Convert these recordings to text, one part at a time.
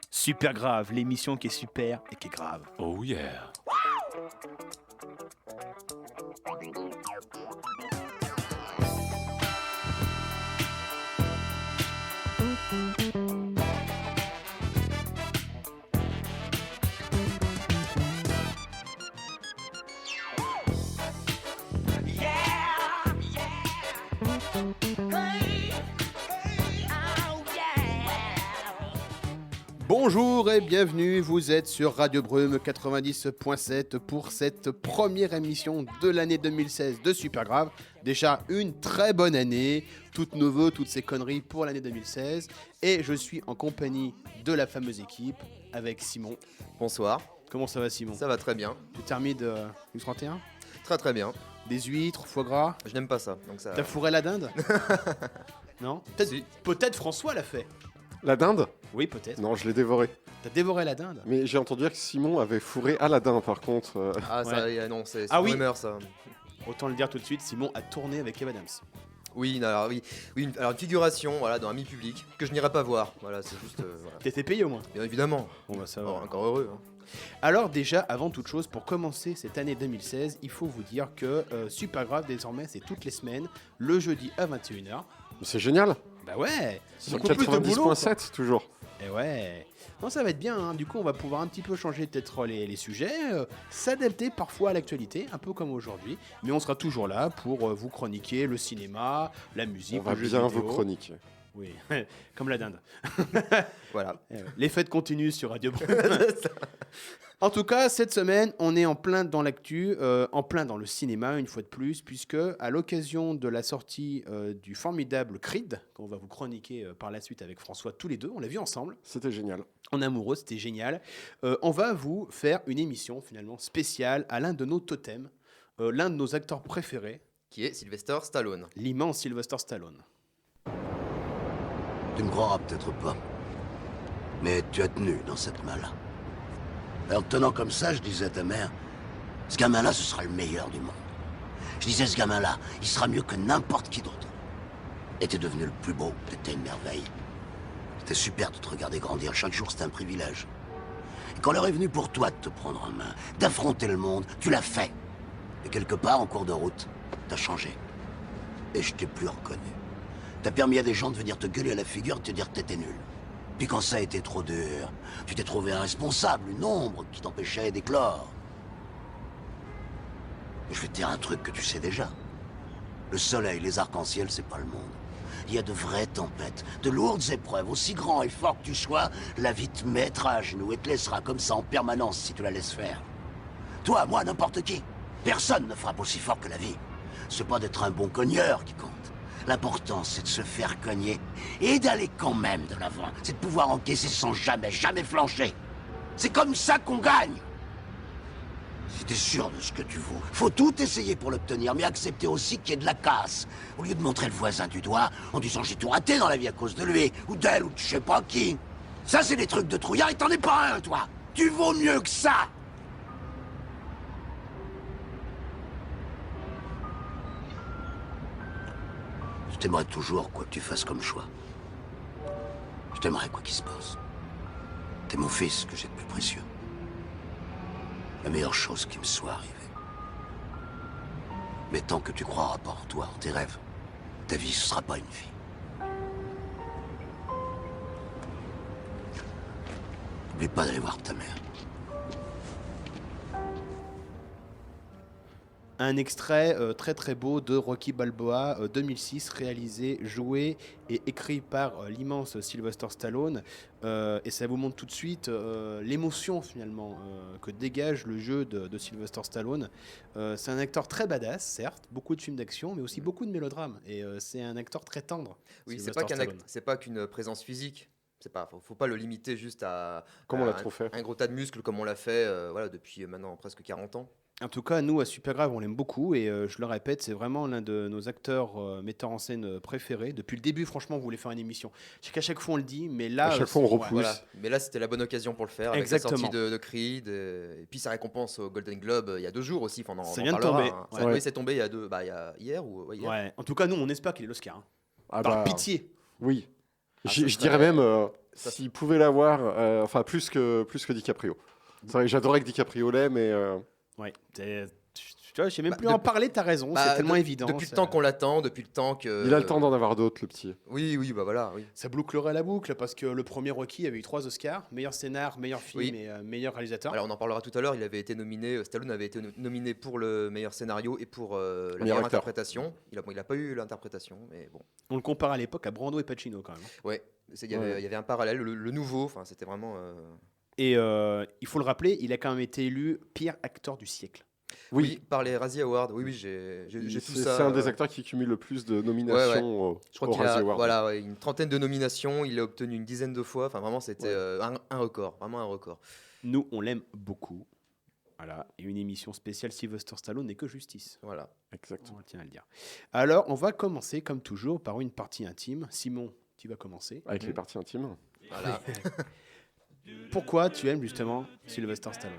Super grave, l'émission qui est super et qui est grave. Oh yeah. Bonjour et bienvenue, vous êtes sur Radio Brume 90.7 pour cette première émission de l'année 2016 de Super Grave. Déjà une très bonne année, toutes nos vœux, toutes ces conneries pour l'année 2016. Et je suis en compagnie de la fameuse équipe avec Simon. Bonsoir. Comment ça va Simon ? Ça va très bien. Tu termines du 31 ? Très très bien. Des huîtres, foie gras ? Je n'aime pas ça. Donc ça... T'as fourré la dinde ? Non ? Peut-être, Si. peut-être François l'a fait. La dinde ? Oui, peut-être. Non, je l'ai dévoré. T'as dévoré la dinde ? Mais j'ai entendu dire que Simon avait fourré à la dinde, par contre. Ah ça, non, c'est Ah oui. rumeur ça. Autant le dire tout de suite, Simon a tourné avec Kev Adams. Oui, alors une figuration, voilà, dans un mi-public que je n'irai pas voir. Voilà, c'est juste. Voilà. T'étais payé au moins. Bien évidemment. Bon bah ça Oh, encore heureux. Hein. Alors déjà, avant toute chose, pour commencer cette année 2016, il faut vous dire que Super Grave, désormais, c'est toutes les semaines, le jeudi à 21h. Mais c'est génial. Bah ouais, Sur beaucoup plus de boulot, quoi. 90.7, toujours. Et ouais. Non, ça va être bien, hein. Du coup, on va pouvoir un petit peu changer peut-être les sujets, s'adapter parfois à l'actualité, un peu comme aujourd'hui. Mais on sera toujours là pour vous chroniquer le cinéma, la musique, On va le jeu bien vidéo. vous chroniquer. Oui, comme la dinde. Voilà. Les fêtes continuent sur Radio Brume. En tout cas, cette semaine, on est en plein dans l'actu, en plein dans le cinéma, une fois de plus, puisque à l'occasion de la sortie du formidable Creed, qu'on va vous chroniquer par la suite avec François tous les deux, on l'a vu ensemble, C'était génial. en amoureux, c'était génial, on va vous faire une émission finalement spéciale à l'un de nos totems, l'un de nos acteurs préférés, Qui est Sylvester Stallone. l'immense Sylvester Stallone. Tu ne croiras peut-être pas, mais tu as tenu dans cette main-là. Et en te tenant comme ça, je disais à ta mère, ce gamin-là, ce sera le meilleur du monde. Je disais, ce gamin-là, il sera mieux que n'importe qui d'autre. Et t'es devenu le plus beau, t'étais une merveille. C'était super de te regarder grandir, chaque jour c'était un privilège. Et quand l'heure est venue pour toi de te prendre en main, d'affronter le monde, tu l'as fait. Et quelque part, en cours de route, t'as changé. Et je t'ai plus reconnu. T'as permis à des gens de venir te gueuler à la figure et te dire que t'étais nul. Puis quand ça a été trop dur, tu t'es trouvé un responsable, une ombre qui t'empêchait d'éclore. Mais je vais te dire un truc que tu sais déjà. Le soleil, les arcs-en-ciel, c'est pas le monde. Il y a de vraies tempêtes, de lourdes épreuves. Aussi grand et fort que tu sois, la vie te mettra à genoux et te laissera comme ça en permanence si tu la laisses faire. Toi, moi, n'importe qui. Personne ne frappe aussi fort que la vie. C'est pas d'être un bon cogneur qui compte. L'important, c'est de se faire cogner et d'aller quand même de l'avant. C'est de pouvoir encaisser sans jamais flancher. C'est comme ça qu'on gagne. Si t'es sûr de ce que tu vaux, faut tout essayer pour l'obtenir, mais accepter aussi qu'il y ait de la casse. Au lieu de montrer le voisin du doigt en disant j'ai tout raté dans la vie à cause de lui, ou d'elle, ou de je sais pas qui. Ça, c'est des trucs de trouillard et t'en es pas un, toi. Tu vaux mieux que ça. Je t'aimerais toujours, quoi que tu fasses comme choix. Je t'aimerais quoi qu'il se passe. T'es mon fils que j'ai de plus précieux. La meilleure chose qui me soit arrivée. Mais tant que tu croiras pas en toi, en tes rêves, ta vie, ce sera pas une vie. N'oublie pas d'aller voir ta mère. Un extrait très très beau de Rocky Balboa 2006, réalisé, joué et écrit par l'immense Sylvester Stallone. Et ça vous montre tout de suite l'émotion finalement que dégage le jeu de Sylvester Stallone. C'est un acteur très badass, certes, beaucoup de films d'action, mais aussi beaucoup de mélodrames. Et c'est un acteur très tendre. Oui, Sylvester Stallone. c'est pas qu'une présence physique. Faut pas le limiter juste à Comme on l'a trop fait. un gros tas de muscles comme on l'a fait voilà, depuis maintenant presque 40 ans. En tout cas, nous, à Super Grave, on l'aime beaucoup et je le répète, c'est vraiment l'un de nos acteurs metteurs en scène préférés. Depuis le début, franchement, on voulait faire une émission. Je sais qu'à chaque fois, on le dit, mais là... À chaque fois, on repousse. Voilà. Mais là, c'était la bonne occasion pour le faire. Avec Exactement. la sortie de Creed. Et puis sa récompense au Golden Globe il y a 2 jours aussi. Enfin, Ça vient de tomber. Hein. Ouais. Oui, c'est tombé il y a hier ou hier. Ouais. En tout cas, nous, on espère qu'il ait l'Oscar. Hein. Ah Par bah, pitié. Oui. Ah, Je ça dirais serait- même s'il pouvait l'avoir, enfin plus que DiCaprio. C'est vrai que j'adorais que DiCaprio l'ait, mais Ouais. Tu vois, je sais même Bah, plus en parler, t'as raison, c'est tellement évident. Depuis ça- le temps qu'on l'attend, depuis le temps que. il a le temps d'en avoir d'autres, le petit. Oui, bah voilà, oui. Ça bouclerait la boucle parce que le premier Rocky avait eu 3 Oscars, meilleur scénar, meilleur film Oui. et meilleur réalisateur. Alors on en parlera tout à l'heure, il avait été nominé, Stallone avait été nominé pour le meilleur scénario et pour la meilleure acteur. interprétation. Il a pas eu l'interprétation, mais bon. On le compare à l'époque à Brando et Pacino quand même. Ouais, il y avait un parallèle, le nouveau, enfin c'était vraiment. Et il faut le rappeler, il a quand même été élu pire acteur du siècle. Oui, par les Razzie Awards, oui, j'ai tout ça. C'est un des acteurs qui cumule le plus de nominations Je crois au qu'il a Razzie Award. voilà, une trentaine de nominations, il a obtenu une dizaine de fois, enfin vraiment c'était un record, vraiment un record. Nous, on l'aime beaucoup. Voilà, et une émission spéciale Sylvester Stallone n'est que justice. Voilà. Exactement. On tient à le dire. Alors, on va commencer comme toujours par une partie intime. Simon, tu vas commencer. Avec les parties intimes. Voilà. Pourquoi tu aimes justement Sylvester Stallone?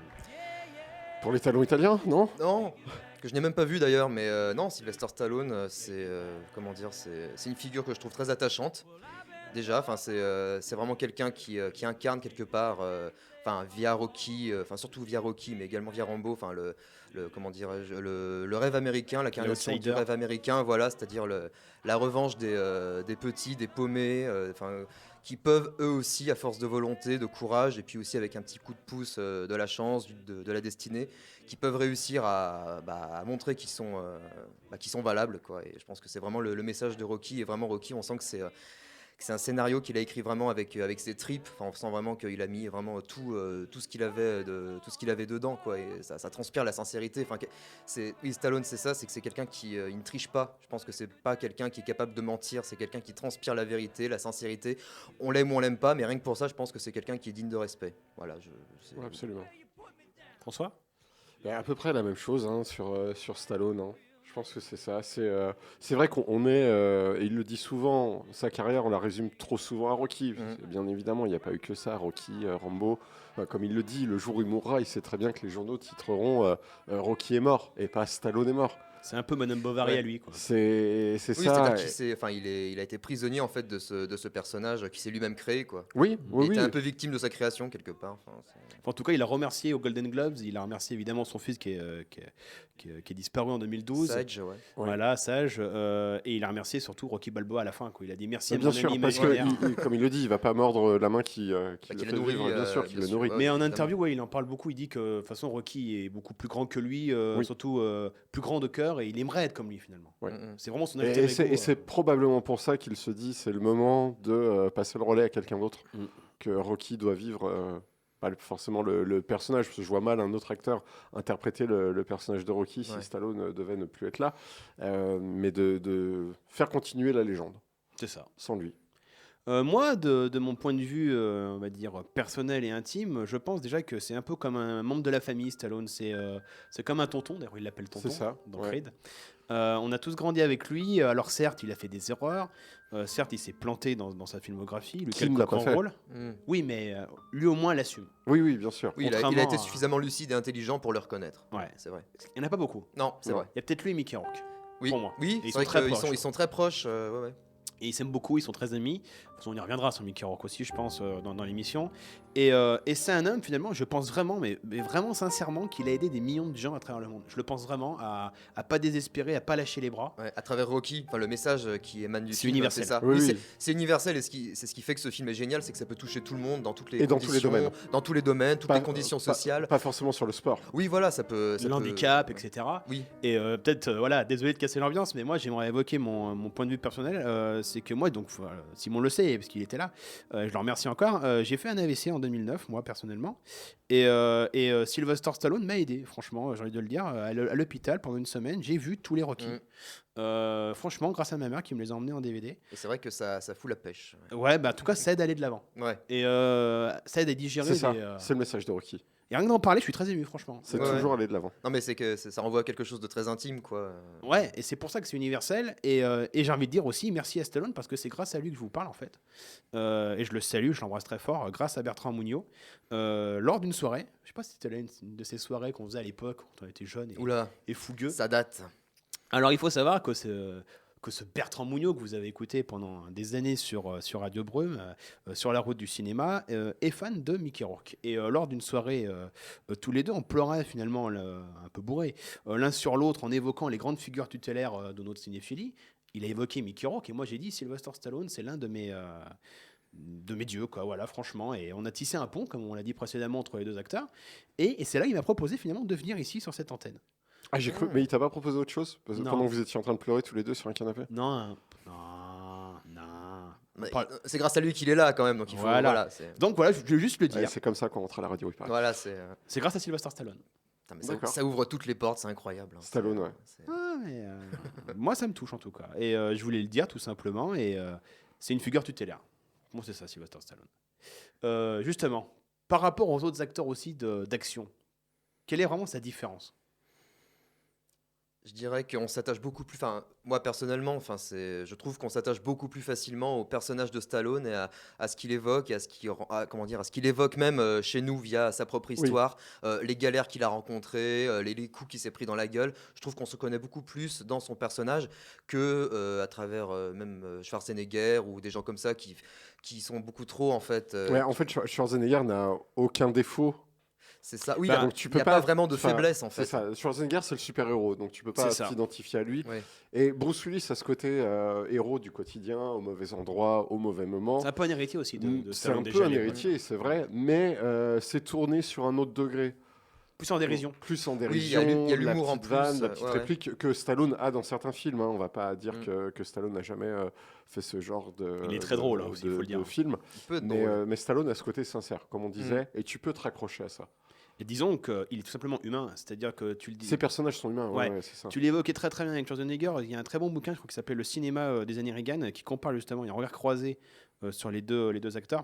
Pour les talons italiens, non? Non, que je n'ai même pas vu d'ailleurs, mais non, Sylvester Stallone, c'est comment dire, c'est une figure que je trouve très attachante. Déjà, enfin c'est vraiment quelqu'un qui incarne quelque part, enfin via Rocky, enfin surtout via Rocky, mais également via Rambo, enfin le comment dirais-je, le rêve américain, l'incarnation du L'outsider. rêve américain, voilà, c'est-à-dire la revanche des petits, des paumés, enfin qui peuvent eux aussi, à force de volonté, de courage, et puis aussi avec un petit coup de pouce de la chance, de la destinée, qui peuvent réussir à montrer qu'ils sont valables, quoi. Et je pense que c'est vraiment le message de Rocky. Et vraiment Rocky, on sent que c'est un scénario qu'il a écrit vraiment avec ses tripes. Enfin, on sent vraiment qu'il a mis vraiment tout ce qu'il avait dedans, quoi. Et ça transpire la sincérité. Enfin, oui, Stallone, c'est ça, c'est que c'est quelqu'un qui il ne triche pas. Je pense que c'est pas quelqu'un qui est capable de mentir. C'est quelqu'un qui transpire la vérité, la sincérité. On l'aime ou on l'aime pas, mais rien que pour ça, je pense que c'est quelqu'un qui est digne de respect. Voilà. Ouais, absolument. François? Ben, à peu près la même chose hein, sur Stallone. Hein. Je pense que c'est ça. C'est vrai qu'on est, et il le dit souvent, sa carrière, on la résume trop souvent à Rocky. Bien évidemment, il n'y a pas eu que ça, Rocky, Rambo. Comme il le dit, le jour où il mourra, il sait très bien que les journaux titreront Rocky est mort et pas Stallone est mort. C'est un peu Madame Bovary à lui, quoi. C'est Oui, ça. c'est-à-dire il a été prisonnier en fait de ce personnage qui s'est lui-même créé, quoi. Oui, Il était un peu victime de sa création quelque part. Enfin, En tout cas, il a remercié aux Golden Globes. Il a remercié évidemment son fils qui est disparu en 2012. Sage, ouais. Voilà, Sage. Et il a remercié surtout Rocky Balboa à la fin, quoi. Il a dit merci à bien mon sûr, ami parce imaginaire. que, comme il le dit, il va pas mordre la main qui le le fait nourrit, vivre, bien sûr, qui bien le sûr, nourrit. ouais. Mais en évidemment. interview, il en parle beaucoup. Il dit que de toute façon, Rocky est beaucoup plus grand que lui, Oui. surtout plus grand de cœur, et il aimerait être comme lui finalement. Ouais. C'est vraiment son Et alter c'est ego, et c'est probablement pour ça qu'il se dit c'est le moment de passer le relais à quelqu'un d'autre, que Rocky doit vivre, pas forcément le personnage, parce que je vois mal un autre acteur interpréter le personnage de Rocky si Ouais. Stallone devait ne plus être là, mais de faire continuer la légende C'est ça. sans lui. Moi, de mon point de vue, on va dire personnel et intime, je pense déjà que c'est un peu comme un membre de la famille. Stallone, c'est comme un tonton. D'ailleurs, il l'appelle tonton C'est ça, dans ouais. Creed. On a tous grandi avec lui. Alors certes, il a fait des erreurs. Certes, il s'est planté dans sa filmographie. Qui ne l'a pas fait rôle. Oui, mais lui au moins l'assume. Oui, bien sûr. Oui, il a Contrairement été à- suffisamment lucide et intelligent pour le reconnaître. Ouais. C'est vrai. Il n'y en a pas beaucoup. Non, c'est Non. vrai. Il y a peut-être lui et Mickey Rourke. Oui, Pour moi. oui, Et ils c'est vrai sont très qu'ils proches. ils sont très proches. Ouais. Et ils s'aiment beaucoup, ils sont très amis. De toute façon, on y reviendra sur Mickey Rourke aussi, je pense, dans l'émission. Et c'est un homme, finalement, je pense vraiment, mais vraiment sincèrement, qu'il a aidé des millions de gens à travers le monde. Je le pense vraiment, à pas désespérer, à pas lâcher les bras. Ouais, à travers Rocky, enfin le message qui émane du C'est film, universel. c'est ça. Oui, Oui, oui. c'est universel et c'est ce qui fait que ce film est génial, c'est que ça peut toucher tout le monde dans toutes les Et dans tous les conditions, domaines. dans tous les domaines, toutes les conditions sociales. Pas forcément sur le sport. Oui, voilà, ça peut. Le handicap, etc. Oui. Et peut-être, voilà, désolé de casser l'ambiance, mais moi j'aimerais évoquer mon point de vue personnel. C'est que moi, donc Simon le sait, parce qu'il était là, je le remercie encore. J'ai fait un AVC en 2009, moi personnellement. Et Sylvester Stallone m'a aidé, franchement, j'ai envie de le dire, à l'hôpital pendant une semaine. J'ai vu tous les Rocky. Franchement, grâce à ma mère qui me les a emmenés en DVD. Et c'est vrai que ça fout la pêche. Ouais, bah en tout cas, ça aide à aller de l'avant. Ouais. Et ça aide à digérer. C'est ça, des, c'est le message de Rocky. Et rien que d'en parler, je suis très ému, franchement. C'est Ouais. toujours aller de l'avant. Non, mais c'est que ça renvoie à quelque chose de très intime, quoi. Ouais, et c'est pour ça que c'est universel. Et j'ai envie de dire aussi merci à Stallone parce que c'est grâce à lui que je vous parle en fait. Et je le salue, je l'embrasse très fort, grâce à Bertrand Mugnot. Lors d'une soirée, je sais pas si c'était là une de ces soirées qu'on faisait à l'époque quand on était jeune Oula, et fougueux. ça date. Alors il faut savoir que que ce Bertrand Mougnot que vous avez écouté pendant des années sur Radio Brume, sur la route du cinéma, est fan de Mickey Rourke. Et lors d'une soirée, tous les deux, on pleurait finalement un peu bourré, l'un sur l'autre en évoquant les grandes figures tutélaires de notre cinéphilie. Il a évoqué Mickey Rourke et moi j'ai dit Sylvester Stallone, c'est l'un de mes dieux, quoi, voilà, franchement. Et on a tissé un pont, comme on l'a dit précédemment, entre les deux acteurs. Et c'est là qu'il m'a proposé finalement de venir ici sur cette antenne. Ah, j'ai cru, mais il t'a pas proposé autre chose Non. pendant que vous étiez en train de pleurer tous les deux sur un canapé? Non. Mais Pas- c'est grâce à lui qu'il est là quand même, donc il faut. Voilà. Voilà, c'est. Donc voilà, je voulais juste le Ouais, dire. c'est comme ça qu'on rentre à la radio, il paraît. Voilà, c'est. C'est grâce à Sylvester Stallone. Putain, mais ça, D'accord. ça ouvre toutes les portes, c'est incroyable. Hein. Stallone, ouais. Ah, mais, moi, ça me touche en tout cas. Et je voulais le dire tout simplement. Et c'est une figure tutélaire. Bon, c'est ça, Sylvester Stallone. Justement, par rapport aux autres acteurs aussi d'action, quelle est vraiment sa différence? Je dirais qu'on s'attache beaucoup plus. Enfin, moi personnellement, je trouve qu'on s'attache beaucoup plus facilement au personnage de Stallone et à ce qu'il évoque et à ce qu'il évoque même chez nous via sa propre histoire, les galères qu'il a rencontrées, les coups qu'il s'est pris dans la gueule. Je trouve qu'on se connaît beaucoup plus dans son personnage que à travers même Schwarzenegger ou des gens comme ça qui sont beaucoup trop en fait. Ouais, en fait, Schwarzenegger n'a aucun défaut. C'est ça. Oui, Donc tu il peux n'y a pas vraiment de enfin, faiblesse en C'est fait. ça. Schwarzenegger, c'est le super-héros, donc tu peux pas C'est ça. t'identifier à lui. Ouais. Et Bruce Willis a ce côté héros du quotidien, au mauvais endroit, au mauvais moment. C'est un peu un héritier aussi de C'est Stallone un déjà peu à un l'époque. héritier, c'est vrai, mais c'est tourné sur un autre degré. Plus en dérision. Plus en il y a dérision, il y a la l'humour en petite plus, vanne, la petite ouais. réplique que Stallone a dans certains films. Hein. On va pas dire Mm. que Stallone n'a jamais fait ce genre de Il est très drôle, hein, aussi, il faut le dire. de film. Il peut être Mais, drôle. mais Stallone a ce côté sincère, comme on disait, et tu peux te raccrocher à ça. Et disons qu'il est tout simplement humain. C'est-à-dire que tu le dis. Ces personnages sont humains, ouais, Ouais. ouais, c'est ça. Tu l'évoquais très très bien avec Schwarzenegger. Il y a un très bon bouquin, je crois, qui s'appelle Le cinéma des années Reagan, qui compare justement, il y a un regard croisé sur les deux acteurs.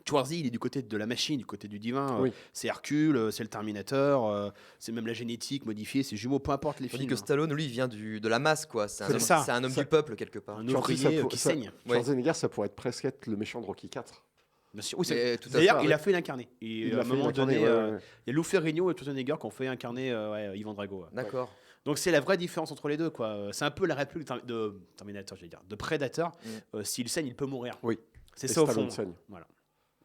Schwarzy, il est du côté de la machine, du côté du divin. Oui. C'est Hercule, c'est le Terminator, c'est même la génétique modifiée, c'est jumeaux, peu importe les Tandis films. que Stallone, lui, il vient de la masse, quoi. C'est C'est ça. un homme Ça- du peuple, quelque part. Un Schwarzy, ouvrier ça qui ça- saigne. Schwarzenegger, ça pourrait être presque être le méchant de Rocky 4. Bien sûr. Oui, Mais tout à D'ailleurs, fait, il ouais. a fait l'incarner. Et Il à l'a un fait moment incarner, donné, ouais, ouais. il y a Lou Ferrigno et Schwarzenegger qui ont fait incarner Ivan Drago. Ouais. D'accord. Donc c'est la vraie différence entre les deux, quoi. C'est un peu la réplique de Terminator, j'allais dire, de Predator. S'il saigne, il peut mourir. Oui. C'est Et ça au Stallone fond. saigne. Voilà.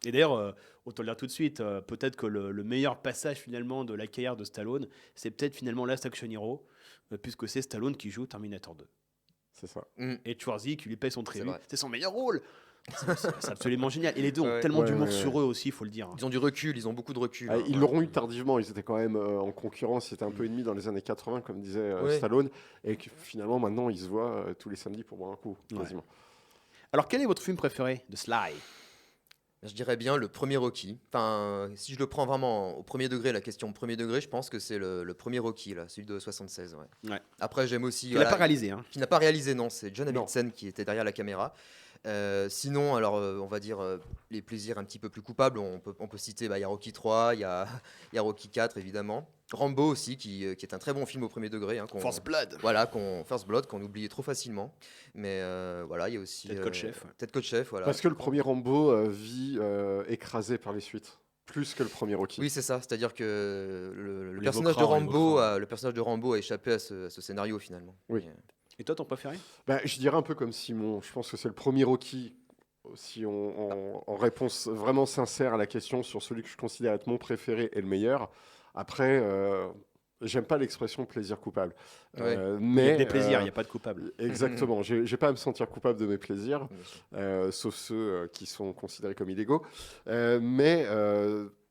Et d'ailleurs, autant le dire tout de suite, peut-être que le meilleur passage finalement de la carrière de Stallone, c'est peut-être finalement Last Action Hero, puisque c'est Stallone qui joue Terminator 2. C'est ça. Et Schwarzy qui lui paye son C'est tribut. vrai. C'est son meilleur rôle. C'est absolument génial. Et les deux ont Ouais. tellement Ouais, d'humour ouais, sur eux aussi, il faut le dire. Ils ont du recul, ils ont beaucoup de recul. Ah, hein. ils l'auront eu tardivement, ils étaient quand même en concurrence, ils étaient un peu ennemis dans les années 80, comme disait Ouais. Stallone, et que finalement maintenant ils se voient tous les samedis pour boire un coup, Ouais. quasiment. Alors quel est votre film préféré de Sly? Je dirais bien le premier Rocky. Enfin, si je le prends vraiment au premier degré, la question premier degré, je pense que c'est le premier Rocky, là, celui de 76. Ouais. Ouais. Après, j'aime aussi. Il l'a pas réalisé. Hein. Qui n'a pas réalisé, non, c'est John Non. Avildsen qui était derrière la caméra. Sinon, alors, on va dire les plaisirs un petit peu plus coupables. On peut citer, il y a Rocky 3, il y a Rocky 4, évidemment. Rambo aussi, qui est un très bon film au premier degré. Hein, First Blood. Voilà, First Blood, qu'on oublie trop facilement. Mais voilà, il y a aussi. Ted Kotcheff. Ted Kotcheff, voilà. Parce que le premier Rambo vit écrasé par les suites, plus que le premier Rocky. Oui, c'est ça. C'est-à-dire que le Il personnage de évoquera, il Rambo, évoquera. le personnage de Rambo a échappé à ce scénario finalement. Oui. Et toi, ton préféré? Bah, je dirais un peu comme Simon, je pense que c'est le premier Rocky, si en réponse vraiment sincère à la question sur celui que je considère être mon préféré et le meilleur. Après, j'aime pas l'expression plaisir coupable. Ouais. Il y a Mais des plaisirs, il n'y a pas de coupable. Exactement, j'ai pas à me sentir coupable de mes plaisirs, Bien sûr. sauf ceux qui sont considérés comme illégaux. Mais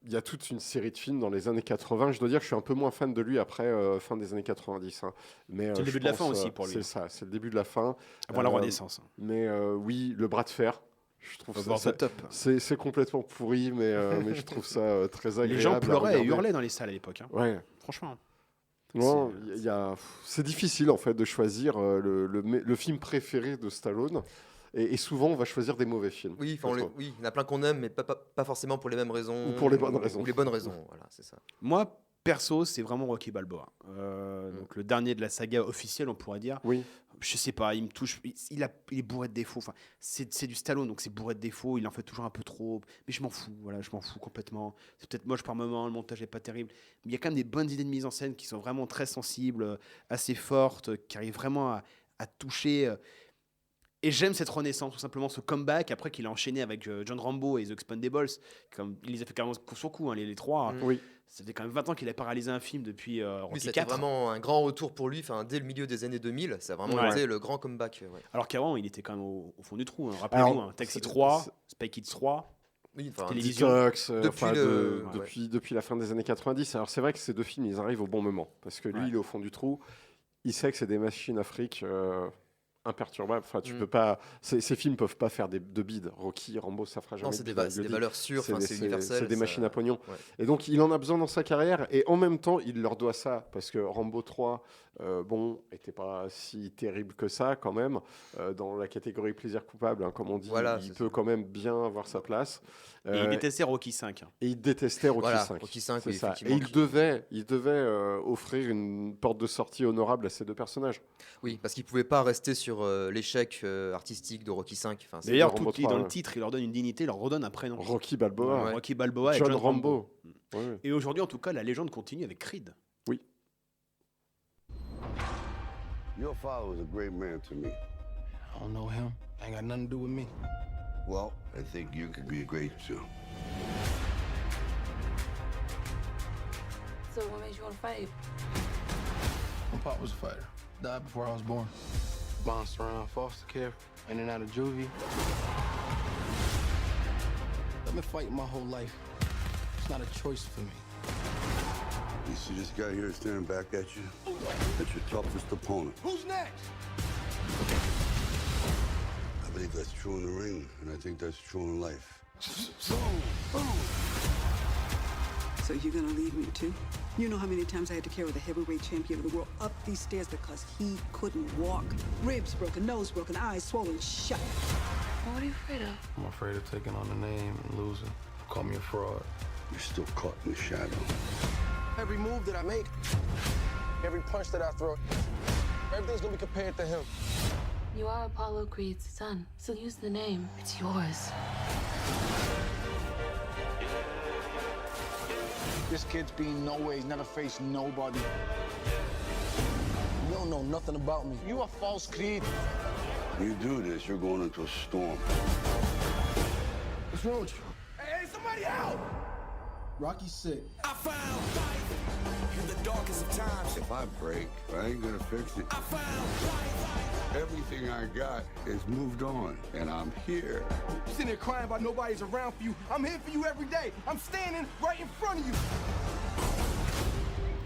il y a toute une série de films dans les années 80. Je dois dire que je suis un peu moins fan de lui après fin des années 90. Hein. Mais, C'est le début je de la pense, fin aussi pour lui. C'est ça, c'est le début de la fin. Avant la Renaissance. Mais oui, le bras de fer. Je trouve Over ça, the top. c'est complètement pourri, mais je trouve ça très agréable. Les gens à pleuraient et regarder. hurlaient dans les salles à l'époque. Hein. Ouais. Franchement. Non, c'est difficile en fait de choisir le film préféré de Stallone. Et souvent, on va choisir des mauvais films. Oui, je trouve. oui, il y en a plein qu'on aime, mais pas forcément pour les mêmes raisons. Ou pour les bonnes raisons. Ou les bonnes raisons, voilà, c'est ça. Moi, perso, c'est vraiment Rocky Balboa. Donc le dernier de la saga officielle, on pourrait dire. Oui. Je sais pas, il me touche. Il est bourré de défauts. Enfin, c'est du Stallone, donc c'est bourré de défauts. Il en fait toujours un peu trop. Mais je m'en fous. Voilà, je m'en fous complètement. C'est peut-être moche par moment, le montage n'est pas terrible. Mais il y a quand même des bonnes idées de mise en scène qui sont vraiment très sensibles, assez fortes, qui arrivent vraiment à toucher. Et j'aime cette renaissance, tout simplement, ce comeback, après qu'il a enchaîné avec John Rambo et The Expendables, comme il les a fait carrément coup sur coup, hein, les trois. Oui. C'était quand même 20 ans qu'il a paralysé un film depuis Rocky Oui, c'était 4. vraiment un grand retour pour lui, dès le milieu des années 2000, ça a vraiment été le grand comeback. Ouais. Alors qu'avant, il était quand même au fond du trou. Hein. Rappelez-vous, Taxi 3, Spy Kids 3, Oui, télévision. Detox, Depuis depuis la fin des années 90. Alors c'est vrai que ces deux films, ils arrivent au bon moment. Parce que lui, il est au fond du trou. Il sait que c'est des machines à fric imperturbables. Enfin, tu peux pas... Ces films peuvent pas faire de bide. Rocky, Rambo, ça fera jamais Non, c'est de des, bide. c'est des valeurs sûres, c'est universel. C'est des machines à pognon. Ouais. Et donc, il en a besoin dans sa carrière. Et en même temps, il leur doit ça. Parce que Rambo 3, était pas si terrible que ça, quand même. Dans la catégorie plaisir coupable, hein, comme on dit, il peut quand même bien avoir sa place. Et il détestait Rocky 5. Et il détestait Rocky 5. Rocky 5, C'est oui, ça. Et effectivement. il devait offrir une porte de sortie honorable à ces deux personnages. Oui, parce qu'il ne pouvait pas rester sur l'échec artistique de Rocky 5. D'ailleurs, Rambo dans 3, le titre, il leur donne une dignité, il leur redonne un prénom. Rocky Balboa, Ouais. Rocky Balboa et John Rambo. Ouais. Et aujourd'hui, en tout cas, la légende continue avec Creed. Oui. Your father was a great man to me. I don't know him. Ain't got nothing to do with me. Well, I think you could be great too. So what made you want to fight? My pop was a fighter. Died before I was born. Bounced around foster care, in and out of juvie. I've been fighting my whole life. It's not a choice for me. You see this guy here staring back at you? That's your toughest opponent. Who's next? I believe that's true in the ring, and I think that's true in life. So you're gonna leave me too? You know how many times I had to carry the heavyweight champion of the world up these stairs because he couldn't walk. Ribs broken, nose broken, eyes swollen shut. What are you afraid of? I'm afraid of taking on the name and losing. Call me a fraud. You're still caught in the shadow. Every move that I make, every punch that I throw, everything's gonna be compared to him. You are Apollo Creed's son, so use the name. It's yours. This kid's been nowhere. He's never faced nobody. You don't know nothing about me. You a false Creed. You do this, you're going into a storm. What's wrong with you? Hey, somebody out! Rocky's sick. I found life in the darkest of times. If I break, I ain't gonna fix it. I found life. Everything I got is moved on, and I'm here. You sitting there crying about nobody's around for you. I'm here for you every day. I'm standing right in front of you.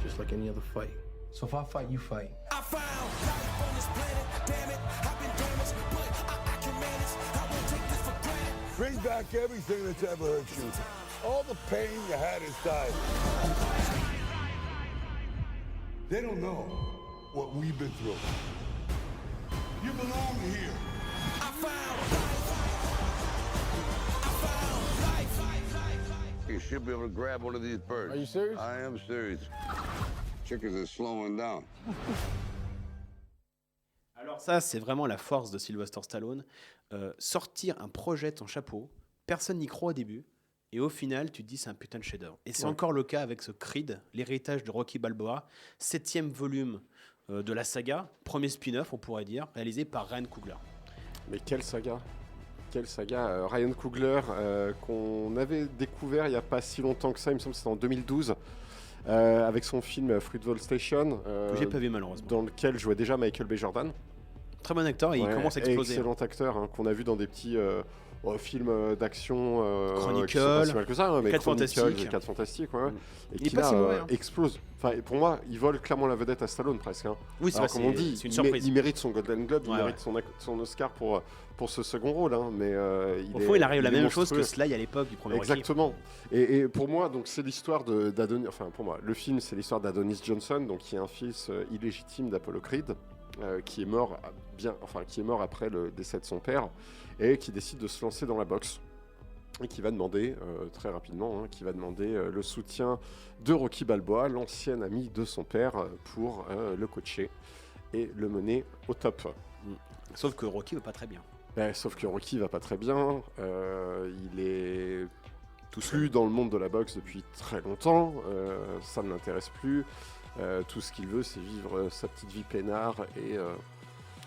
Just like any other fight. So if I fight, you fight. I found life on this planet. Damn it, I've been damaged, but I can manage. I won't take this for granted. Bring back everything that's ever hurt you. All the pain you had inside. They don't know what we've been through. You belong here. I found life. I found life. You should be able to grab one of these birds. Are you serious? I am serious. Chickens are slowing down. Alors ça, c'est vraiment la force de Sylvester Stallone. Sortir un projet de son chapeau, personne n'y croit au début, et au final, tu te dis c'est un putain de chef-d'œuvre. Et c'est encore le cas avec ce Creed, l'héritage de Rocky Balboa, 7e volume de la saga, premier spin-off, on pourrait dire, réalisé par Ryan Coogler. Mais quelle saga! Quelle saga! Ryan Coogler, qu'on avait découvert il n'y a pas si longtemps que ça, il me semble que c'était en 2012, avec son film Fruitvale Station, Que j'ai pas vu malheureusement. dans lequel jouait déjà Michael B. Jordan. Très bon acteur, et il commence à exploser. Excellent acteur, hein, qu'on a vu dans des petits films d'action Chronicle, qui sont pas si mal que ça, hein, mais 4 Chronicle, Fantastiques. les 4 Fantastiques, ouais. Et Il est qui pas là si mauvais, hein. explose. Enfin, pour moi, il vole clairement la vedette à Stallone presque. Hein. Oui, c'est Alors, vrai, comme on dit, c'est une surprise. il mérite son Golden Globe, il Ouais, mérite son Oscar pour ce second rôle. Hein, mais Au fond, il arrive la est même chose monstrueux. que Sly à l'époque du premier Rocky. Exactement. Et pour moi, donc c'est l'histoire d'Adonis. Enfin, pour moi, le film, c'est l'histoire d'Adonis Johnson, donc qui est un fils illégitime d'Apollo Creed, qui est mort après le décès de son père, et qui décide de se lancer dans la boxe. Et qui va demander, très rapidement, le soutien de Rocky Balboa, l'ancien ami de son père, pour le coacher et le mener au top. Sauf que Rocky va pas très bien. Sauf que Rocky va pas très bien, il est plus dans le monde de la boxe depuis très longtemps, ça ne l'intéresse plus, tout ce qu'il veut c'est vivre sa petite vie peinard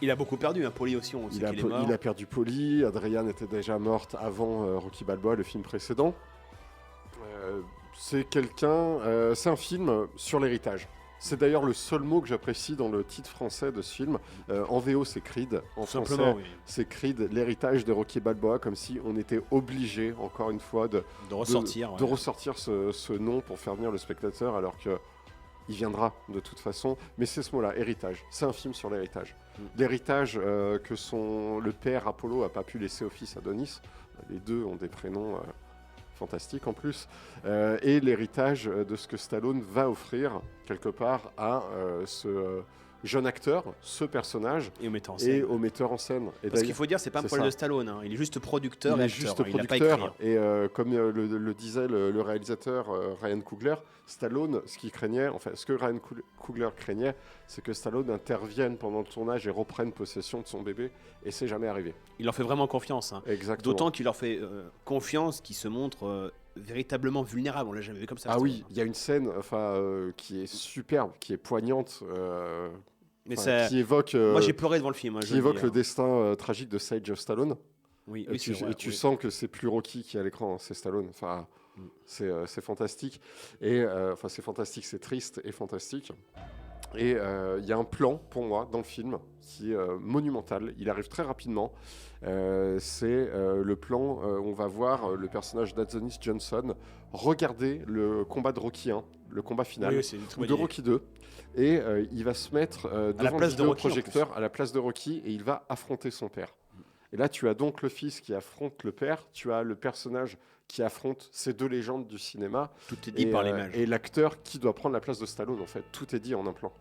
Il a beaucoup perdu, Paulie aussi, on sait qu'il est mort. Il a perdu Paulie, Adriane était déjà morte avant Rocky Balboa, le film précédent. C'est un film sur l'héritage. C'est d'ailleurs le seul mot que j'apprécie dans le titre français de ce film. En VO, c'est Creed. En français, oui. c'est Creed, l'héritage de Rocky Balboa, comme si on était obligé, encore une fois, de ressortir ce nom pour faire venir le spectateur, alors que il viendra de toute façon. Mais c'est ce mot-là, héritage. C'est un film sur l'héritage. L'héritage que le père Apollo n'a pas pu laisser au fils Adonis. Les deux ont des prénoms... fantastique en plus, et l'héritage de ce que Stallone va offrir quelque part à ce jeune acteur, ce personnage, et au metteur en scène. Et parce qu'il faut dire, c'est pas un problème de Stallone, hein. Il est juste producteur. Il n'a pas écrit. Et comme le disait le réalisateur Ryan Coogler, Stallone, ce que Ryan Coogler craignait, c'est que Stallone intervienne pendant le tournage et reprenne possession de son bébé, et c'est jamais arrivé. Il leur fait vraiment confiance. Hein. Exactement. D'autant qu'il leur fait confiance, qu'il se montre véritablement vulnérable. On l'a jamais vu comme ça. Ah oui, il y a une scène qui est superbe, qui est poignante. Qui évoque. Moi, j'ai pleuré devant le film. Qui évoque le destin tragique de Sage Stallone. Oui, tu sens que c'est plus Rocky qui est à l'écran, hein, c'est Stallone. Enfin, c'est fantastique. Et c'est fantastique, c'est triste et fantastique. Et il y a un plan pour moi dans le film qui est monumental. Il arrive très rapidement. C'est le plan où on va voir le personnage d'Adonis Johnson regarder le combat de Rocky 1, le combat final, ou de Rocky 2. Et il va se mettre devant le vidéoprojecteur à la place de Rocky et il va affronter son père. Et là, tu as donc le fils qui affronte le père, tu as le personnage qui affronte ces deux légendes du cinéma. Tout est dit par l'image. Et l'acteur qui doit prendre la place de Stallone, en fait. Tout est dit en un plan.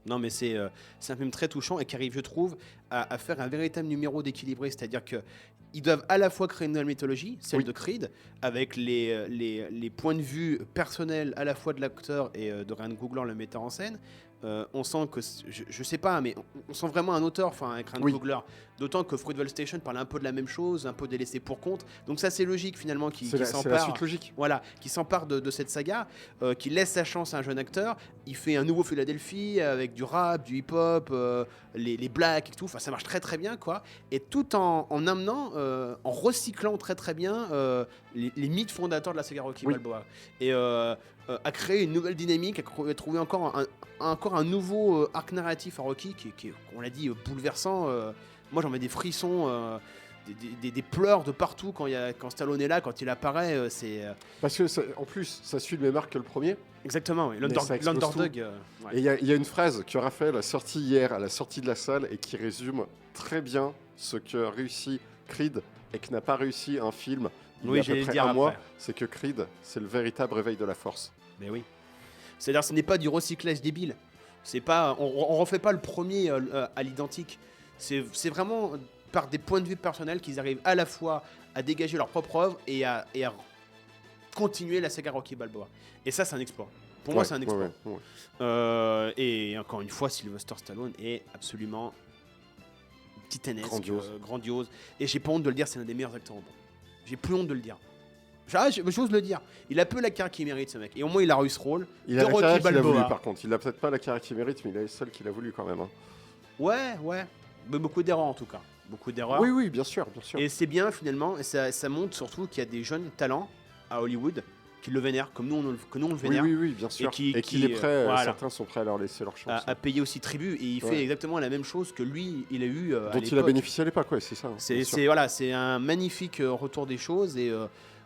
Non, mais c'est un film très touchant et qui arrive, je trouve, à faire un véritable numéro d'équilibré. C'est-à-dire qu'ils doivent à la fois créer une nouvelle mythologie, celle de Creed, avec les points de vue personnels à la fois de l'acteur et de Ryan Coogler, le metteur en scène. On sent que, je sais pas, mais on sent vraiment un auteur, avec Ryan Coogler. D'autant que Fruitvale Station parle un peu de la même chose, un peu délaissé pour compte. Donc ça, c'est logique finalement qui s'empare. C'est la suite logique. Voilà, qui s'empare de cette saga, qui laisse sa chance à un jeune acteur. Il fait un nouveau Philadelphie avec du rap, du hip-hop, les blacks et tout. Enfin, ça marche très très bien, quoi. Et tout en amenant, en recyclant très très bien les mythes fondateurs de la saga Rocky Balboa. Et à créer une nouvelle dynamique, à trouver encore un nouveau arc narratif à Rocky qui est, on l'a dit, bouleversant. Moi, j'en mets des frissons, des pleurs de partout quand Stallone est là, quand il apparaît. Parce que en plus, ça suit le même arc que le premier. Exactement, oui. L'underdog. Et il y a une phrase que Raphaël a sortie hier à la sortie de la salle et qui résume très bien ce que réussit Creed et que n'a pas réussi un film il y a à peu près un mois. C'est que Creed, c'est le véritable réveil de la force. Mais oui. C'est-à-dire, ce n'est pas du recyclage débile. C'est pas, on refait pas le premier à l'identique. C'est vraiment par des points de vue personnels qu'ils arrivent à la fois à dégager leur propre œuvre et à continuer la saga Rocky Balboa. Et ça, c'est un exploit. Pour moi, c'est un exploit. Et encore une fois, Sylvester Stallone est absolument titanesque, grandiose. Et j'ai pas honte de le dire, c'est l'un des meilleurs acteurs au monde. J'ai plus honte de le dire. J'ose le dire. Il a peu la carrière qu'il mérite, ce mec. Et au moins, il a eu ce rôle. Il a la carrière qu'il a voulu, par contre. Il a peut-être pas la carrière qu'il mérite, mais il a celle qu'il a voulu quand même. Hein. Ouais. Mais beaucoup d'erreurs, en tout cas. Beaucoup d'erreurs. Oui, bien sûr. Et c'est bien, finalement. Et ça montre surtout qu'il y a des jeunes talents à Hollywood qui le vénèrent, comme nous, on le vénère. Oui, bien sûr. Et qu'il est prêt, certains sont prêts à leur laisser leur chance. À payer aussi tribut. Et il fait exactement la même chose que lui, il a eu dont il a bénéficié à l'époque, c'est ça. C'est un magnifique retour des choses. Et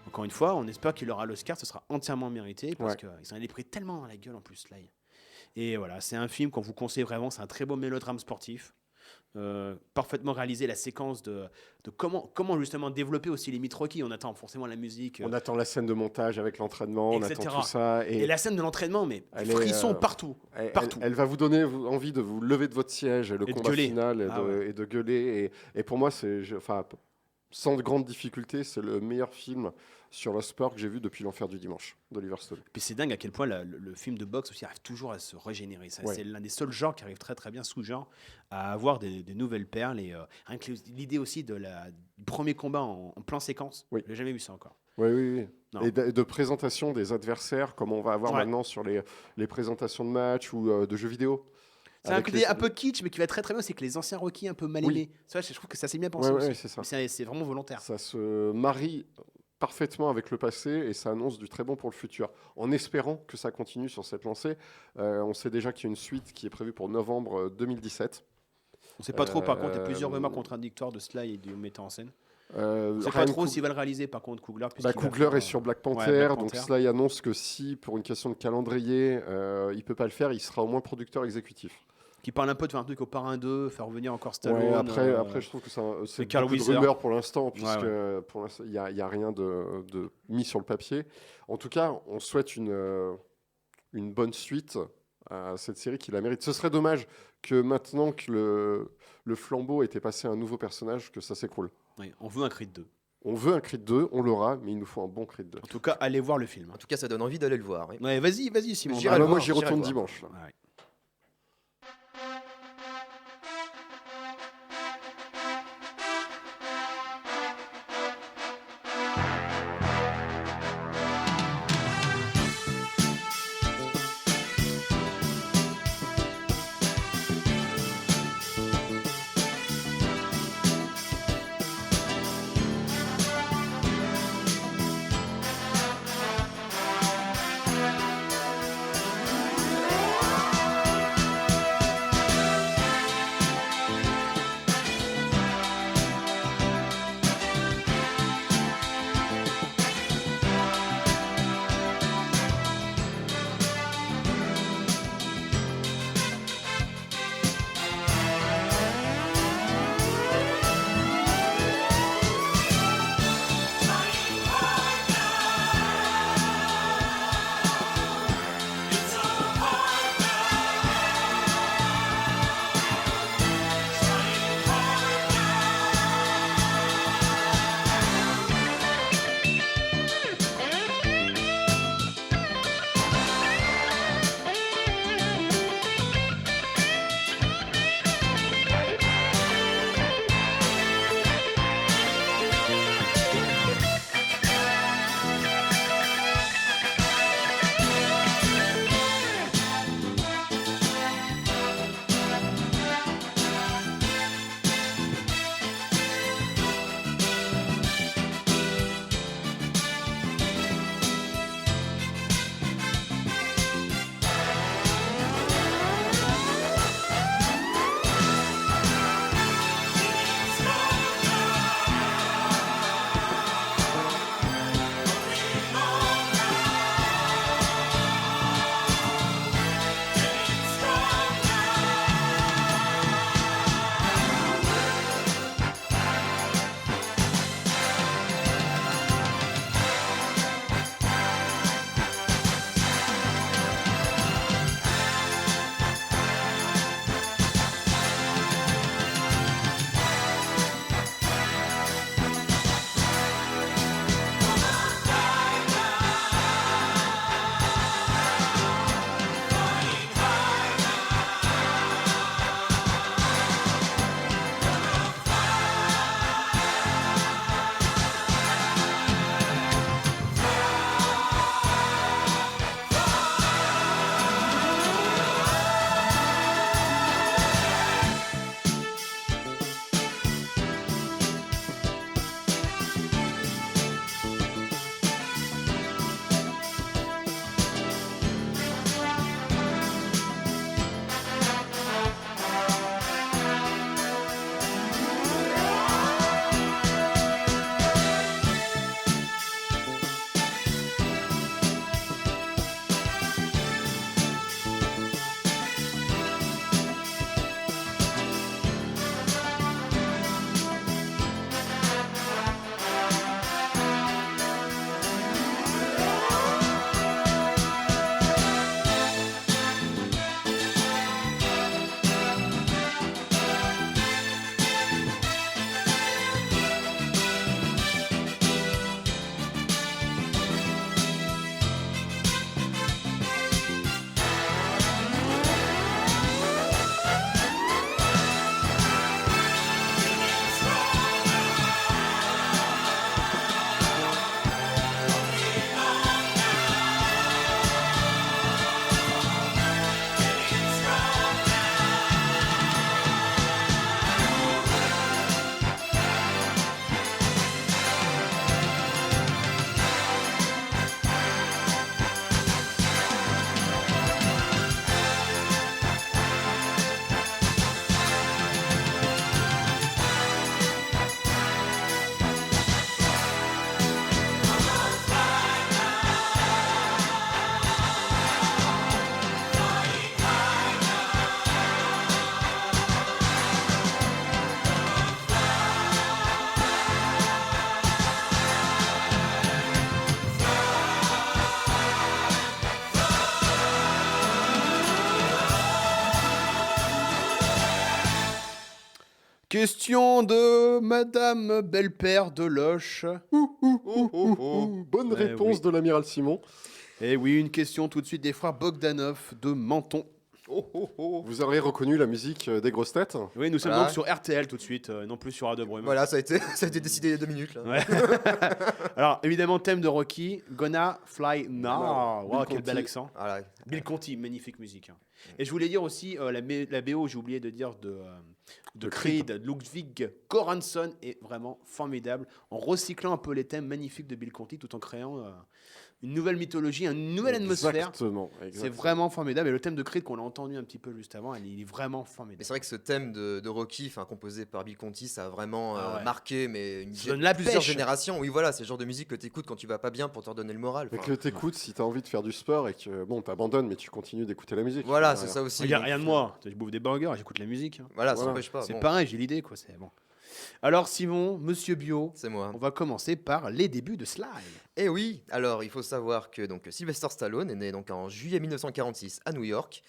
encore une fois, on espère qu'il aura l'Oscar. Ce sera entièrement mérité parce qu'il s'en est pris tellement dans la gueule en plus, là. Et voilà, c'est un film qu'on vous conseille vraiment. C'est un très beau mélodrame sportif. Parfaitement réalisé, la séquence de comment justement développer aussi les mythes Rocky. On attend forcément la musique, on attend la scène de montage avec l'entraînement, etc. On attend tout ça et la scène de l'entraînement, mais frissons partout. Elle va vous donner envie de vous lever de votre siège, le combat final et de gueuler, et pour moi sans grande difficulté, c'est le meilleur film sur le sport que j'ai vu depuis L'Enfer du Dimanche d'Oliver Stone. Puis c'est dingue à quel point le film de boxe aussi arrive toujours à se régénérer. C'est l'un des seuls genres qui arrive très très bien, sous-genre, à avoir des nouvelles perles. Et rien que l'idée aussi du premier combat en plan séquence, je n'ai jamais vu ça encore. Oui. Et de présentation des adversaires, comme on va avoir maintenant sur les présentations de matchs ou de jeux vidéo. C'est un Avec côté les- un peu kitsch, mais qui va très très bien, c'est que les anciens Rocky un peu mal Oui. aimés. Ça, je trouve que ça c'est bien pensé Ouais, aussi. ouais, c'est ça. C'est vraiment volontaire. Ça se marie parfaitement avec le passé et ça annonce du très bon pour le futur. En espérant que ça continue sur cette lancée, on sait déjà qu'il y a une suite qui est prévue pour novembre 2017. On sait pas trop, par contre, il y a plusieurs rumeurs contradictoires de cela et du metteur en scène. On sait Ryan pas trop Coog- s'il va le réaliser, par contre, Coogler. Bah, Coogler est sur Black Panther, Black donc Panther. cela il annonce que si, pour une question de calendrier, il peut pas le faire, il sera au moins producteur exécutif. Qui parle un peu de faire un truc au Parrain 2, faire revenir encore Stallone. Ouais, après, je trouve que c'est Carl beaucoup de Weiser. rumeurs pour l'instant, puisque ouais. pour l'instant, il n'y a rien de mis sur le papier. En tout cas, on souhaite une bonne suite à cette série qui la mérite. Ce serait dommage que maintenant que le flambeau était passé à un nouveau personnage, que ça s'écroule. Oui, on veut un Creed 2. On veut un Creed 2, on l'aura, mais il nous faut un bon Creed 2. En tout cas, allez voir le film. En tout cas, ça donne envie d'aller le voir. Oui. Ouais, vas-y, Simon. J'irai Alors le moi, voir, j'y j'irai retourne le voir. dimanche. Là. Ouais. Question de Madame Belle-Père de Loche. Bonne réponse de l'amiral Simon. Et oui, une question tout de suite des frères Bogdanov de Menton. Vous aurez reconnu la musique des grosses têtes. Oui, nous sommes Voilà. donc sur RTL tout de suite, non plus sur Radio Brume. Voilà, ça a été décidé il y a 2 minutes. Là. Ouais. Alors, évidemment, thème de Rocky, Gonna Fly Now. Wow, Bill quel Conti. bel accent. Voilà. Bill Conti, magnifique musique. Et je voulais dire aussi, la BO, j'ai oublié de dire, de Creed, de Ludwig Göransson est vraiment formidable, en recyclant un peu les thèmes magnifiques de Bill Conti, tout en créant une nouvelle mythologie, une nouvelle atmosphère. Exactement. C'est vraiment formidable. Et le thème de Creed qu'on a entendu un petit peu juste avant, il est vraiment Mais formidable. c'est vrai que ce thème de Rocky, composé par Bill Conti, ça a vraiment Ah ouais. marqué mais Ça donne la plusieurs pêche. générations. Oui, voilà, c'est le genre de musique que tu écoutes quand tu vas pas bien pour te redonner le moral. Mais Enfin, que t'écoutes si t'as envie de faire du sport et que bon, t'abandonnes, mais tu continues d'écouter la musique. voilà, c'est ça aussi. Regarde, Donc, rien de moi, je bouffe des burgers, j'écoute la musique. Voilà, ça Voilà. n'empêche pas. C'est Bon, pareil, j'ai l'idée, quoi. C'est bon. Alors, Simon, Monsieur Bio, c'est moi. on va commencer par les débuts de Sly. Eh oui, alors il faut savoir que donc Sylvester Stallone est né donc en juillet 1946 à New York.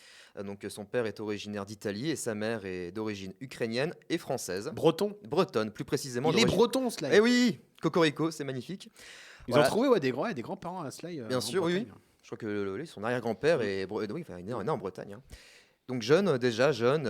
Donc son père est originaire d'Italie et sa mère est d'origine ukrainienne et française. Breton. Bretonne, plus précisément. Il est d'origine- breton, Sly. Eh oui, Cocorico, c'est magnifique. Ils Voilà. ont trouvé des grands-parents à Sly. Bien en sûr, oui, Bretagne. Je crois que son arrière-grand-père est, oui, il est né en Bretagne. Hein. Donc jeune,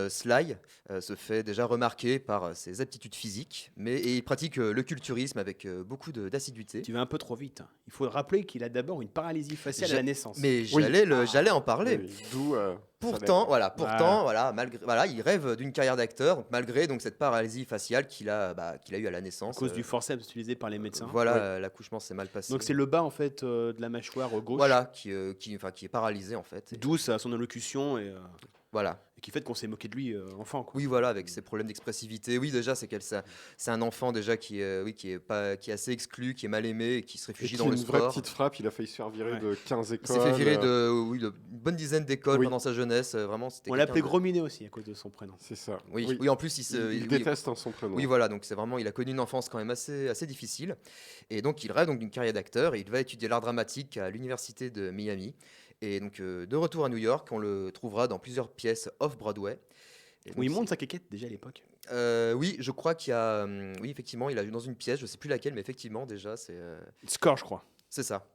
Sly se fait déjà remarquer par ses aptitudes physiques, et il pratique le culturisme avec beaucoup d'assiduité. Tu vas un peu trop vite. Il faut rappeler qu'il a d'abord une paralysie faciale à la naissance. Mais Oui. j'allais en parler. Oui, d'où. Pourtant, Voilà. malgré, il rêve d'une carrière d'acteur, donc malgré donc cette paralysie faciale qu'il a eu à la À naissance. cause du forceps utilisé par les médecins. Voilà, l'accouchement s'est mal passé. Donc c'est le bas en fait de la mâchoire gauche. Voilà, qui est paralysé en fait. Et D'où son allocution voilà. et qui fait qu'on s'est moqué de lui enfant. Quoi. Oui, voilà, avec ses problèmes d'expressivité. Oui, déjà, c'est un enfant déjà qui est assez exclu, qui est mal aimé, et qui se Et réfugie qui dans a le une vraie sport. petite frappe, il a failli se faire virer Ouais. de 15 Il écoles. s'est fait virer de une bonne dizaine d'écoles Oui. pendant sa jeunesse. Vraiment, c'était On quelqu'un l'appelait de- Gros Minet aussi à cause de son prénom. C'est ça. Oui, en plus, Il oui, déteste son prénom. Oui, voilà, donc il a connu une enfance quand même assez difficile. Et donc, il rêve donc d'une carrière d'acteur et il va étudier l'art dramatique à l'université de Miami. Et donc, de retour à New York, on le trouvera dans plusieurs pièces off-Broadway. Et Où il donc, monte sa quéquette déjà à l'époque. oui, je crois qu'il y a. Oui, effectivement, il a joué dans une pièce, je sais plus laquelle, mais effectivement, déjà, Score, je crois. c'est ça.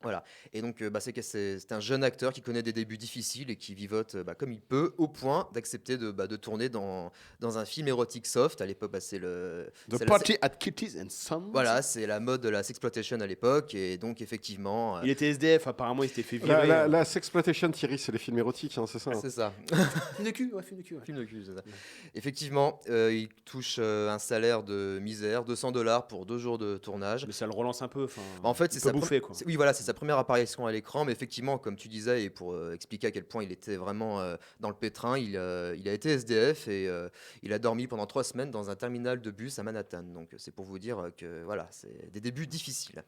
Voilà. Et donc, c'est un jeune acteur qui connaît des débuts difficiles et qui vivote comme il peut, au point d'accepter de tourner dans un film érotique soft. À l'époque, c'est The c'est la- Party at Kitty's and Sons. Voilà, c'est la mode de la sexploitation à l'époque. Et donc, effectivement. Il était SDF, apparemment il s'était fait virer. La Sexploitation, Thierry, c'est les films érotiques, hein, c'est ça. C'est ça. Film de cul, ouais, film de cul. Ouais. Film de cul, c'est ça. Effectivement, il touche un salaire de misère, $200 pour 2 jours de tournage. Mais ça le relance un peu. Enfin, En fait, il c'est peut bouffer, quoi. Oui, voilà, c'est sa première apparition à l'écran, mais effectivement, comme tu disais, et pour expliquer à quel point il était vraiment dans le pétrin, il a été SDF et il a dormi pendant 3 semaines dans un terminal de bus à Manhattan. Donc, c'est pour vous dire que voilà, c'est des débuts difficiles.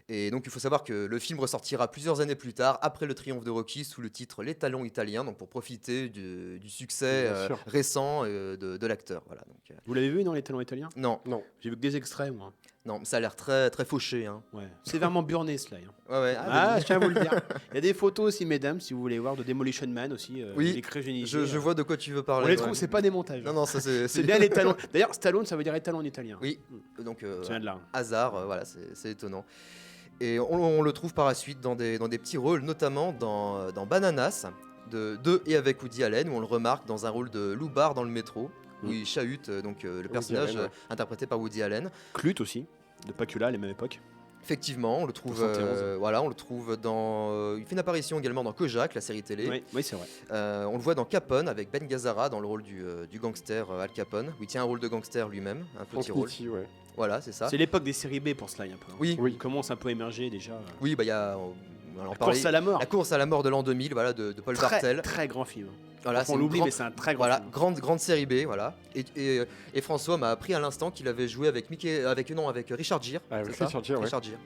Et donc, il faut savoir que le film ressortira plusieurs années plus tard, après le triomphe de Rocky, sous le titre Les Talons Italiens, donc pour profiter du succès Bien sûr. récent de l'acteur. Voilà, donc, Vous l'avez vu dans Les Talents Italiens? non, J'ai vu que des extraits, moi. non, ça a l'air très, très fauché. Hein. Ouais. Sévèrement burné, cela. Hein. Ouais, ouais. Ah, je tiens à vous le dire. Il y a des photos aussi, mesdames, si vous voulez voir, de Demolition Man aussi. Oui, les cryogénisés, je vois de quoi tu veux parler. On les ouais. trouve, c'est pas des montages. Non, non, ça c'est. C'est bien les talons. D'ailleurs, Stallone, ça veut dire étalon en italien. Oui, donc Ça vient de là. hasard, voilà, c'est étonnant. Et on le trouve par la suite dans des petits rôles, notamment dans Bananas, de et avec Woody Allen, où on le remarque dans un rôle de loupard dans le métro, où il chahute le personnage Allen, ouais. interprété par Woody Allen. Clut aussi, de Pacula, les mêmes époques. Effectivement, on le trouve, 71. voilà, on le trouve dans. Il fait une apparition également dans Kojak, la série télé. Oui, c'est vrai. On le voit dans Capone avec Ben Gazzara dans le rôle du gangster Al Capone, où il tient un rôle de gangster lui-même, un petit Frank rôle. Nitti, ouais. Voilà, c'est ça. C'est l'époque des séries B pour Sly un peu. hein. Oui, Il commence un peu à émerger déjà. oui, bah il y a. On en La parlait- course à la mort. La course à la mort de l'an 2000, voilà, de Paul Bartel. Très grand film. Voilà, on une l'oublie, grande- mais c'est un très grand Voilà, film. grande série B, voilà. Et François m'a appris à l'instant qu'il avait joué avec avec Richard Gere. Ah, c'est avec ça Richard Gere, ouais. Richard Gere.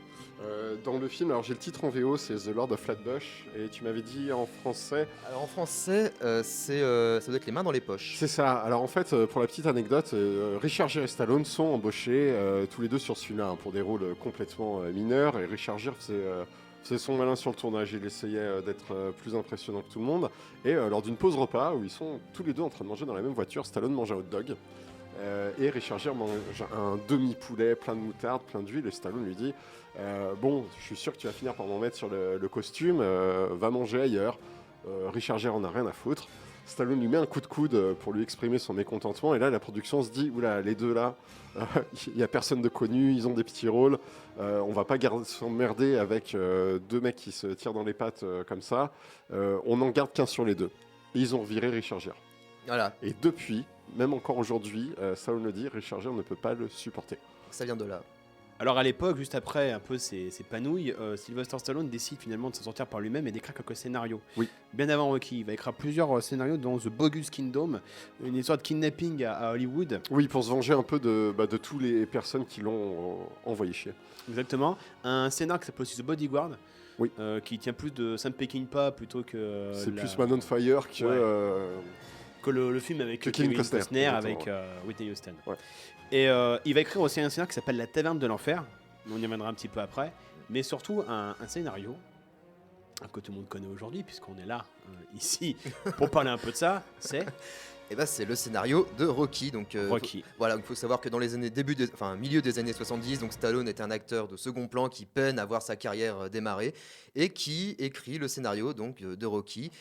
Dans le film, alors j'ai le titre en VO, c'est The Lord of Flatbush, et tu m'avais dit en français. Alors en français, ça doit être Les Mains dans les poches. C'est ça. Alors en fait, pour la petite anecdote, Richard Gere et Stallone sont embauchés tous les deux sur celui-là hein, pour des rôles complètement mineurs, et Richard Gere faisait son malin sur le tournage. Il essayait d'être plus impressionnant que tout le monde. Et lors d'une pause repas où ils sont tous les deux en train de manger dans la même voiture, Stallone mange un hot dog. Et Richard Gere mange un demi-poulet plein de moutarde, plein d'huile, et Stallone lui dit bon, je suis sûr que tu vas finir par m'en mettre sur le costume, va manger ailleurs. Richard Gere en a rien à foutre. Stallone lui met un coup de coude pour lui exprimer son mécontentement, et là la production se dit oula, les deux là, il n'y a personne de connu, ils ont des petits rôles, on va pas s'emmerder avec deux mecs qui se tirent dans les pattes comme ça, on n'en garde qu'un sur les deux. Et ils ont viré Richard Gere. Voilà, Et depuis, même encore aujourd'hui, Stallone le dit, Richard Gere ne peut pas le supporter. ça vient de là. Alors à l'époque, juste après un peu ces panouilles, Sylvester Stallone décide finalement de s'en sortir par lui-même et d'écrire quelques scénarios. Oui. Bien avant Rocky, il va écrire plusieurs scénarios dans The Bogus Kingdom, une histoire de kidnapping à Hollywood. Oui, pour se venger un peu de toutes les personnes qui l'ont envoyé chier. Exactement. Un scénar qui s'appelle aussi The Bodyguard, Oui. qui tient plus de Sam Peckinpah plutôt que C'est plus Man on Fire que... Ouais. Que le film avec Que Kevin Kevin Costner, Costner, avec exactement, Whitney Houston. Ouais. Et il va écrire aussi un scénario qui s'appelle La Taverne de l'Enfer, on y reviendra un petit peu après, mais surtout un scénario que tout le monde connaît aujourd'hui, puisqu'on est là, ici, pour parler un peu de ça, c'est Et bah c'est le scénario de Rocky. Donc, Rocky. Voilà, il faut savoir que dans les années milieu des années 70, donc Stallone est un acteur de second plan qui peine à voir sa carrière démarrer et qui écrit le scénario donc de Rocky,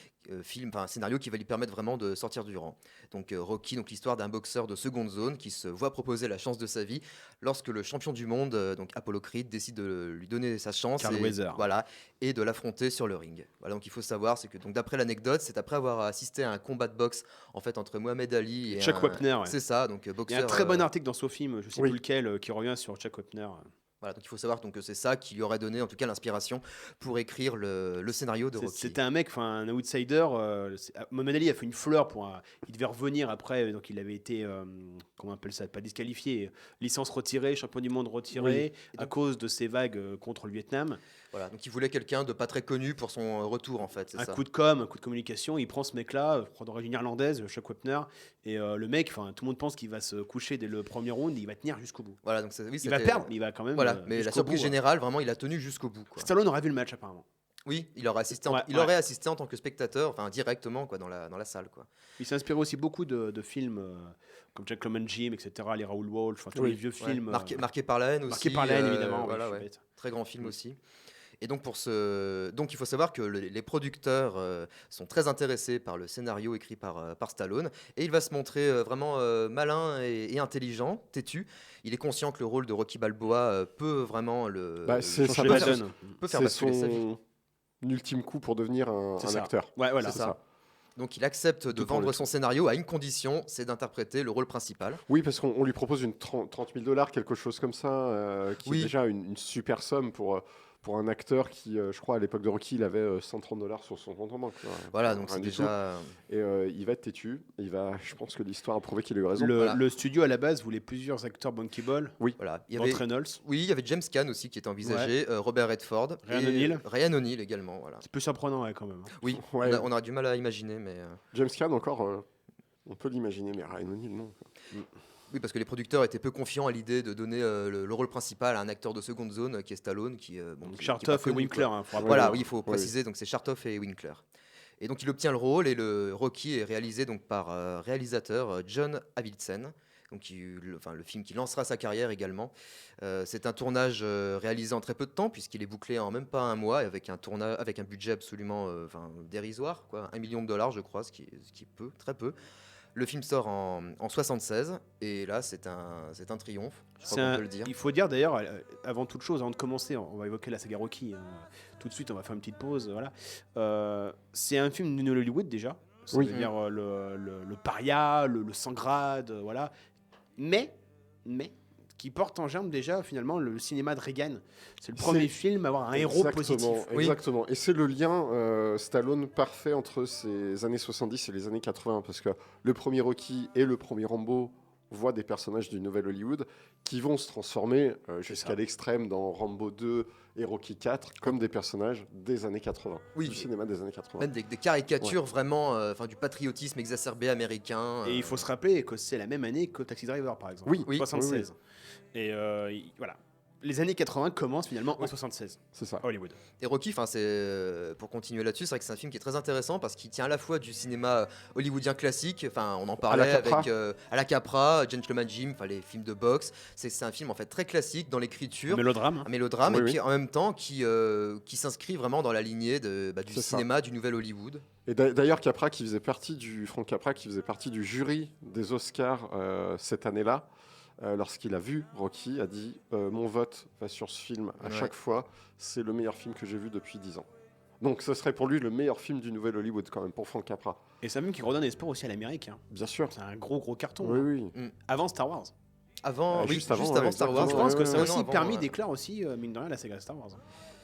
un scénario qui va lui permettre vraiment de sortir du rang. Donc Rocky, donc l'histoire d'un boxeur de seconde zone qui se voit proposer la chance de sa vie lorsque le champion du monde, donc Apollo Creed, décide de lui donner sa chance Carl Weathers. et de l'affronter sur le ring. Voilà, donc il faut savoir, c'est que donc d'après l'anecdote, c'est après avoir assisté à un combat de boxe en fait entre Mohamed Ali et Chuck Wepner. Ouais. C'est ça, donc Il y a boxeur. un très bon article dans son film, je sais Oui. plus lequel, qui revient sur Chuck Wepner. Voilà, donc il faut savoir donc, que c'est ça qui lui aurait donné en tout cas l'inspiration pour écrire le scénario de Rocky. C'était un mec, un outsider. Mohamed Ali a fait une fleur il devait revenir après, donc il avait été, comment on appelle ça, pas disqualifié, licence retirée, champion du monde retiré, à cause de ses vagues contre le Vietnam. Voilà, donc il voulait quelqu'un de pas très connu pour son retour en fait, c'est ça. Un coup de communication, il prend ce mec-là, d'origine irlandaise, Chuck Wepner, et le mec, tout le monde pense qu'il va se coucher dès le premier round, et il va tenir jusqu'au bout. Voilà, donc il va perdre, mais il va quand même. Voilà, mais la jusqu'au surprise bout, générale, vraiment, il a tenu jusqu'au bout. Quoi. Stallone aurait vu le match apparemment. Oui, il aurait assisté, aurait assisté en tant que spectateur, directement quoi, dans la salle. Quoi. Il s'est inspiré aussi beaucoup de films comme Gentleman Jim, etc., les Raoul Walsh, tous les vieux films. Marqué par la haine aussi. Marqué par la haine, évidemment. Voilà, ouais. Très grand film aussi. Et donc, donc il faut savoir que les producteurs sont très intéressés par le scénario écrit par Stallone, et il va se montrer vraiment malin et intelligent, têtu. Il est conscient que le rôle de Rocky Balboa peut vraiment peut faire basculer sa vie. Ultime coup pour devenir un acteur. Ouais, voilà. C'est ça. Donc il accepte de vendre son scénario à une condition, c'est d'interpréter le rôle principal. Oui, parce qu'on lui propose une $30,000, quelque chose comme ça, qui est déjà une super somme pour un acteur qui, je crois, à l'époque de Rocky, il avait $130 sur son compte en banque. Voilà, donc c'est déjà... Et il va être têtu. Je pense que l'histoire a prouvé qu'il a eu raison. Le studio, à la base, voulait plusieurs acteurs bankable. Oui. Voilà. Il y avait Reynolds. Oui, il y avait James Caan aussi qui était envisagé, Robert Redford. Ryan O'Neal également. Voilà. C'est plus surprenant quand même. Oui, ouais. on a du mal à imaginer. Mais James Caan, encore, on peut l'imaginer, mais Ryan O'Neal, non. Oui, parce que les producteurs étaient peu confiants à l'idée de donner le rôle principal à un acteur de seconde zone qui est Stallone. Chartoff et Winkler. Voilà, oui, il faut préciser, donc c'est Chartoff et Winkler. Et donc il obtient le rôle, et le Rocky est réalisé donc par réalisateur John Avildsen, donc le film qui lancera sa carrière également. C'est un tournage réalisé en très peu de temps, puisqu'il est bouclé en même pas un mois, avec un budget absolument dérisoire, quoi, $1 million je crois, ce qui est peu, très peu. Le film sort en 76, et là c'est un triomphe, je crois qu'on peut le dire. Il faut dire d'ailleurs, avant toute chose, avant de commencer, on va évoquer la saga Rocky, tout de suite on va faire une petite pause, voilà. C'est un film de Hollywood déjà, c'est-à-dire le paria, le sans-grade, voilà. Mais, qui porte en germe déjà finalement le cinéma de Reagan. C'est le premier film à avoir un héros positif. Exactement. Et c'est le lien Stallone parfait entre ces années 70 et les années 80, parce que le premier Rocky et le premier Rambo voient des personnages du nouvel Hollywood qui vont se transformer jusqu'à l'extrême dans Rambo 2 et Rocky 4 comme des personnages des années 80, du cinéma des années 80. Même des caricatures vraiment du patriotisme exacerbé américain. Et il faut se rappeler que c'est la même année que Taxi Driver, par exemple. Oui, 76. Et voilà. les années 80 commencent finalement en 76, C'est ça. à Hollywood. Et Rocky, pour continuer là-dessus, c'est vrai que c'est un film qui est très intéressant parce qu'il tient à la fois du cinéma hollywoodien classique, on en parlait Capra. avec à la Capra, Gentleman Jim, les films de boxe. C'est un film en fait très classique dans l'écriture, Mélodrame. un mélodrame, Oui, et oui. puis en même temps qui s'inscrit vraiment dans la lignée du C'est ça. cinéma du nouvel Hollywood. Et d'ailleurs, Frank Capra, qui faisait partie du jury des Oscars cette année-là, lorsqu'il a vu Rocky, a dit mon vote va sur ce film à Ouais. chaque fois, c'est le meilleur film que j'ai vu depuis 10 ans. Donc ce serait pour lui le meilleur film du nouvel Hollywood quand même, pour Frank Capra. Et c'est un film qui redonne espoir aussi à l'Amérique. Bien sûr. C'est un gros carton. Oui, oui. Avant Star Wars. Juste avant, avant ouais, Star exactement. Wars. Je pense que ouais, ça a ouais, aussi non, avant, permis d'éclore aussi, mine de rien, la saga Star Wars.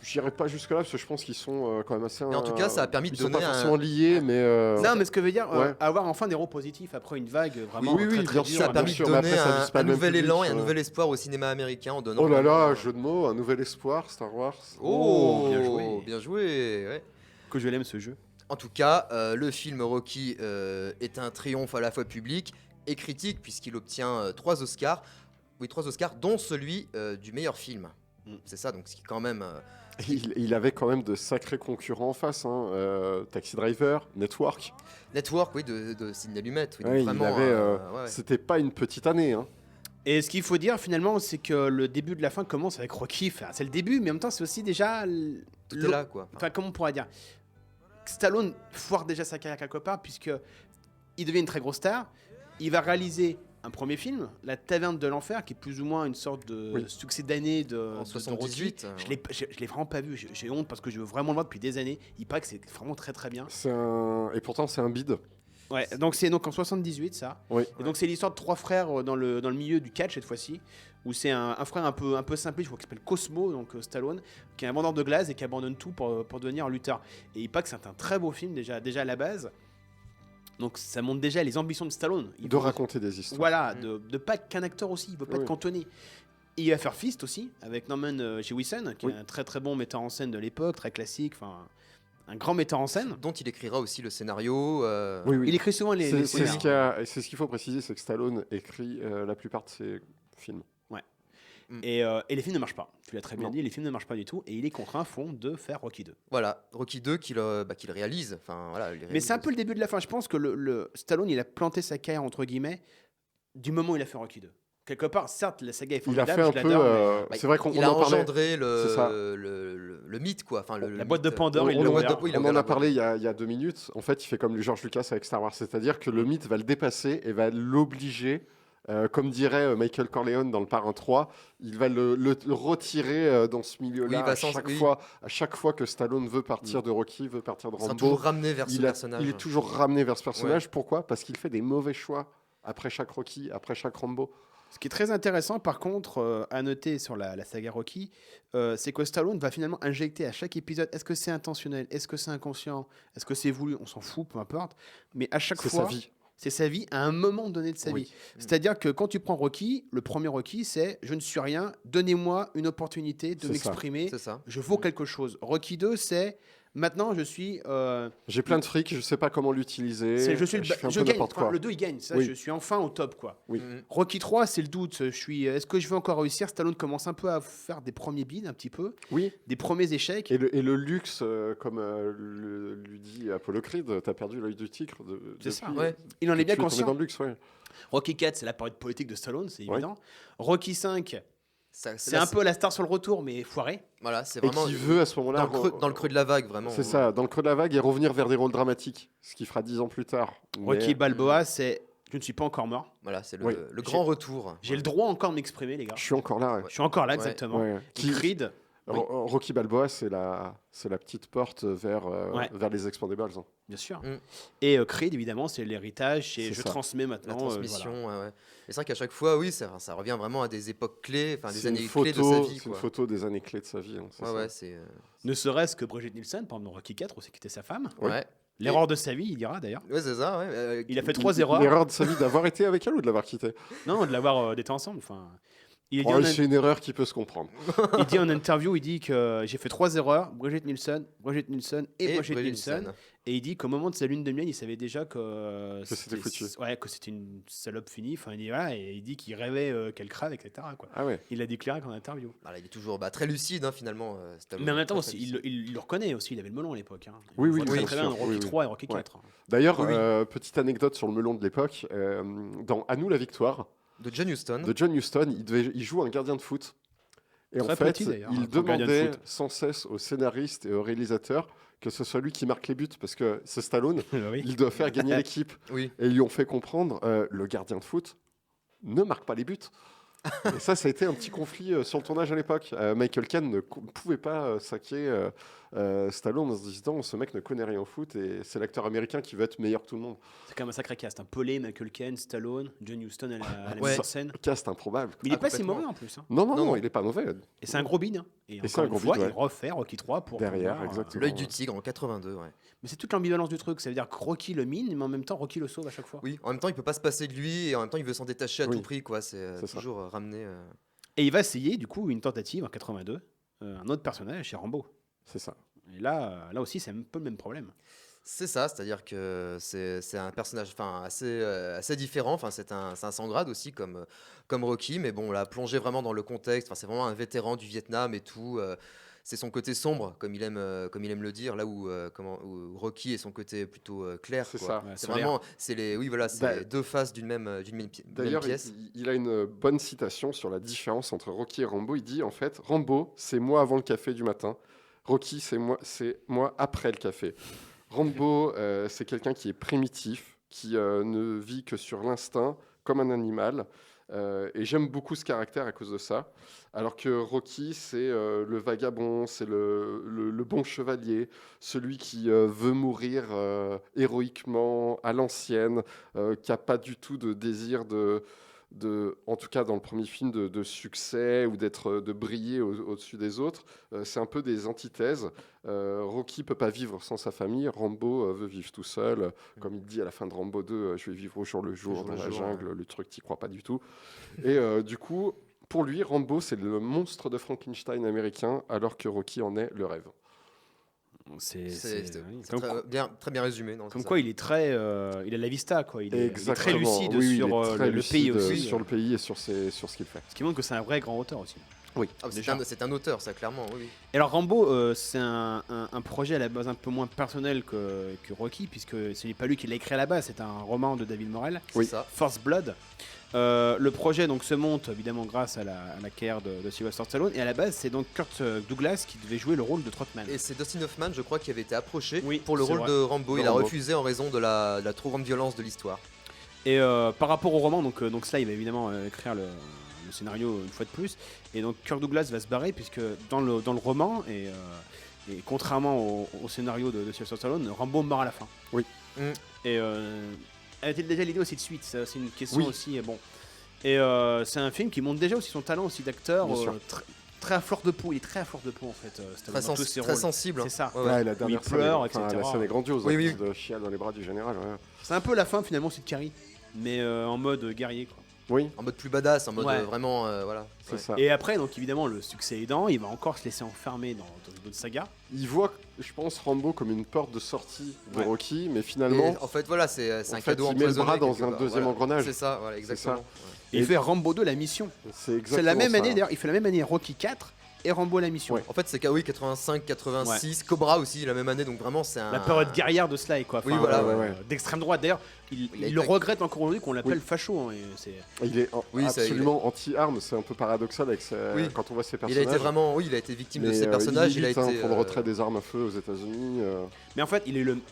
J'irai pas jusque-là parce que je pense qu'ils sont quand même assez. Mais en tout cas, ça a permis de ils sont donner pas un- forcément liés, mais. Non, mais ce que veut dire, Ouais. avoir enfin des héros positifs après une vague vraiment Oui, très, oui, très bien dure, sûr, Ça a bien permis de sûr, mais donner après, ça vise pas un le même nouvel public, élan et un ouais. nouvel espoir au cinéma américain en donnant. Oh là là, jeu de mots, un nouvel espoir, Star Wars. Oh, bien joué. bien joué. Ouais. Que je l'aime ce jeu. En tout cas, le film Rocky est un triomphe à la fois public et critique puisqu'il obtient 3 Oscars. Oui, 3 Oscars, dont celui du meilleur film. C'est ça, donc ce qui est quand même. Il avait quand même de sacrés concurrents en face. Taxi Driver, Network. Network, oui, de Sidney Lumet. Oui, donc Ouais, vraiment, il avait, ouais. C'était pas une petite année. Hein. Et ce qu'il faut dire finalement, c'est que le début de la fin commence avec Rocky. Enfin, c'est le début, mais en même temps, c'est aussi déjà. Tout est là, quoi. Enfin, comment on pourrait dire, Stallone foire déjà sa carrière quelque part, puisque il devient une très grosse star. Il va réaliser un premier film, La Taverne de l'Enfer, qui est plus ou moins une sorte de Oui. succès d'année de En de 78. Rocky. Je l'ai vraiment pas vu. J'ai honte parce que je veux vraiment le voir depuis des années. Il paraît que c'est vraiment très très bien. Et pourtant, c'est un bide. Ouais, donc c'est donc en 78 ça. Oui. Et donc c'est l'histoire de 3 frères dans le milieu du catch cette fois-ci, où c'est un frère un peu simpliste, je crois qu'il s'appelle Cosmo, donc Stallone, qui est un vendeur de glace et qui abandonne tout pour devenir un lutteur. Et il paraît que c'est un très beau film déjà à la base. Donc ça montre déjà les ambitions de Stallone. Il De veut- raconter des histoires. Voilà, de pas être qu'un acteur aussi, il veut pas Oui. être cantonné. Et il va faire Fist aussi, avec Norman Jewison, qui Oui. est un très très bon metteur en scène de l'époque, très classique, enfin un grand metteur en scène. Dont il écrira aussi le scénario. Oui, oui. Il écrit souvent les C'est scénarios. c'est ce qu'il faut préciser, c'est que Stallone écrit la plupart de ses films. Et les films ne marchent pas. Tu l'as très bien Non. dit, les films ne marchent pas du tout. Et il est contraint à fond de faire Rocky 2. Voilà, Rocky 2 qu'il réalise. Enfin, voilà, il Mais réalise c'est un peu le début de la fin. Je pense que le Stallone, il a planté sa carrière, entre guillemets, du moment où il a fait Rocky 2. Quelque part, certes, la saga est Il a formidable, fait un je peu. l'adore, Bah, C'est vrai qu'on il on a en parlait. engendré C'est ça. le mytte, quoi. Enfin, La le boîte de mythe, Pandore, il on l'a en a- ouvert. oui, il a On ouvert en la a parlé il y a 2 minutes. En fait, il fait comme George Lucas avec Star Wars, c'est-à-dire que le mythe va le dépasser et va l'obliger, comme dirait Michael Corleone dans Le Parrain 3, il va le retirer dans ce milieu-là Oui, il va à chaque fois que Stallone veut partir de Rocky, veut partir de Il sera Rambo. toujours ramené vers ce Il personnage. est toujours ramené vers ce personnage. Pourquoi ? Parce qu'il fait des mauvais choix après chaque Rocky, après chaque Rambo. Ce qui est très intéressant, par contre, à noter sur la saga Rocky, c'est que Stallone va finalement injecter à chaque épisode, est-ce que c'est intentionnel, est-ce que c'est inconscient, est-ce que c'est voulu, on s'en fout, peu importe, mais à chaque C'est fois, sa vie. c'est sa vie à un moment donné de sa Oui. vie. C'est-à-dire que quand tu prends Rocky, le premier Rocky, c'est je ne suis rien, donnez-moi une opportunité de C'est ça. m'exprimer, C'est ça. je vaux quelque chose. Rocky 2, c'est maintenant je suis. J'ai plein de fric, je sais pas comment l'utiliser. Je suis fais un je peu gagne. n'importe Enfin, quoi. le 2 il gagne, ça, Oui. je suis enfin au top quoi. Oui. Rocky 3 c'est le doute, est-ce que je vais encore réussir? Stallone commence un peu à faire des premiers bids un petit peu, Oui. des premiers échecs. Et le luxe, comme lui dit Apollo Creed, t'as perdu l'œil du tigre. C'est ça, depuis, ouais. Il en que est bien tu tombé conscient. dans le luxe, ouais. Rocky 4 c'est la période politique de Stallone, c'est Ouais. évident. Rocky 5 Ça- c'est là, un peu la star sur le retour mais foiré. Voilà, c'est Et vraiment qui veut à ce moment-là. dans le creux de la vague, vraiment. C'est ça, dans le creux de la vague et revenir vers des rôles dramatiques, ce qui fera 10 ans plus tard. Rocky Mais- Balboa c'est je ne suis pas encore mort. Voilà, c'est Oui. le grand retour. J'ai le droit encore de m'exprimer les gars. Je suis encore là. Ouais. Je suis encore là Ouais. exactement. Ouais. Et Creed, Rocky Balboa, c'est la petite porte vers, Ouais. vers les Expendables. Hein. bien sûr. Mm. Et Creed évidemment c'est l'héritage, et C'est je ça. transmets La maintenant. transmission, Voilà. ouais. Et c'est vrai qu'à chaque fois, oui, ça revient vraiment à des époques clés, enfin des C'est une années clés de sa photo, vie. c'est une Quoi. photo des années clés de sa vie. Hein, c'est Ouais, ça. ouais, c'est. Ne serait-ce que Brigitte Nielsen, par exemple, dans Rocky 4, aussi qui était sa femme. Ouais. L'erreur de sa vie, il dira d'ailleurs. Ouais, c'est ça, ouais. Il a fait 3 erreurs. L'erreur de sa vie d'avoir été avec elle ou de l'avoir quitté. Non, de l'avoir d'être ensemble. Enfin, il dit, Oh, en, c'est une erreur qui peut se comprendre. il dit en interview, il dit que j'ai fait 3 erreurs. Brigitte Nielsen et Et Brigitte Brigitte Nielsen. Nielsen. Et il dit qu'au moment de sa lune de miel, il savait déjà que c'était foutu. Ouais, que c'était une salope finie. Enfin, il dit, voilà, et il dit qu'il rêvait qu'elle crève, etc. Quoi. Ah ouais. Il l'a déclaré en interview. Voilà, il est toujours très lucide, hein, finalement. Stallone. Mais en même temps, Très aussi, lucide. il le reconnaît aussi. Il avait le melon à l'époque. Hein. Oui, On oui, voit très, bien très bien sûr. dans Rocky Oui, oui. 3 et Rocky Ouais. 4. D'ailleurs, Oui. petite anecdote sur le melon de l'époque. Dans À nous la victoire De John Huston. de John Huston, il joue un gardien de foot. Et Très en fait, petit, d'ailleurs, il hein, comme gardien de demandait foot. sans cesse au scénariste et au réalisateur que ce soit lui qui marque les buts, parce que c'est Stallone, Oui. il doit faire gagner l'équipe. Oui. Et ils lui ont fait comprendre, le gardien de foot ne marque pas les buts. Et ça a été un petit conflit sur le tournage à l'époque. Michael Caine ne pouvait pas saquer Stallone en se disant ce mec ne connaît rien au foot et c'est l'acteur américain qui veut être meilleur que tout le monde. C'est quand même un sacré cast. Paulet, Michael Caine, Stallone, John Huston à la Ouais. mise en scène. Cast improbable. Mais il est Ah, pas si complètement. mauvais en plus. Hein. Non, il n'est pas mauvais. Et c'est un gros bide. Hein. Et c'est encore un une gros fois, bide, ouais. il refait Rocky 3 pour Derrière, pouvoir, exactement. L'œil du tigre en 82, ouais. Mais c'est toute l'ambivalence du truc. Ça veut dire que Rocky le mine, mais en même temps, Rocky le sauve à chaque fois. Oui, en même temps, il peut pas se passer de lui et en même temps, il veut s'en détacher à Oui. tout prix, quoi. C'est C'est ça. toujours ramené. Et il va essayer, du coup, une tentative en 82, un autre personnage chez Rambo. C'est ça. Et là aussi, c'est un peu le même problème. C'est ça, c'est-à-dire que c'est un personnage assez différent. Enfin, c'est un sans grade aussi, comme Rocky, mais bon, on l'a plongé vraiment dans le contexte. Enfin, c'est vraiment un vétéran du Vietnam et tout. C'est son côté sombre, comme il aime le dire, là où Rocky est son côté plutôt clair. C'est quoi. ça. Ouais, C'est solaire. vraiment, c'est Bah, les deux faces d'une même D'ailleurs, pièce. il a une bonne citation sur la différence entre Rocky et Rambo. Il dit en fait, Rambo, c'est moi avant le café du matin. Rocky, c'est moi après le café. Rambo, c'est quelqu'un qui est primitif, qui ne vit que sur l'instinct, comme un animal. Et j'aime beaucoup ce caractère à cause de ça. Alors que Rocky, c'est le vagabond, c'est le bon chevalier, celui qui veut mourir héroïquement, à l'ancienne, qui n'a pas du tout de désir en tout cas dans le premier film, de succès ou de briller au-dessus des autres. C'est un peu des antithèses. Rocky peut pas vivre sans sa famille. Rambo veut vivre tout seul. Comme il dit à la fin de Rambo 2, je vais vivre au jour le jour, dans la jungle, le truc, t'y crois pas du tout. Et du coup, pour lui, Rambo, c'est le monstre de Frankenstein américain, alors que Rocky en est le rêve. C'est Très bien résumé. Non, comme c'est quoi ça. il est très, il a la vista quoi. Il est très Exactement. lucide Oui, il sur est très le pays lucide, aussi. sur le pays et sur ce qu'il fait. Ce qui montre que c'est un vrai grand auteur aussi. Oui. Ah, c'est déjà. c'est un auteur, ça, clairement. Oui. Et alors Rambo, c'est un projet à la base un peu moins personnel que Rocky, puisque ce n'est pas lui qui l'a écrit à la base, c'est un roman de David Morrell, C'est ça. First Blood. Le projet donc se monte évidemment grâce à la carrière de Sylvester Stallone, et à la base c'est donc Kurt Douglas qui devait jouer le rôle de Trotman. Et c'est Dustin Hoffman, je crois, qui avait été approché Oui, pour le c'est rôle vrai. de Rambo. De Il a Rambo. refusé en raison de la trop grande violence de l'histoire. Et par rapport au roman, donc ça il va évidemment écrire le scénario une fois de plus, et donc Kurt Douglas va se barrer puisque dans le roman et contrairement au scénario de Sylvester Stallone, Rambo meurt à la fin. Oui. Et elle était déjà l'idée aussi de suite, ça, c'est une question Oui. aussi. Bon. Et c'est un film qui montre déjà aussi son talent aussi d'acteur, Bien sûr. très à fleur de peau. Il est très à fleur de peau en fait. Stallone, dans tous ses Très rôles. sensible. C'est ça. Ouais, ouais. Ouais, la Où il dernière scène, pleure, enfin, etc. la scène est grandiose. Oui, la oui. prise de chial dans les bras du général. Ouais. C'est un peu la fin finalement aussi de Carrie, mais en mode guerrier quoi. Oui, En mode plus badass, en mode Ouais. vraiment. Voilà. c'est Ouais. ça. Et après, donc évidemment, le succès aidant, il va encore se laisser enfermer dans d'autres sagas. Il voit, je pense, Rambo comme une porte de sortie de Ouais. Rocky, mais finalement, Et en fait, voilà, c'est un en fait, cadeau il met le empoisonné. bras dans quelque un part. deuxième Voilà. engrenage. C'est ça, voilà, C'est ça. exactement. Ouais. Et il fait Rambo 2 la mission. c'est exactement C'est la même ça. année d'ailleurs, il fait la même année Rocky 4 et Rambo la mission. Ouais. En fait, c'est KOI 85, 86, Cobra aussi la même année, donc vraiment c'est un. La période guerrière de Sly quoi. Oui, voilà, ouais. D'extrême droite. D'ailleurs, il a le été- regrette encore aujourd'hui qu'on l'appelle Oui. facho. Hein, et c'est- Il est Oui, ça, absolument anti-armes, c'est un peu paradoxal avec Oui. quand on voit ses Il personnages. a été vraiment, oui, il a été victime de Mais, ces personnages. il Il a milite, été pour le retrait des armes à feu aux États-Unis. Mais en fait,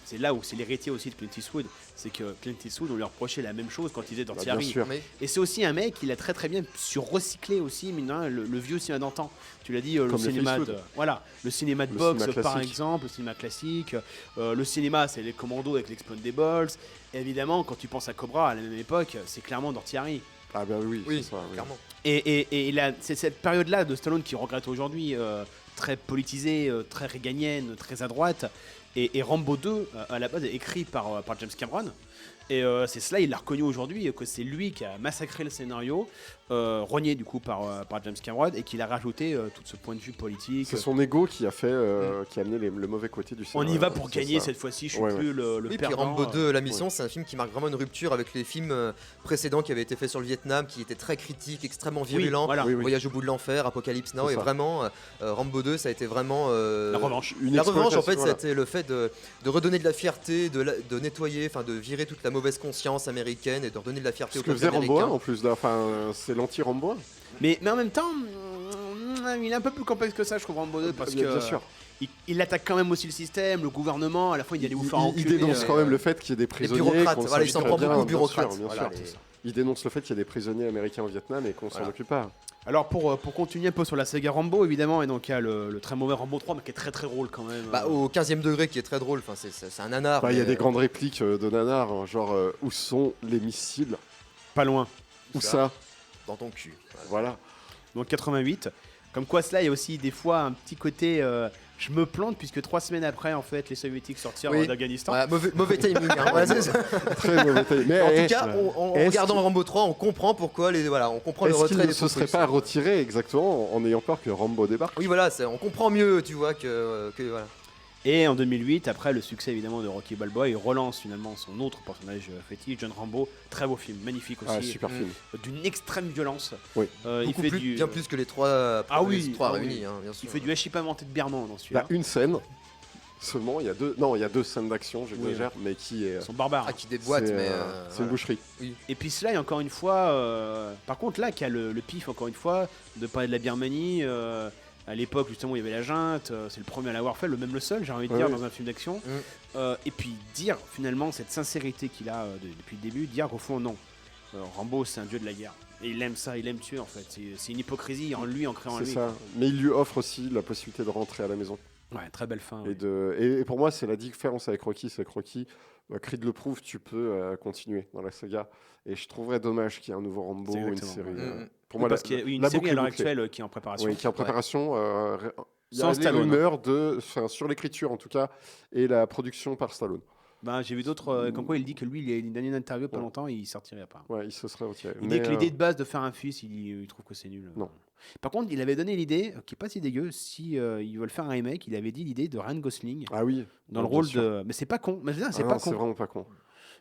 c'est là où c'est l'héritier aussi de Clint Eastwood. C'est que Clint Eastwood, on lui reprochait la même chose quand il était dans Bah, Thierry. bien sûr. Mais Et c'est aussi un mec, il a très très bien su recycler aussi, mine de rien, le vieux cinéma d'antan. Tu l'as dit, le Comme les cinéma Eastwood. voilà, le cinéma de Le boxe cinéma par classique. exemple, le cinéma classique. Le cinéma, c'est les commandos avec l'Expendables. Et évidemment, quand tu penses à Cobra à la même époque, c'est clairement dans Thierry. Ah ben oui, oui, c'est ça. oui. clairement. Et là, c'est cette période-là de Stallone qui regrette aujourd'hui, très politisée, très réganienne, très à droite. Et Rambo 2, à la base, est écrit par James Cameron. Et c'est cela, il l'a reconnu aujourd'hui, que c'est lui qui a massacré le scénario, renié du coup par James Cameron, et qu'il a rajouté tout ce point de vue politique. C'est son ego qui a fait, qui a amené le mauvais côté du On scénario. y va pour c'est gagner ça. cette fois-ci, je suis Ouais, plus le Oui, puis perdant. Rambo 2, La Mission, c'est un film qui marque vraiment une rupture avec les films précédents qui avaient été faits sur le Vietnam, qui étaient très critiques, extrêmement virulents. voilà. Oui, oui. Voyage au bout de l'enfer, Apocalypse Now, C'est et ça. vraiment, Rambo 2, ça a été vraiment. La revanche. Une La revanche, en fait, exploitation, c'était le fait de redonner de la fierté, de nettoyer, enfin de virer toute la mauvaise conscience américaine et de redonner de la fierté Ce au que peuple faisait Rambo 1 américain. en plus, là. Enfin, c'est l'anti-Rambo 1. Mais en même temps, il est un peu plus complexe que ça, je trouve, Rambo 2, parce Bien que sûr. il attaque quand même aussi le système, le gouvernement, à la fois il allait vous faire Il enculer. dénonce quand même le fait qu'il y ait des prisonniers. bureaucrates, qu'on voilà, il s'en s'en occupe prend bien, beaucoup aux bien bureaucrates. sûr, bien Voilà, sûr. les- Il dénonce le fait qu'il y a des prisonniers américains au Vietnam et qu'on s'en Voilà. occupe pas. Alors pour continuer un peu sur la saga Rambo, évidemment, et donc il y a le très mauvais Rambo 3, mais qui est très très drôle quand même. Bah, au 15e degré, qui est très drôle, enfin, c'est un nanar. Bah, il y a mais, des grandes répliques de nanar, hein, genre où sont les missiles? Pas loin. Où ça? dans ton cul. Voilà. Donc 88. Comme quoi, cela, il y a aussi des fois un petit côté. Je me plante puisque 3 semaines après, en fait, les soviétiques sortirent Oui. d'Afghanistan. Ouais, mauvais timing. Hein. Voilà, c'est ça. Très mauvais timing. Mais En eh, tout cas, en est-ce regardant qu'il- Rambo 3, on comprend pourquoi on comprend le est-ce qu'il retrait ne des se troupes serait russes. pas retiré exactement en ayant peur que Rambo débarque? Oui, voilà, on comprend mieux, tu vois, que voilà. Et en 2008, après le succès évidemment de Rocky Balboa, il relance finalement son autre personnage fétiche, John Rambo. Très beau film, magnifique aussi. Ah, super film. D'une extrême violence. Oui. Il Beaucoup fait plus, bien plus que les trois, Ah oui, trois ah oui. réunis, hein, bien sûr. Il fait du hachis paventé de Birman dans Il y celui-là. a une scène seulement, il y a deux, non, il y a 2 scènes d'action, j'exagère, mais qui est. Ils sont barbares. Ah, qui déboîte, c'est, mais. c'est voilà. une boucherie. Et puis cela, encore une fois, par contre là, qui a le pif, encore une fois, de parler de la Birmanie. À l'époque, justement, il y avait la junte. C'est le premier à l'avoir fait, même le seul, j'ai envie de dire, Ouais. dans un film d'action. Mm. Et puis dire finalement cette sincérité qu'il a depuis le début, dire qu'au fond, non. Rambo, c'est un dieu de la guerre. Et il aime ça, il aime tuer en fait. C'est une hypocrisie en lui, ancrée en C'est lui. ça. Mais il lui offre aussi la possibilité de rentrer à la maison. Ouais, très belle fin. Et pour moi, c'est la différence avec Rocky. C'est que Rocky, Creed le prouve, tu peux continuer dans la saga. Et je trouverais dommage qu'il y ait un nouveau Rambo C'est ou une exactement. série. Mm. Pour Oui, moi, parce qu'il y a une la série boucle à est l'heure bouclée. actuelle qui est en préparation. Oui, qui est en préparation. Il y a Sans des Stallone. rumeurs sur l'écriture en tout cas et la production par Stallone. Ben, j'ai vu d'autres, comme quoi il dit que lui, il a donné une interview pas longtemps, il sortirait pas. Ouais, il se serait retiré. Il Mais, dit que l'idée de base de faire un fils, il trouve que c'est nul. Non. Par contre, il avait donné l'idée, qui est pas si dégueu, si ils veulent faire un remake, il avait dit l'idée de Ryan Gosling Ah oui. dans le bien rôle sûr. de. Mais c'est pas con. Mais c'est Ah pas non, con. c'est vraiment pas con.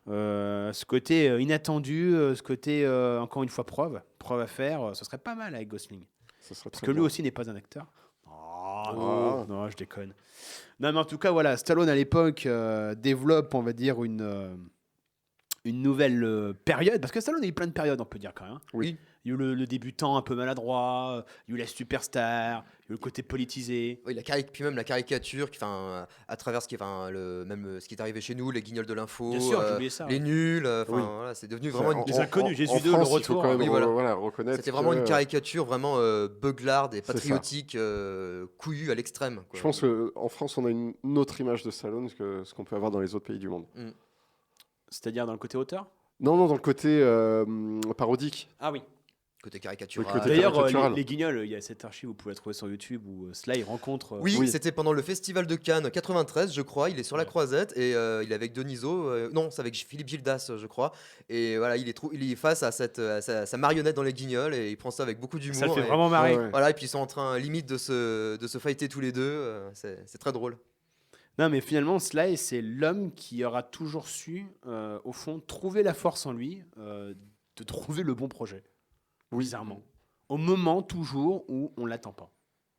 Ce côté inattendu, ce côté encore une fois preuve à faire, ce serait pas mal avec Gosling. Ça serait Parce très que lui bien. aussi n'est pas un acteur. Oh. Non, je déconne. Non, mais en tout cas, voilà, Stallone à l'époque développe, on va dire, une nouvelle période. Parce que Stallone a eu plein de périodes, on peut dire quand même. Oui. Il y a eu le débutant un peu maladroit, il y a eu la superstar, il y a eu le côté politisé. Oui, puis même la caricature, à travers ce qui est arrivé chez nous, les guignols de l'info, Bien sûr, j'ai oublié ça. les nuls, Oui. voilà, c'est devenu vraiment une. Les inconnus, Jésus 2, le France, il faut retour. quand même Oui, voilà. reconnaître. C'était vraiment que, une caricature vraiment beuglarde et C'est ça. patriotique, couillue à l'extrême. quoi. Je pense qu'en France, on a une autre image de Stallone que ce qu'on peut avoir dans les autres pays du monde. C'est-à-dire dans le côté auteur. Non, dans le côté parodique. Ah oui. Côté caricatural. Le côté D'ailleurs, caricatural. les Guignols, il y a cette archive, vous pouvez la trouver sur YouTube, où Sly rencontre. Oui, Oui. c'était pendant le festival de Cannes 93, je crois. Il est sur la Ouais. Croisette et il est avec Deniso. Non, c'est avec Philippe Gildas, je crois. Et voilà, il est face à sa marionnette dans les Guignols et il prend ça avec beaucoup d'humour. Ça le fait et- vraiment marrer. Ouais, ouais. Voilà, et puis ils sont en train limite de se fighter tous les deux. C'est très drôle. Non, mais finalement, Sly, c'est l'homme qui aura toujours su, au fond, trouver la force en lui, de trouver le bon projet. Bizarrement. Au moment, toujours, où on l'attend pas.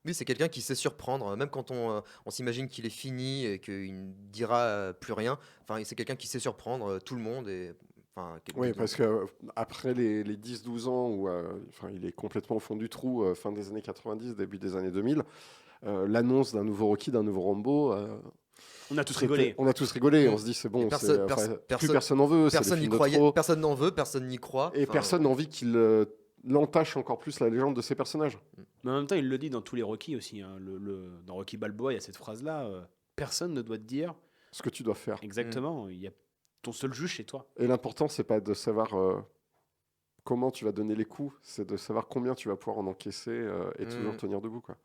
Oui, c'est quelqu'un qui sait surprendre, même quand on s'imagine qu'il est fini et qu'il ne dira plus rien. Enfin, c'est quelqu'un qui sait surprendre tout le monde. Oui, parce que après les 10-12 ans où il est complètement au fond du trou, fin des années 90, début des années 2000, l'annonce d'un nouveau Rocky, d'un nouveau Rambo. On a tous rigolé. On a tous rigolé. On se dit c'est bon, plus personne n'en veut. c'est Personne des n'y films de croyait, trop. personne n'en veut, personne n'y croit. Et Enfin, personne n'a envie qu'il l'entache encore plus la légende de ces personnages. Mais en même temps, il le dit dans tous les Rocky aussi. Hein. Dans Rocky Balboa, il y a cette phrase-là personne ne doit te dire Ce que tu dois faire. exactement. Il y a ton seul juge chez toi. Et l'important, c'est pas de savoir comment tu vas donner les coups, c'est de savoir combien tu vas pouvoir en encaisser et toujours tenir debout, quoi.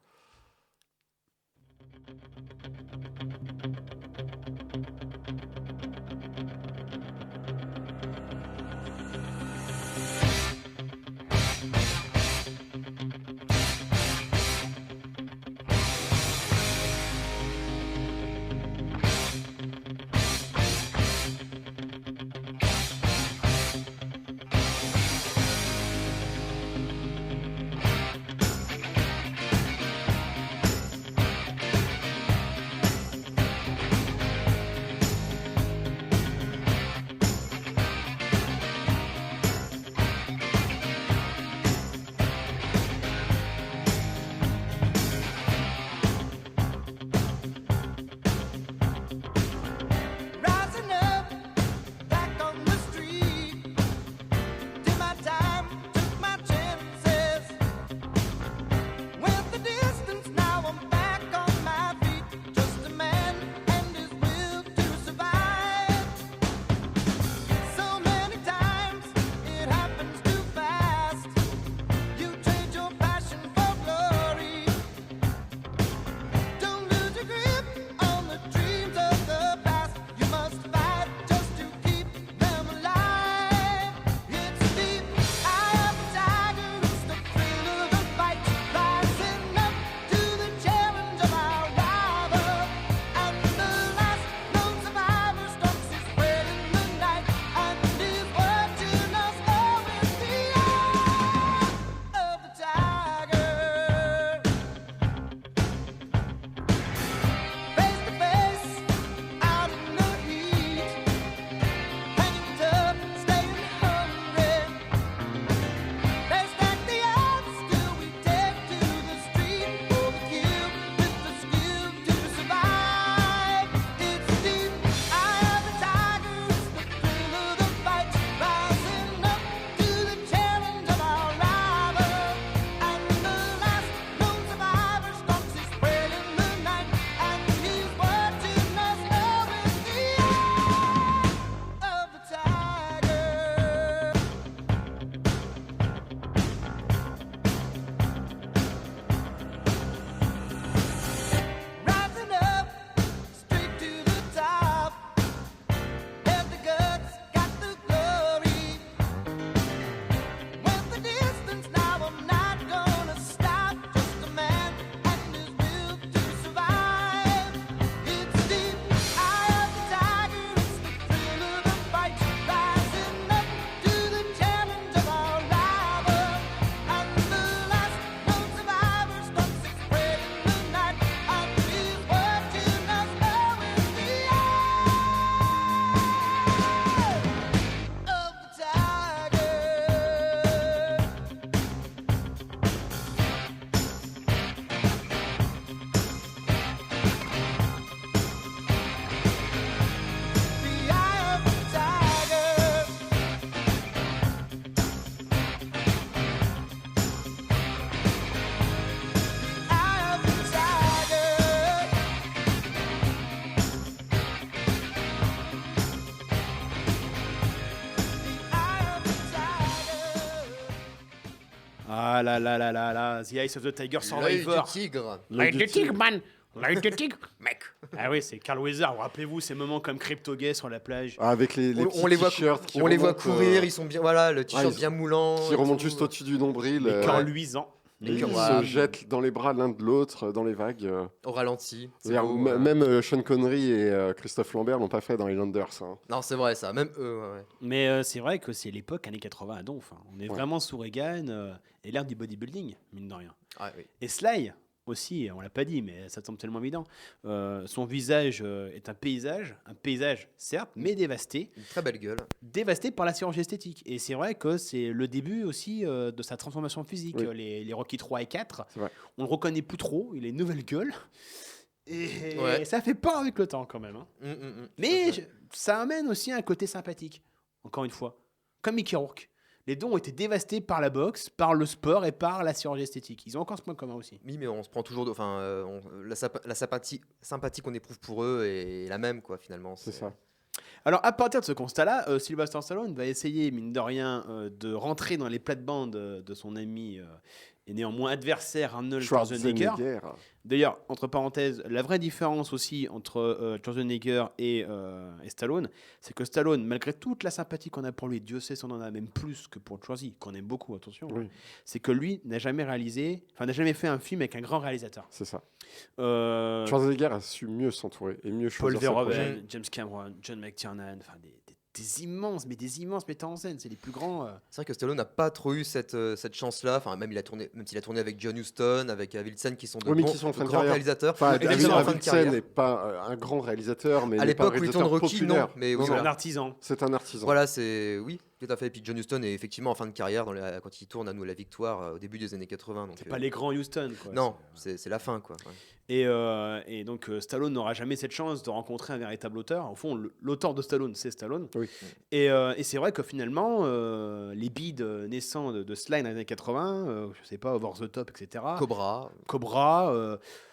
The Eyes of the Tiger L'œil Survivor. du tigre. L'œil du tigre, man. L'œil du tigre, mec. Ah oui, c'est Carl Weathers. Rappelez-vous ces moments comme Crypto Gay sur la plage. Ah, avec les On petits les voit, t-shirts qui on les voit remontent, courir, ils sont bien, voilà, le t-shirt ils- bien moulant. qui et remontent tout. juste au-dessus du nombril. Les corps ouais. luisants. Et ils Voilà. se jettent dans les bras l'un de l'autre, dans les vagues. Au ralenti. C'est C'est-à-dire, beau, Même Sean Connery et Christophe Lambert l'ont pas fait dans Highlanders. Hein. Non, c'est vrai ça, même eux. Ouais. Mais c'est vrai que c'est l'époque années 80 à Donf. On est Ouais. vraiment sous Reagan et l'ère du bodybuilding, mine de rien. Ah, oui. Et Sly aussi, on l'a pas dit, mais ça semble tellement évident. Son visage est un paysage certes, mais dévasté. Une très belle gueule. Dévasté par la chirurgie esthétique. Et c'est vrai que c'est le début aussi de sa transformation physique. Oui. Les Rocky 3 et 4, C'est vrai. on le reconnaît plus trop, il a une nouvelle gueule. Et Ouais. ça fait peur avec le temps quand même. Hein. Mais ça amène aussi un côté sympathique, encore une fois. Comme Mickey Rourke. Les deux ont été dévastés par la boxe, par le sport et par la chirurgie esthétique. Ils ont encore ce point commun aussi. Oui, mais on se prend toujours. La sympathie qu'on éprouve pour eux est la même, quoi, finalement. C'est ça. Alors, à partir de ce constat-là, Sylvester Stallone va essayer, mine de rien, de rentrer dans les plates-bandes de son ami et néanmoins adversaire Arnold Schwarzenegger. Schwarzenegger. D'ailleurs, entre parenthèses, la vraie différence aussi entre Schwarzenegger et Stallone, c'est que Stallone, malgré toute la sympathie qu'on a pour lui, Dieu sait si on en a même plus que pour Schwarzy, qu'on aime beaucoup, attention, Oui. c'est que lui n'a jamais fait un film avec un grand réalisateur. C'est ça. Euh, Schwarzenegger a su mieux s'entourer et mieux Paul choisir ses projets. Verhoeven, James Cameron, John McTiernan, enfin des immenses metteurs en scène, c'est les plus grands. C'est vrai que Stallone n'a pas trop eu cette chance-là. Enfin, même s'il a tourné avec John Huston, avec Avildsen, qui sont de, Oui, mais bons, qui sont en de fin de grands carrière. réalisateurs. Enfin, Et ils sont en fin de Avildsen carrière. n'est pas un grand réalisateur, mais À il n'est pas un l'époque où il tourne réalisateur Rocky, populaire. non. Mais oui, C'est voilà. un artisan. C'est un artisan. Voilà, oui, tout à fait. Et puis John Huston est effectivement en fin de carrière quand il tourne à nous la victoire au début des années 80. Donc, C'est pas les grands Houston, quoi. non, c'est la fin, quoi. Ouais. Et donc Stallone n'aura jamais cette chance de rencontrer un véritable auteur. Au fond, l'auteur de Stallone, c'est Stallone. Oui. Et c'est vrai que finalement, les bides naissants de Sly dans les années 80, je sais pas, Over the Top, etc. Cobra.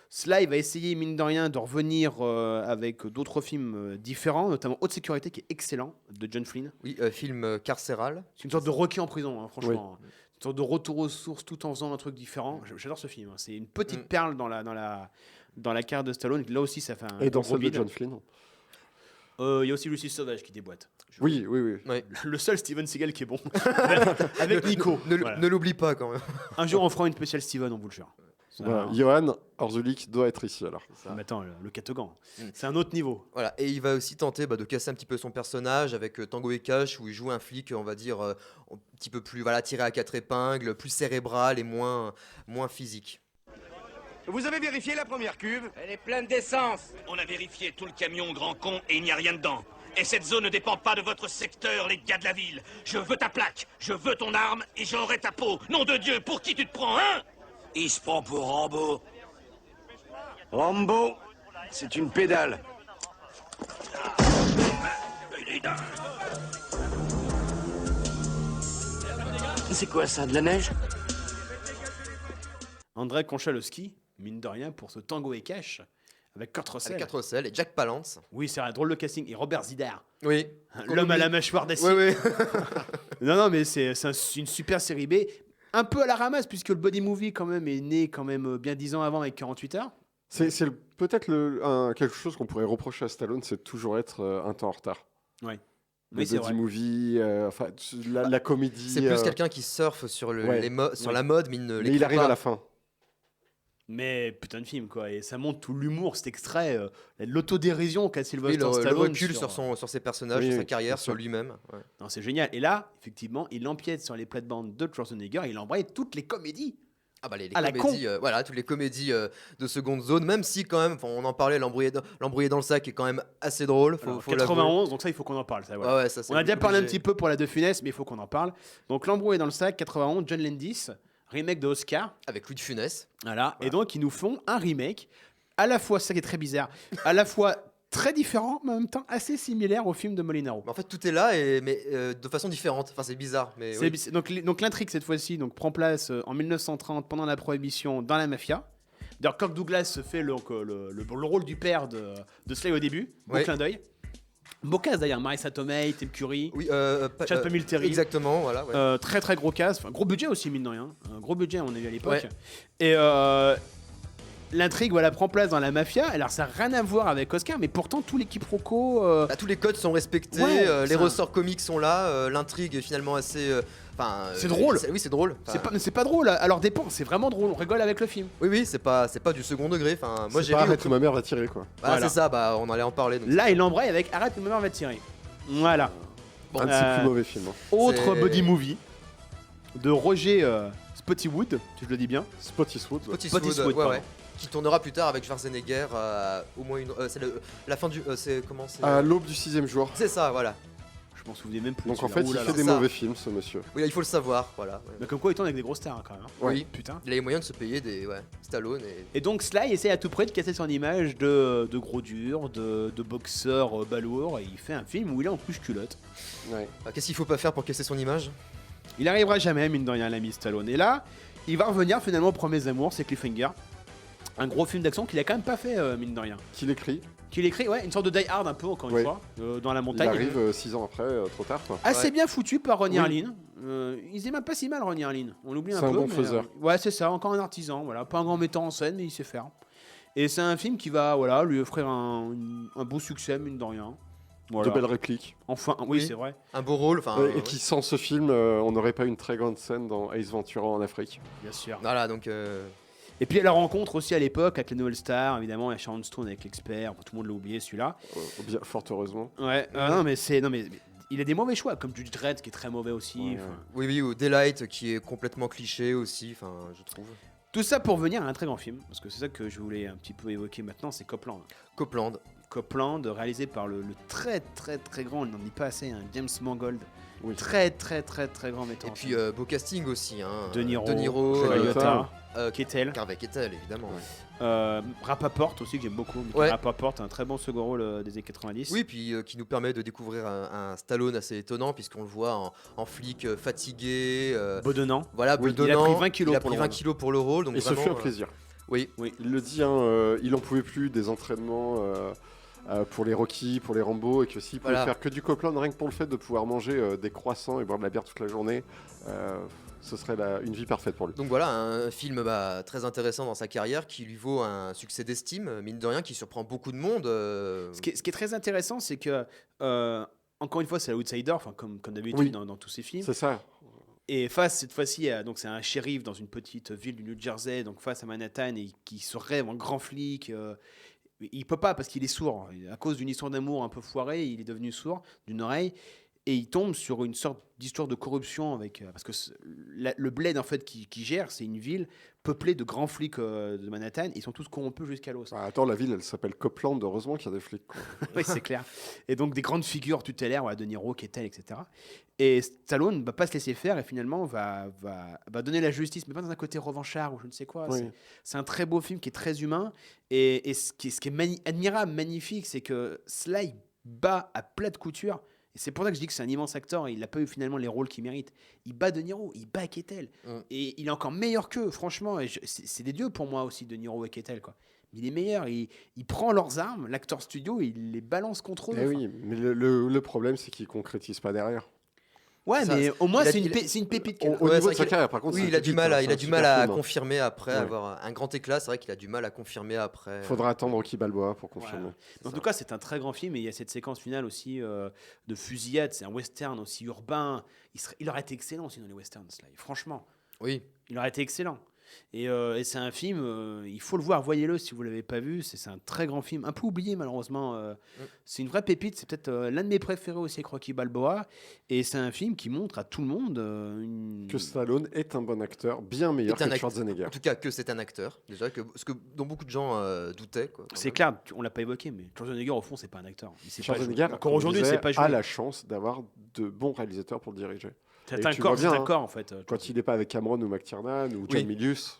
Sly va essayer, mine de rien, de revenir avec d'autres films différents, notamment Haute Sécurité, qui est excellent, de John Flynn. Oui, film carcéral. C'est une sorte de Rocky en prison, hein, franchement. Une sorte de retour aux sources tout en faisant un truc différent. J'adore ce film. Hein. C'est une petite perle dans la carrière de Stallone. Là aussi, ça fait un Et dans gros celle de bide. John Flynn. Il y a aussi Lucie Sauvage qui déboîte. Oui. Ouais. Le seul Steven Seagal qui est bon. Avec Nico. Voilà. Ne l'oublie pas quand même. Un jour, on fera une spéciale Steven, on vous le jure. Voilà. Johan Orzulik doit être ici alors. Mais attends, le Catogan, c'est un autre niveau. Voilà, et il va aussi tenter de casser un petit peu son personnage avec Tango et Cash, où il joue un flic, on va dire, un petit peu plus tiré à quatre épingles, plus cérébral et moins physique. Vous avez vérifié la première cuve? Elle est pleine d'essence. On a vérifié tout le camion, grand con, et il n'y a rien dedans. Et cette zone ne dépend pas de votre secteur, les gars de la ville. Je veux ta plaque, je veux ton arme, et j'aurai ta peau. Nom de Dieu, pour qui tu te prends, hein? Il se prend pour Rambo. Rambo, c'est une pédale. C'est quoi ça, de la neige? Andrei Konchalovsky, mine de rien, pour ce Tango et Cash, avec Kurt Russell. Avec Kurt Russell et Jack Palance. Oui, c'est un drôle de casting. Et Robert Zidar. Oui. L'homme à la mâchoire d'acier. Oui. non, mais c'est une super série B. Un peu à la ramasse, puisque le body movie, quand même, est né bien 10 ans avant avec 48 heures. C'est peut-être quelque chose qu'on pourrait reprocher à Stallone, c'est de toujours être un temps en retard. Oui. Le body movie, la comédie. C'est plus quelqu'un qui surfe sur, la mode, mais il arrive à la fin. Mais putain de film, quoi. Et ça montre tout l'humour, cet extrait, l'autodérision qu'a Sylvester Stallone. Le recul sur ses personnages, sur sa carrière, sur lui-même. Ouais. Non, c'est génial. Et là, effectivement, il empiète sur les plates-bandes de Schwarzenegger, il embraye toutes les comédies. Ah bah les comédies, voilà, toutes les comédies de seconde zone, même si quand même, on en parlait, l'embrouillé dans le sac est quand même assez drôle. Faut 91, donc ça, il faut qu'on en parle. Ça, voilà. Ouais, ça, on a déjà parlé un petit peu pour la De Funès, mais il faut qu'on en parle. Donc l'embrouillé dans le sac, 91, John Landis, remake de Oscar. Avec Louis de Funès. Voilà. Et donc, ils nous font un remake, à la fois, ça qui est très bizarre, à la fois très différent, mais en même temps assez similaire au film de Molinaro. En fait, tout est là, mais de façon différente. Enfin, c'est bizarre. Mais donc l'intrigue, cette fois-ci, prend place en 1930, pendant la Prohibition, dans la mafia. D'ailleurs, Kirk Douglas fait le rôle du père de Sly au début. Bon clin d'œil. Beau cast d'ailleurs, Marissa Tomei, Tim Curry, Oui, Chad Pamilteri. Exactement, voilà. Ouais. Très très gros cast, enfin, gros budget aussi mine de rien, un gros budget on a vu à l'époque. Ouais. Et l'intrigue prend place dans la mafia. Alors ça n'a rien à voir avec Oscar, mais pourtant tous les quiproquos. Bah, tous les codes sont respectés, Ouais, les ressorts comiques sont là, l'intrigue est finalement assez. C'est drôle. Oui, c'est drôle. C'est pas drôle. Alors dépend, c'est vraiment drôle. On rigole avec le film. Oui, c'est pas du second degré. Enfin, moi C'est j'ai pas ri. Arrête ou ma mère va tirer quoi. Bah, Voilà. c'est ça. Bah, on allait en parler. Donc Là, il embraye avec Arrête, ma mère va tirer. Voilà. Un de ses plus mauvais films. hein. Autre C'est- buddy movie de Roger Spottiswoode, si je le dis bien. Spottiswoode. Spottiswoode, ouais, pardon. ouais. Qui tournera plus tard avec Schwarzenegger. Au moins une. C'est la fin du. C'est comment c'est. À l'aube du 6e jour. C'est ça, voilà. Je m'en souvenais même plus. Donc en celui-là. fait, Ouh il là fait là. des c'est ça. mauvais films, ce monsieur. Oui, il faut le savoir, voilà. Ouais. Mais comme quoi, il tourne avec des grosses stars quand même. hein. Oui. Putain. Il a les moyens de se payer des Stallone et. Et donc Sly essaie à tout prix de casser son image de gros dur, de boxeur balourd, et il fait un film où il est en couche culotte. Ouais. Qu'est-ce qu'il faut pas faire pour casser son image? Il arrivera jamais, mine de rien, l'ami Stallone. Et là, il va revenir finalement aux premiers amours, c'est Cliffhanger. Un gros film d'action qu'il a quand même pas fait, mine de rien. Qu'il écrit. Qu'il écrit, une sorte de Die Hard un peu, encore une Ouais. fois, dans la Il montagne. arrive 6 ans après, trop tard quoi. Assez Ouais. bien foutu par Ronnie Oui. Harlin. Il faisait même pas si mal, Ronnie Harlin. On l'oublie un C'est peu. un bon mais, faiseur. ouais, c'est ça, encore un artisan. Voilà. Pas un grand metteur en scène, mais il sait faire. Et c'est un film qui va lui offrir un beau succès, mine de rien. Voilà. De belles répliques. Enfin, oui, c'est vrai. Un beau rôle, enfin. Et qui sans ce film, on n'aurait pas une très grande scène dans Ace Ventura en Afrique. Bien sûr. Voilà, donc. Et puis, la rencontre aussi à l'époque avec les nouvelles stars, évidemment, il y a Sharon Stone avec l'expert. Tout le monde l'a oublié, celui-là. Bien, fort heureusement. Ouais, non, mais il a des mauvais choix, comme Judge Dredd qui est très mauvais aussi. Ouais, enfin. Oui, ou Daylight qui est complètement cliché aussi, enfin, je trouve. Tout ça pour venir à un très grand film, parce que c'est ça que je voulais un petit peu évoquer maintenant, c'est Copland. Copland, réalisé par le très très très grand, on n'en dit pas assez, James Mangold. Oui. Très très très très grand metteur Et en puis scène. beau casting aussi, hein. De Niro, Ray Liotta, Liotta, Kettel. Harvey Kettel évidemment. Rapaport aussi que j'aime beaucoup. Ouais. Rapaport, un très bon second rôle des années 90. Oui, puis qui nous permet de découvrir un Stallone assez étonnant puisqu'on le voit en flic fatigué, bedonnant. Voilà, Oui, bedonnant. il a pris 20 kilos Il a pour pris le 20 rôle. kilos pour le rôle, donc Et ce vraiment, fut un plaisir. Oui. Il le dit, il en pouvait plus des entraînements pour les Rocky, pour les Rambo, et que s'il pouvait Voilà. faire que du Copland, rien que pour le fait de pouvoir manger des croissants et boire de la bière toute la journée, ce serait une vie parfaite pour lui. Donc voilà, un film très intéressant dans sa carrière qui lui vaut un succès d'estime, mine de rien, qui surprend beaucoup de monde. Ce qui est très intéressant, c'est que, encore une fois, c'est l'outsider, comme d'habitude Oui. dans tous ces films. C'est ça. Et cette fois-ci, donc c'est un shérif dans une petite ville du New Jersey, donc face à Manhattan, et qui se rêve en grand flic. Il peut pas parce qu'il est sourd. À cause d'une histoire d'amour un peu foirée, il est devenu sourd d'une oreille. Et il tombe sur une sorte d'histoire de corruption parce que le bled en fait qui gère, c'est une ville peuplée de grands flics de Manhattan. Ils sont tous corrompus jusqu'à l'os. Attends, la ville, elle s'appelle Copland. Heureusement qu'il y a des flics. Quoi. Oui, c'est clair. Et donc des grandes figures tutélaires, De Niro, Kettel, etc. Et Stallone ne va pas se laisser faire et finalement va donner la justice, mais pas dans un côté revanchard ou je ne sais quoi. Oui. C'est un très beau film qui est très humain. Et ce qui est admirable, magnifique, c'est que Sly bat à plat de couture. Et c'est pour ça que je dis que c'est un immense acteur. Il n'a pas eu finalement les rôles qu'il mérite. Il bat De Niro, il bat Kettel. Et il est encore meilleur qu'eux, franchement. Et c'est des dieux pour moi aussi, De Niro et Kettel, quoi. Il est meilleur, il prend leurs armes, l'acteur studio, il les balance contre eux. Eh oui, mais le problème, c'est qu'il ne concrétise pas derrière. Ouais, Ça, mais au moins, il a- c'est il- une pépite. Au qu'il a. niveau c'est de vrai sa qu'il- carrière, par contre, oui, c'est il a du pépite, mal, hein, il c'est a un du super mal à film, hein. confirmer après, Ouais. avoir un grand éclat. C'est vrai qu'il a du mal à confirmer après. Faudra attendre Rocky Balboa pour confirmer. En tout cas, c'est un très grand film et il y a cette séquence finale aussi de fusillade. C'est un western aussi urbain. Il aurait été excellent aussi dans les westerns, Sly. Franchement. Oui. Il aurait été excellent. Et c'est un film, il faut le voir, voyez-le si vous ne l'avez pas vu. C'est un très grand film, un peu oublié malheureusement. C'est une vraie pépite. C'est peut-être l'un de mes préférés aussi avec Rocky Balboa. Et c'est un film qui montre à tout le monde que Stallone est un bon acteur, bien meilleur que Schwarzenegger. En tout cas, que c'est un acteur, déjà, dont beaucoup de gens doutaient. Quoi, c'est clair, on l'a pas évoqué, mais Schwarzenegger, au fond, c'est pas un acteur. Schwarzenegger, encore aujourd'hui, il sait pas jouer. a la chance d'avoir de bons réalisateurs pour le diriger. C'est un corps, en fait. Quand il n'est pas avec Cameron ou McTiernan ou John Milius,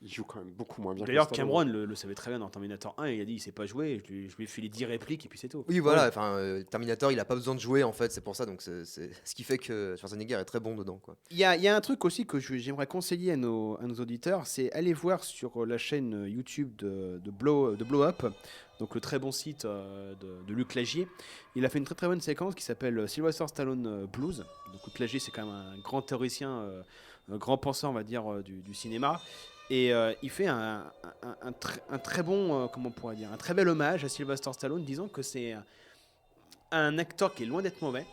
il joue quand même beaucoup moins bien. D'ailleurs, que Cameron le savait très bien dans Terminator 1. Il a dit il sait pas jouer. Je lui ai fait les 10 répliques et puis c'est tout. Oui, voilà. Enfin, Terminator, il a pas besoin de jouer en fait. C'est pour ça. Donc, c'est ce qui fait que Schwarzenegger est très bon dedans. Quoi. Il y a un truc aussi que j'aimerais conseiller à nos auditeurs, c'est aller voir sur la chaîne YouTube de Blow Up. donc le très bon site de Luc Lagier. Il a fait une très très bonne séquence qui s'appelle Sylvester Stallone Blues. Donc Luc Lagier, c'est quand même un grand théoricien, un grand penseur, on va dire, du cinéma. Et il fait un très bon, comment on pourrait dire, un très bel hommage à Sylvester Stallone, disant que c'est un acteur qui est loin d'être mauvais,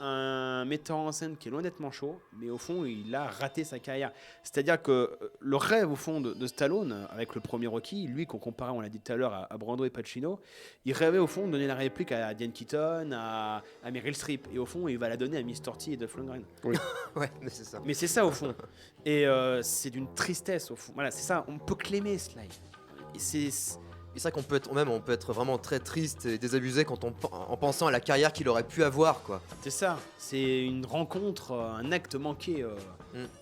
un metteur en scène qui est loin d'être manchot, mais au fond, il a raté sa carrière. C'est-à-dire que le rêve, au fond, de Stallone, avec le premier Rocky, lui, qu'on comparait, on l'a dit tout à l'heure, à Brando et Pacino, il rêvait, au fond, de donner la réplique à Diane Keaton, à Meryl Streep. Et au fond, il va la donner à Mr. T et Dolph Lundgren. Oui. Ouais, mais c'est ça. Mais c'est ça, au fond. Et c'est d'une tristesse, au fond. Voilà, c'est ça. On peut que l'aimer, Sly. Et c'est vrai qu'on peut être vraiment très triste et désabusé en pensant à la carrière qu'il aurait pu avoir, quoi. C'est ça, c'est une rencontre, un acte manqué.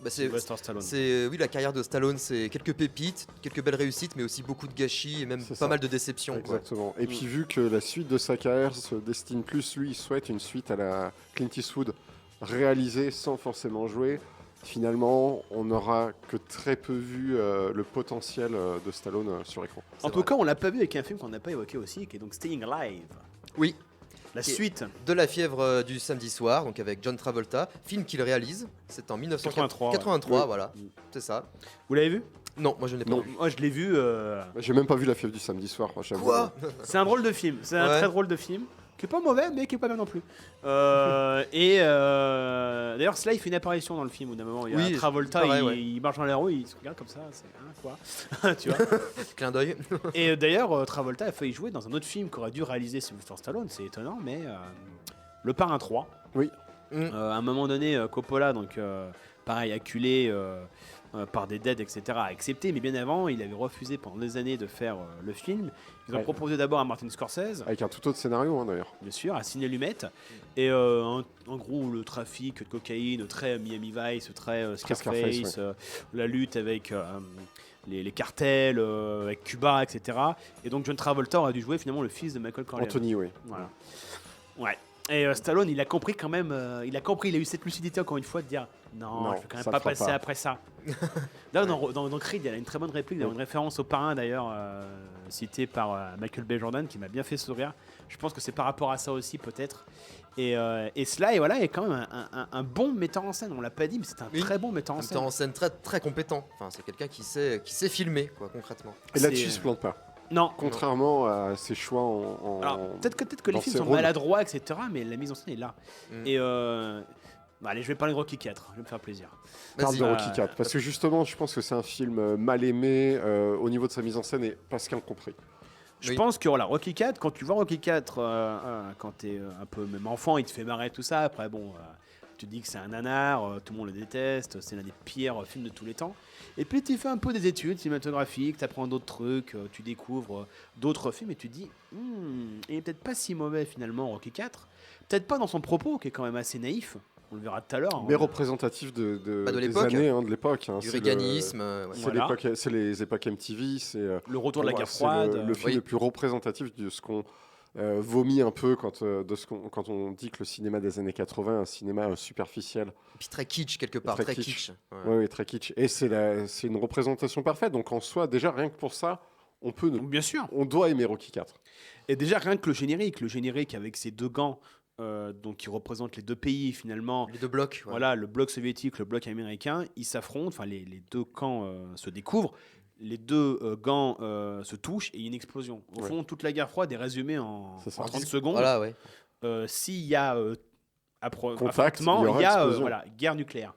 Sylvester Stallone. Oui, la carrière de Stallone, c'est quelques pépites, quelques belles réussites, mais aussi beaucoup de gâchis et même pas mal de déceptions. Exactement. Et puis vu que la suite de sa carrière se destine plus, lui, il souhaite une suite à la Clint Eastwood réalisée sans forcément jouer. Finalement, on n'aura que très peu vu le potentiel de Stallone sur écran. En tout cas, on l'a pas vu avec un film qu'on n'a pas évoqué aussi, qui est donc Staying Alive. Oui. La suite de La fièvre du samedi soir, donc avec John Travolta, film qu'il réalise. C'est en 1983, ouais. voilà. C'est ça. Vous l'avez vu ? Non, moi je n'ai pas vu. Moi je l'ai vu. J'ai même pas vu La fièvre du samedi soir. Quoi ? C'est un drôle de film. C'est un très drôle de film. Qui est pas mauvais, mais qui est pas bien non plus. D'ailleurs, Sly fait une apparition dans le film où d'un moment il y a Travolta, il marche dans la rue, il se regarde comme ça, c'est quoi tu vois. Clin d'œil. Et d'ailleurs, Travolta a failli jouer dans un autre film qu'aurait dû réaliser Sylvester Stallone, c'est étonnant, mais Le Parrain 3. Oui. À un moment donné, Coppola, donc pareil, acculé par des dettes, etc., a accepté, mais bien avant, il avait refusé pendant des années de faire le film. Ils ont proposé d'abord à Martin Scorsese. Avec un tout autre scénario, d'ailleurs. Bien sûr, à Sidney Lumet. Et en gros, le trafic de cocaïne, très Miami Vice, très Scarface, la lutte avec les cartels, avec Cuba, etc. Et donc John Travolta aurait dû jouer finalement le fils de Michael Corleone. Anthony, oui. Voilà. Ouais. Et Stallone, il a compris quand même, il a eu cette lucidité encore une fois de dire non, je vais quand même pas passer après ça. Là, dans Creed, il y a une très bonne réplique, il y a une référence au Parrain d'ailleurs, citée par Michael B. Jordan, qui m'a bien fait sourire. Je pense que c'est par rapport à ça aussi peut-être. Et Sly, voilà, est quand même un bon metteur en scène. On l'a pas dit, mais c'est un très bon metteur en scène. Un metteur en scène très très compétent. Enfin, c'est quelqu'un qui sait filmer, quoi, concrètement. Et là-dessus, il se plante pas. Non. Contrairement à ses choix Alors, peut-être que les films sont maladroits, etc., mais la mise en scène est là. Et allez, je vais parler de Rocky 4, je vais me faire plaisir. Parle de Rocky 4, parce que justement, je pense que c'est un film mal aimé au niveau de sa mise en scène et parce qu'incompris. Je pense que voilà, Rocky 4, quand tu vois Rocky 4, quand t'es un peu même enfant, il te fait marrer tout ça. Après, bon, tu te dis que c'est un nanar, tout le monde le déteste, c'est l'un des pires films de tous les temps. Et puis tu fais un peu des études cinématographiques, tu apprends d'autres trucs, tu découvres d'autres films et tu te dis, il est peut-être pas si mauvais finalement Rocky 4. Peut-être pas dans son propos, qui est quand même assez naïf. On le verra tout à l'heure. Mais représentatif de des années, de l'époque. Du réganisme. C'est les époques MTV. C'est le retour de la guerre froide. Le film le plus représentatif de ce qu'on vomit un peu quand on dit que le cinéma des années 80 est un cinéma superficiel. Et puis très kitsch quelque part, très kitsch. Oui, très kitsch. Et c'est une représentation parfaite. Donc en soi, déjà rien que pour ça, bien sûr, on doit aimer Rocky 4. Et déjà rien que le générique avec ses deux gants. Donc qui représentent les deux pays finalement. Les deux blocs. Voilà, le bloc soviétique, le bloc américain, ils s'affrontent, enfin les deux camps se découvrent, les deux gants se touchent et il y a une explosion. Au fond, toute la guerre froide est résumée en 30 secondes. Voilà, ouais. S'il y a affrontement, il y a guerre nucléaire.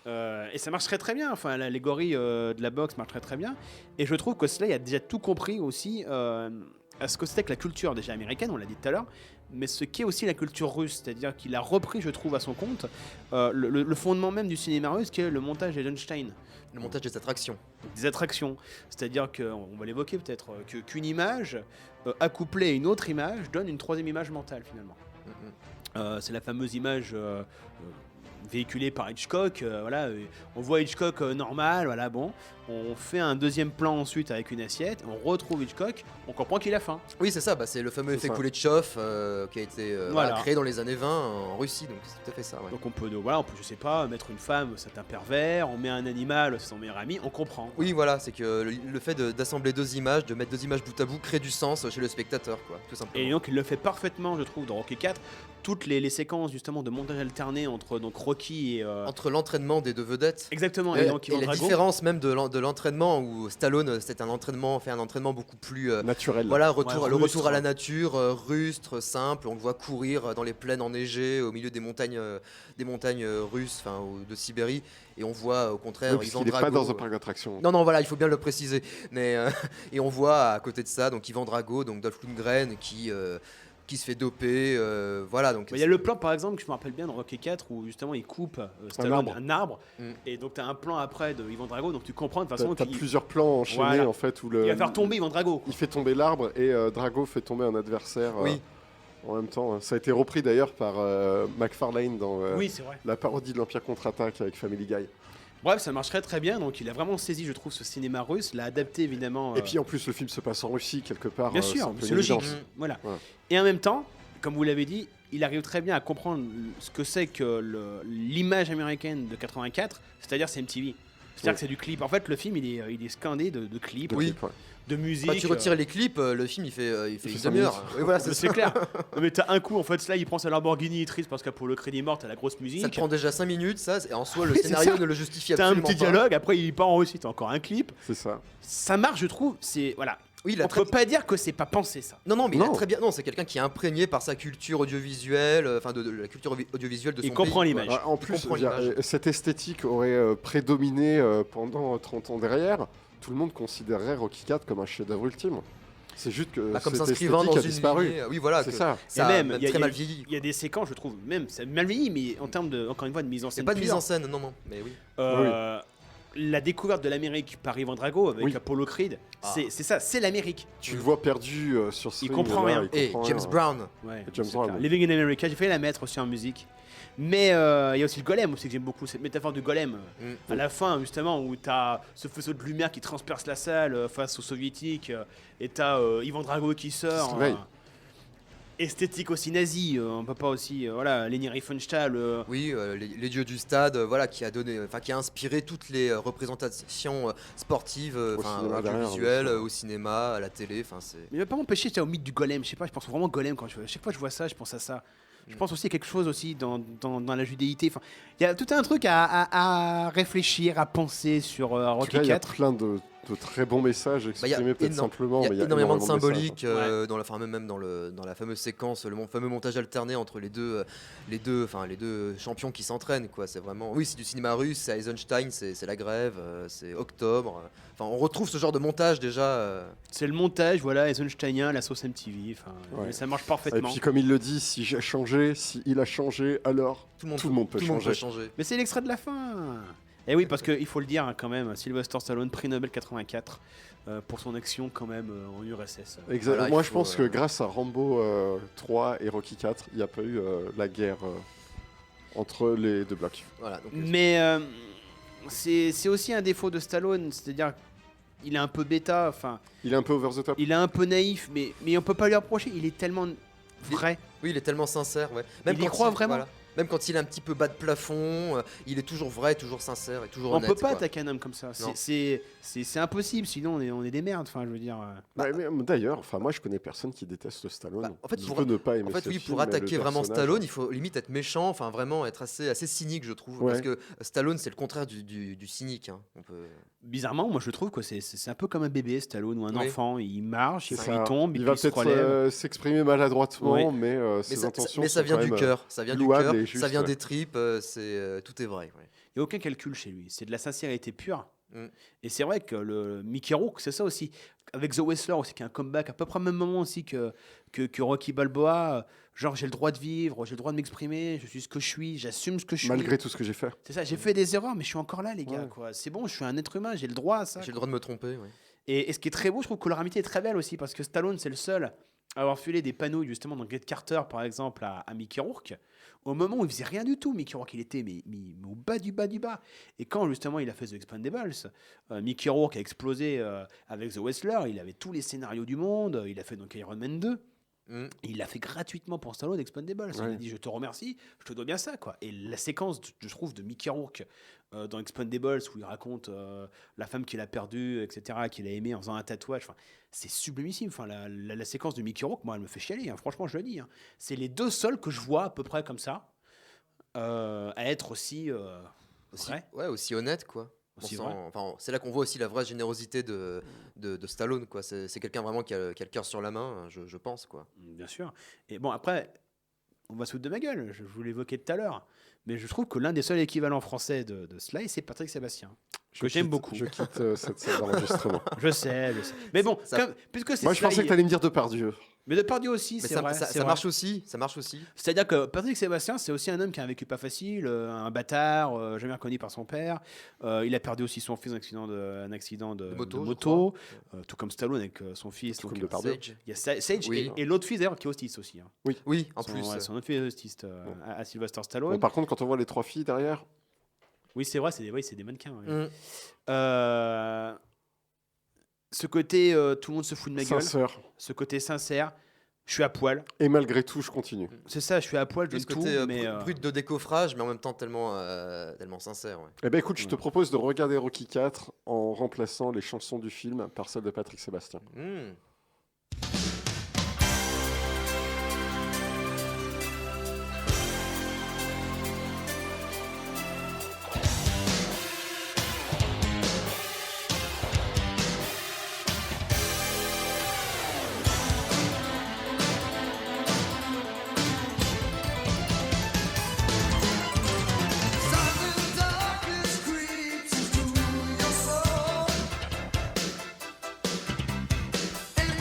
Et ça marche très très bien, enfin l'allégorie de la boxe marche très très bien. Et je trouve que Sly a déjà tout compris aussi à ce que c'était que la culture déjà américaine, on l'a dit tout à l'heure, mais ce qu'est aussi la culture russe, c'est-à-dire qu'il a repris, je trouve, à son compte le fondement même du cinéma russe, qui est le montage d'Eisenstein. Le montage des attractions. Des attractions, c'est-à-dire qu'on va l'évoquer peut-être, qu'une image accouplée à une autre image donne une troisième image mentale finalement. C'est la fameuse image véhiculée par Hitchcock, voilà, on voit Hitchcock normal, voilà, bon, On fait un deuxième plan ensuite avec une assiette, on retrouve Hitchcock, on comprend qu'il a faim. Oui, c'est ça, bah, c'est le fameux C'est effet ça. Kuleshov qui a été Voilà. créé dans les années 20 en Russie, donc c'est tout à fait ça. Ouais. Donc on peut, je sais pas, mettre une femme, c'est un pervers, on met un animal, c'est son meilleur ami, on comprend. Oui, voilà, c'est que le fait d'assembler deux images, de mettre deux images bout à bout, crée du sens chez le spectateur, quoi, tout simplement. Et donc il le fait parfaitement, je trouve, dans Rocky 4. Toutes les séquences justement de montage alterné entre donc Rocky et entre l'entraînement des deux vedettes. Exactement. Et, donc et la différence même de l'entraînement où Stallone fait un entraînement beaucoup plus naturel. Voilà, le rustre. retour à la nature, rustre, simple. On le voit courir dans les plaines enneigées au milieu des montagnes russes, enfin de Sibérie. Et on voit au contraire Oui, parce Ivan qu'il n'est Drago. pas dans un parc d'attractions. Non, voilà, il faut bien le préciser. Mais et on voit à côté de ça donc Ivan Drago, donc Dolph Lundgren qui se fait doper, voilà. Donc il y a le plan par exemple que je me rappelle bien dans Rocky 4 où justement il coupe Stallone un arbre et donc tu as un plan après de Ivan Drago, donc tu comprends de toute façon T'as plusieurs plans enchaînés en fait où il va faire tomber Ivan Drago. Il fait tomber l'arbre et Drago fait tomber un adversaire. Oui. En même temps, ça a été repris d'ailleurs par McFarlane dans Oui, c'est vrai. la parodie de l'Empire contre-attaque avec Family Guy. Bref, ça marcherait très bien, donc il a vraiment saisi, je trouve, ce cinéma russe, l'a adapté évidemment. Et puis en plus, le film se passe en Russie quelque part. Bien sûr, un peu c'est une logique. évidence. Voilà. Ouais. Et en même temps, comme vous l'avez dit, il arrive très bien à comprendre ce que c'est que l'image américaine de 84, c'est-à-dire c'est MTV. C'est-à-dire que c'est du clip. En fait, le film, il est scandé de clips, de musique. Quand tu retires les clips, le film il fait une demi-heure. Oui, voilà, c'est clair. Mais t'as un coup, en fait, là, il prend sa Lamborghini, il triste parce que pour le crédit mort, t'as la grosse musique. Ça te prend déjà 5 minutes, ça, et en soi, le Oui, scénario c'est ça. ne le justifie T'as un absolument petit pas. dialogue, après il part en Russie, t'as encore un clip. C'est ça. Ça marche, je trouve. C'est voilà. Oui, on peut pas dire que c'est pas pensé ça. Non, mais il a très bien. Non, c'est quelqu'un qui est imprégné par sa culture audiovisuelle, enfin de la culture audiovisuelle de son Il comprend pays, l'image. En plus, cette esthétique aurait prédominé pendant 30 ans derrière. Tout le monde considérerait Rocky 4 comme un chef-d'œuvre ultime. C'est juste que comme cette s'inscrivant esthétique dans a une disparu. lignée, oui, voilà, c'est que ça. ça a même, même il y a- très il y a- mal vieilli. Il y a des séquences, je trouve, même c'est mal vieilli, mais en termes de, encore une fois, de mise en C'est scène. pas de mise pure. en scène, non, mais oui. La découverte de l'Amérique par Ivan Drago avec Apollo Creed, c'est ça, c'est l'Amérique. Tu le vois perdu sur ce Il ring, comprend là, rien. il Et comprend James rien. Brown. Ouais, Et James c'est Brown. clair. Living in America, j'ai failli la mettre aussi en musique. Mais il y a aussi le golem aussi que j'aime beaucoup, cette métaphore du golem. À la fin, justement, où tu as ce faisceau de lumière qui transperce la salle face aux soviétiques, et tu as Ivan Drago qui sort. Esthétique aussi nazie, on peut pas aussi. Voilà, Leni Riefenstahl. Oui, les dieux du stade, voilà, qui a inspiré toutes les représentations sportives, cinéma derrière, audiovisuelles, bien sûr. au cinéma, à la télé, enfin c'est. Mais il va pas m'empêcher, au mythe du golem. Je sais pas, je pense vraiment au golem quand chaque fois que je vois ça, je pense à ça. Je pense aussi à quelque chose aussi dans la judéité. Enfin, il y a tout un truc à réfléchir, à penser sur Rocky Il y a 4. plein de très bons messages exprimés peut-être simplement. Il y a mais énormément de messages. symbolique dans la fameuse séquence, le fameux montage alterné entre les deux champions qui s'entraînent, quoi. C'est vraiment, oui, c'est du cinéma russe, c'est Eisenstein, c'est la grève, c'est Octobre. Enfin, on retrouve ce genre de montage déjà. C'est le montage, voilà, Eisensteinien, la sauce MTV. Enfin, ça marche Et parfaitement. puis comme il le dit, si j'ai changé, si il a changé, alors tout le monde peut changer. Mais c'est l'extrait de la fin. Et oui, parce qu'il faut le dire quand même, Sylvester Stallone, prix Nobel 84 pour son action quand même en URSS. Exactement. Voilà, Moi, je pense que grâce à Rambo 3 et Rocky 4, il n'y a pas eu la guerre entre les deux blocs. Voilà, donc, Mais c'est aussi un défaut de Stallone, c'est-à-dire il est un peu bêta, enfin. Il est un peu over the top. Il est un peu naïf, mais on peut pas lui reprocher. Il est tellement vrai. Oui, il est tellement sincère, ouais. Il y croit vraiment. Même quand il est un petit peu bas de plafond, il est toujours vrai, toujours sincère et toujours On honnête. peut pas quoi. attaquer un homme comme ça. Non. C'est impossible, sinon on est des merdes. Enfin, je veux dire. Mais d'ailleurs, moi je connais personne qui déteste Stallone. En fait, je peux ne pas aimer en fait, ce oui, film, pour mais attaquer le vraiment personnage- Stallone, il faut limite être méchant, enfin vraiment être assez cynique, je trouve. Ouais. Parce que Stallone, c'est le contraire du cynique. Hein. On peut... Bizarrement, moi je trouve que c'est un peu comme un bébé, Stallone, ou un Oui. enfant. Il marche, C'est il ça. tombe, il puis va il se peut-être relève. s'exprimer maladroitement, Oui. mais ses intentions mais ça sont vient quand du même, cœur, ça vient du louables cœur, et justes, ça vient ouais. des tripes, tout est vrai. Ouais. Il n'y a aucun calcul chez lui. C'est de la sincérité pure. Mm. Et c'est vrai que le Mickey Rourke, c'est ça aussi. Avec The Wrestler aussi, qui est un comeback à peu près au même moment aussi que Rocky Balboa. Genre, j'ai le droit de vivre, j'ai le droit de m'exprimer, je suis ce que je suis, j'assume ce que je suis. Malgré tout ce que j'ai fait. C'est ça, j'ai fait des erreurs, mais je suis encore là, les gars. Ouais. Quoi. C'est bon, je suis un être humain, j'ai le droit à ça. J'ai le droit de me tromper. Ouais. Et ce qui est très beau, je trouve que leur amitié est très belle aussi, parce que Stallone, c'est le seul avoir filé des panneaux justement dans Get Carter par exemple à Mickey Rourke, au moment où il faisait rien du tout, Mickey Rourke il était mais au bas du bas du bas. Et quand justement il a fait The Expendables, Mickey Rourke a explosé avec The Wrestler, il avait tous les scénarios du monde, il a fait donc Iron Man 2. Et il l'a fait gratuitement pour Stallone Expendables. Il a dit je te remercie, je te dois bien ça quoi. Et la séquence, je trouve, de Mickey Rourke dans Expendables où il raconte la femme qu'il a perdue, etc., qu'il a aimée en faisant un tatouage. Enfin, c'est sublimissime. Enfin, la séquence de Mickey Rourke, moi, elle me fait chialer. Hein. Franchement, je le dis. Hein. C'est les deux seuls que je vois à peu près comme ça à être aussi vrai. Ouais, aussi honnête quoi. C'est là qu'on voit aussi la vraie générosité de Stallone quoi. C'est quelqu'un vraiment qui a le cœur sur la main, je pense quoi. Bien sûr. Et bon après, on va se foutre de ma gueule. Je vous l'évoquais tout à l'heure, mais je trouve que l'un des seuls équivalents français de Sly, c'est Patrick Sébastien. Que j'aime beaucoup. Je quitte cette salle d'enregistrement. Je sais. Mais bon, puisque c'est moi je pensais que tu allais me dire Depardieu. Mais Depardieu aussi, c'est vrai. Ça marche aussi. C'est-à-dire que Patrick Sébastien, c'est aussi un homme qui a un vécu pas facile, un bâtard, jamais reconnu par son père. Il a perdu aussi son fils dans un accident de moto, tout comme Stallone avec son fils. Donc, Sage. Il y a Sage et l'autre fils d'ailleurs qui est autiste aussi. Hein. Oui, en plus. Son autre fils est autiste à Sylvester Stallone. Bon, par contre, quand on voit les 3 filles derrière. Oui, c'est vrai, c'est des mannequins. Ouais. Ce côté, tout le monde se fout de ma gueule. Ce côté sincère. Je suis à poil. Et malgré tout, je continue. C'est ça, je suis à poil, je ce tout. côté mais brut de décoffrage, mais en même temps tellement sincère. Ouais. Eh ben écoute, je te propose de regarder Rocky 4 en remplaçant les chansons du film par celles de Patrick Sébastien. And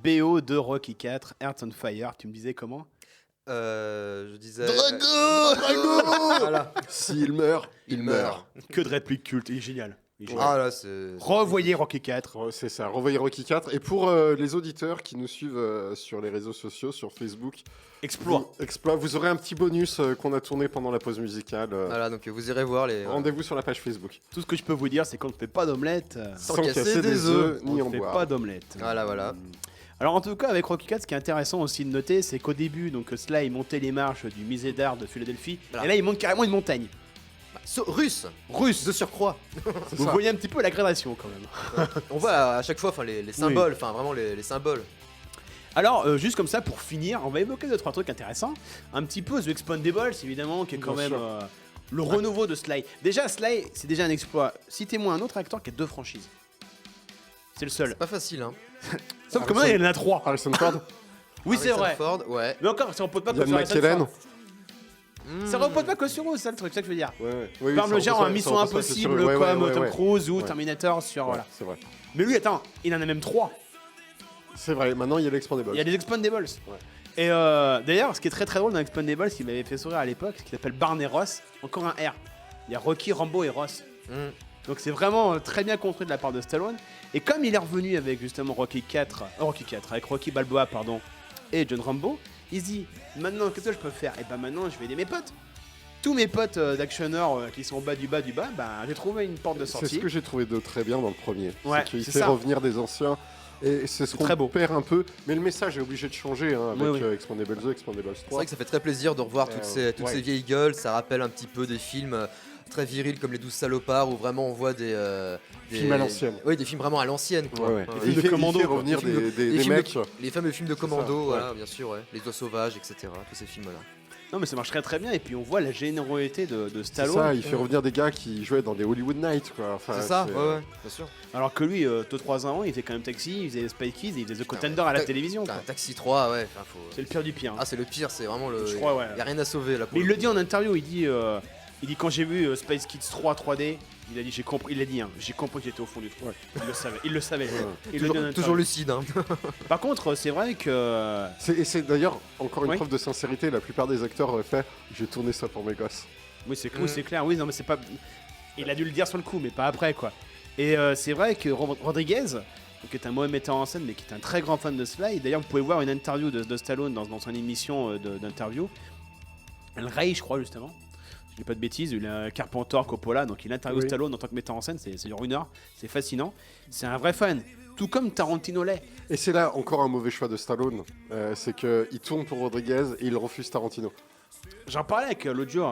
BO de Rocky 4, Earth on Fire. Tu me disais comment? Je disais. Drago. Voilà. S'il meurt, il meurt. Que de répliques cultes, il est génial. Ah là, c'est. Revoyez Rocky 4. C'est ça, revoyez Rocky 4. Et pour les auditeurs qui nous suivent sur les réseaux sociaux, sur Facebook, Exploit, vous aurez un petit bonus qu'on a tourné pendant la pause musicale. Voilà, donc vous irez voir les. Rendez-vous sur la page Facebook. Tout ce que je peux vous dire, c'est qu'on ne fait pas d'omelette Sans casser des œufs, ni on en ne fait boire. pas d'omelette. Voilà. Alors en tout cas avec Rocky 4, ce qui est intéressant aussi de noter, c'est qu'au début, donc Sly montait les marches du musée d'art de Philadelphie, Voilà. et là il monte carrément une montagne. Russe de surcroît. Vous voyez un petit peu la gradation quand même. On voit à chaque fois les symboles, enfin vraiment les symboles. Alors juste comme ça pour finir, on va évoquer 2-3 trucs intéressants. Un petit peu The Expendables évidemment, qui est quand Bien même sûr. le renouveau de Sly. Déjà Sly, c'est déjà un exploit. Citez-moi un autre acteur qui a 2 franchises. C'est le seul. Pas facile, hein. Sauf que maintenant il y en a 3. Harrison Ford. Oui c'est Harrison vrai. Ford, ouais. Mais encore, ça repose pas que Ian sur Harrison McKellen. Ford. Ça repose pas que sur eux, c'est ça le truc, c'est ça que je veux dire. Oui, Par le genre Mission ça repose pas Impossible sur eux. Ouais, comme ouais, Tom ouais. Cruise ou Ouais. Terminator sur... Ouais, Voilà. c'est vrai. Mais lui, attends, il en a même 3. C'est vrai, maintenant il y a l'Expandables. Il y a les Expendables. Ouais. Et d'ailleurs, ce qui est très très drôle dans Expendables, il m'avait fait sourire à l'époque, c'est qu'il s'appelle Barney Ross, encore un R. Il y a Rocky, Rambo et Ross. Donc c'est vraiment très bien construit de la part de Stallone. Et comme il est revenu avec justement Rocky 4, avec Rocky Balboa, pardon, et John Rambo, il se dit, maintenant, qu'est-ce que je peux faire? Et bah maintenant, je vais aider mes potes. Tous mes potes d'actionneurs qui sont au bas du bas, bah, j'ai trouvé une porte de C'est sortie. ce que j'ai trouvé de très bien dans le premier. Ouais, c'est qu'il c'est fait ça. revenir des anciens. Et c'est ce très qu'on beau. perd un peu. Mais le message est obligé de changer hein, avec Oui, oui. Expandables 2, Expandables 3. C'est vrai que ça fait très plaisir de revoir toutes ces vieilles gueules. Ça rappelle un petit peu des films très virils comme Les 12 salopards où vraiment on voit des films à l'ancienne. Oui, des films vraiment à l'ancienne. Quoi. Ouais. Des films de commando, il fait quoi. revenir des films mecs. les fameux films de commando, ça, voilà, bien sûr, ouais. Les oies sauvages, etc. Tous ces films-là. Non mais ça marche très très bien et puis on voit la générosité de C'est Stallone. ça, il fait revenir des gars qui jouaient dans des Hollywood Nights quoi. Enfin, C'est ça, ouais, bien sûr. Alors que lui, 2-3 ans avant, il faisait quand même Taxi, il faisait Spy Kids, il faisait The Contender à la télévision. quoi. Taxi 3, ouais. C'est le pire du pire. hein. Ah, c'est le pire, c'est vraiment le. Je crois, ouais. Y a rien à sauver là. Mais il le dit en interview, il dit quand j'ai vu Space Kids 3 3D, il a dit j'ai compris, il a dit j'ai compris qu'il était au fond du trou. Il le savait. Il le dit en interview. Toujours lucide. Hein. Par contre, c'est vrai que c'est d'ailleurs encore une Oui. preuve de sincérité. La plupart des acteurs auraient fait j'ai tourné ça pour mes gosses. oui, c'est clair. Oui, non mais c'est pas il a dû le dire sur le coup mais pas après quoi. Et c'est vrai que Rodriguez qui est un mauvais metteur en scène mais qui est un très grand fan de Sly. Et d'ailleurs, vous pouvez voir une interview de Stallone dans son émission d'interview. El Rey, je crois justement. Je dis pas de bêtises, il a Carpenter, Coppola, donc il interviewe Stallone en tant que metteur en scène, c'est dure 1 heure, c'est fascinant. C'est un vrai fan, tout comme Tarantino l'est. Et c'est là encore un mauvais choix de Stallone, c'est qu'il tourne pour Rodriguez et il refuse Tarantino. J'en parlais avec l'autre jour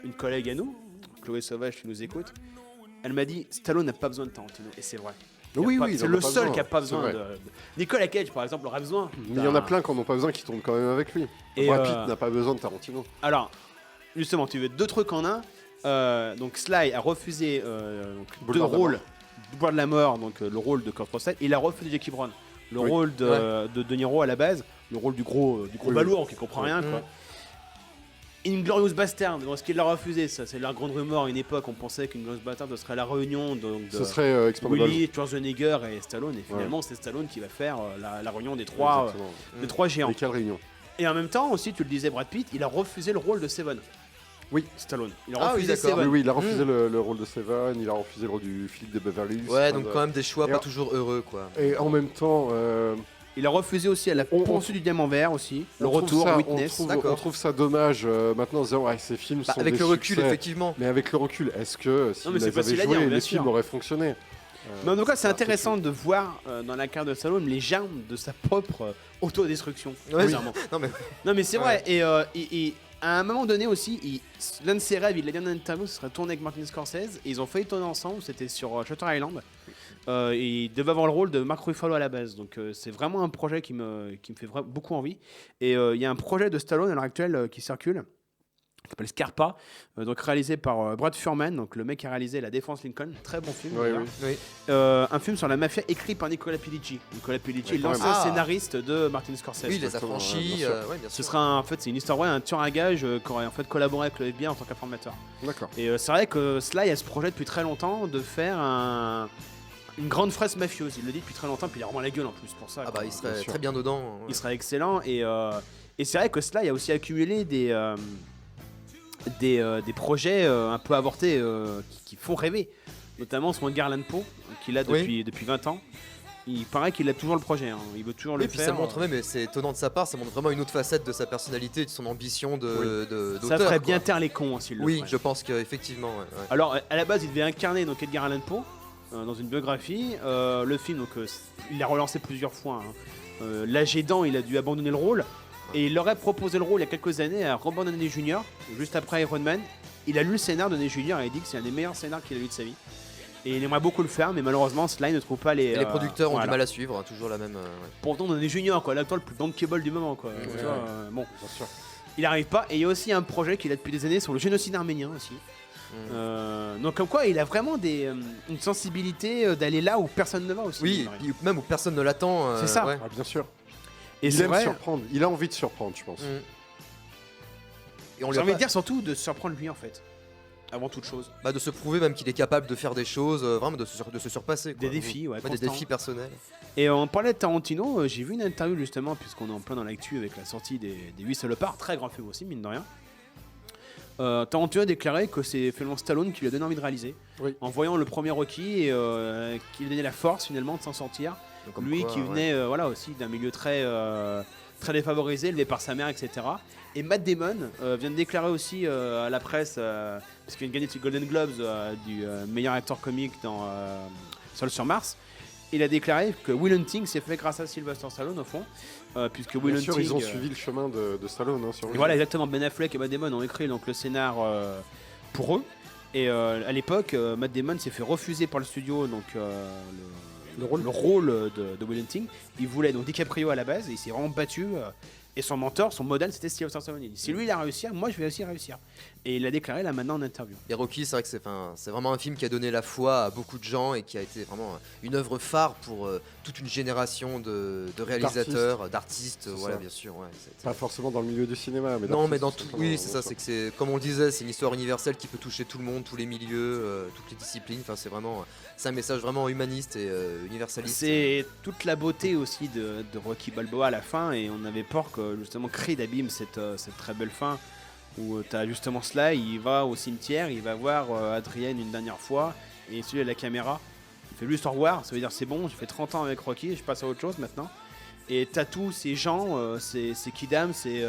une collègue à nous, Chloé Sauvage qui nous écoute, elle m'a dit Stallone n'a pas besoin de Tarantino, et c'est vrai. Oui, pas, oui, c'est il en le a pas seul besoin, qui a pas c'est besoin vrai. de... Nicolas Cage par exemple aurait besoin. Mais il y en a plein qui n'en ont pas besoin qui tournent quand même avec lui. Et Brad Pitt n'a pas besoin de Tarantino. Alors, justement, tu veux 2 trucs en un. Donc Sly a refusé donc, 2 Boulevard de la rôles. Mort. Boulevard de la Mort, donc le rôle de Kurt Russell, et il a refusé Jackie Brown. Le Oui. rôle de Niro à la base, le rôle du gros Oui, balourd oui. qui comprend rien quoi. Inglorious Bastard, donc ce qu'il a refusé, ça c'est la grande rumeur à une époque, on pensait qu'Inglorious Bastard ce serait la réunion donc, de Ce serait Expandables. Willy, Schwarzenegger et Stallone, et finalement c'est Stallone qui va faire la réunion des trois géants. Et quelle réunion. Et en même temps aussi, tu le disais, Brad Pitt, il a refusé le rôle de Seven. Oui, Stallone. Il a Ah refusé oui, d'accord. Seven. Oui, il a refusé le rôle de Seven, il a refusé le rôle du Philippe de Beverly Hills. Ouais, Enfin, donc quand même des choix et pas en- toujours heureux, quoi. Et en même temps, Il a refusé aussi à la poursuite du diamant vert aussi. Le retour, Witness. On trouve ça dommage maintenant en se disant ouais, ces films Bah, sont avec des le recul, succès. effectivement. Mais avec le recul, est-ce que si Non, mais ils c'est les facile avaient à joués, dire, bien les sûr. films auraient fonctionné Mais en tout cas, c'est c'est un intéressant de voir dans la carrière de Stallone les germes de sa propre autodestruction. Ouais, bizarrement. non mais c'est vrai. Et à un moment donné aussi, l'un de ses rêves, il l'a dit dans une interview, ce serait tourner avec Martin Scorsese. Et ils ont failli tourner ensemble. C'était sur Shutter Island. Et il devait avoir le rôle de Mark Ruffalo à la base. Donc c'est vraiment un projet qui me fait beaucoup envie. Et il y a un projet de Stallone à l'heure actuelle qui circule, qui s'appelle Scarpa, donc réalisé par Brad Furman, donc le mec qui a réalisé La Défense Lincoln, très bon film. Oui, d'ailleurs. oui. Un film sur la mafia écrit par Nicola Pileggi. Nicola Pileggi, Ouais, quand l'ancien même. scénariste de Martin Scorsese. Oui, il les a franchis. bien sûr. Ouais, bien Ce sûr. sera en fait c'est une histoire un tueur à gage qui aurait en fait collaboré avec le FBI en tant qu'informateur. D'accord. Et c'est vrai que Sly a ce projet depuis très longtemps de faire une grande fraise mafieuse. Il le dit depuis très longtemps, puis il a vraiment la gueule en plus pour ça. Ah quoi. bah il serait très bien dedans. Ouais. Il serait excellent et c'est vrai que Sly a aussi accumulé des projets un peu avortés qui font rêver, notamment son Edgar Allan Poe qu'il a depuis 20 ans. Il paraît qu'il a toujours le projet, hein. Il veut toujours le puis faire. ça montre même, et c'est étonnant de sa part, ça montre vraiment une autre facette de sa personnalité, de son ambition d'auteur. Ça ferait bien taire les cons s'il le Oui, ferait. je pense qu'effectivement. Ouais. Alors à la base il devait incarner donc Edgar Allan Poe dans une biographie. Le film donc il l'a relancé plusieurs fois. Hein. L'âge aidant, il a dû abandonner le rôle et il aurait proposé le rôle il y a quelques années à Robert Downey Jr. juste après Iron Man. Il a lu le scénar de Downey Jr. et il dit que c'est un des meilleurs scénars qu'il a lu de sa vie. Et il aimerait beaucoup le faire, mais malheureusement Sly ne trouve pas les. Et les producteurs ont du mal à suivre, hein, toujours la même. Ouais. Pourtant Downey Jr. quoi, l'acteur le plus bankable du moment quoi. Ouais, Tu vois, bon. Bien sûr. Il n'arrive pas. Et il y a aussi un projet qu'il a depuis des années sur le génocide arménien aussi. Donc comme quoi il a vraiment une sensibilité d'aller là où personne ne va aussi. Oui, puis même où personne ne l'attend. C'est ça. Ouais. Ah, bien sûr. Et il aime surprendre. Il a envie de surprendre, je pense. Et on lui J'ai a envie pas- de dire surtout de se surprendre lui en fait. Avant toute chose. Bah, de se prouver même qu'il est capable de faire des choses, vraiment de se surpasser. Quoi. Des défis, ouais. Des constants. défis personnels. Et on parlait de Tarantino, j'ai vu une interview justement, puisqu'on est en plein dans l'actu avec la sortie des 8 salopards, très grand film aussi, mine de rien. Tarantino a déclaré que c'est finalement Stallone qui lui a donné envie de réaliser, en voyant le premier Rocky et qui lui donnait la force finalement de s'en sortir. Donc, comme Lui quoi, qui venait voilà, aussi d'un milieu très défavorisé, élevé par sa mère, etc. Et Matt Damon vient de déclarer aussi à la presse, parce qu'il vient de gagner le Golden Globes du meilleur acteur comique dans Seul sur Mars. Il a déclaré que Will Hunting s'est fait grâce à Sylvester Stallone au fond, puisque Will Bien sûr, Hunting. ils ont suivi le chemin de Stallone. Hein, sur Et voilà, exactement. Ben Affleck et Matt Damon ont écrit donc, le scénar pour eux. Et à l'époque, Matt Damon s'est fait refuser par le studio donc, le rôle de Will Hunting. Il voulait donc DiCaprio à la base et il s'est vraiment battu. Et son mentor, son modèle, c'était Sylvester Stallone. Il dit si lui il a réussi, moi je vais aussi réussir. Et il l'a déclaré là maintenant en interview. Et Rocky, c'est vrai que c'est vraiment un film qui a donné la foi à beaucoup de gens et qui a été vraiment une œuvre phare pour toute une génération de réalisateurs, d'artistes. Voilà, bien sûr. Ouais, pas forcément dans le milieu du cinéma, mais non, mais dans tout. Oui, c'est ça. C'est que c'est comme on le disait, c'est une histoire universelle qui peut toucher tout le monde, tous les milieux, toutes les disciplines. Enfin, c'est un message vraiment humaniste et universaliste. C'est toute la beauté aussi de Rocky Balboa à la fin, et on avait peur que justement Creed abîme cette très belle fin où tu as justement Sly, il va au cimetière, il va voir Adrienne une dernière fois et celui à la caméra il fait juste au revoir, ça veut dire c'est bon, j'ai fait 30 ans avec Rocky, je passe à autre chose maintenant. Et t'as tous ces gens, ces kidams, ces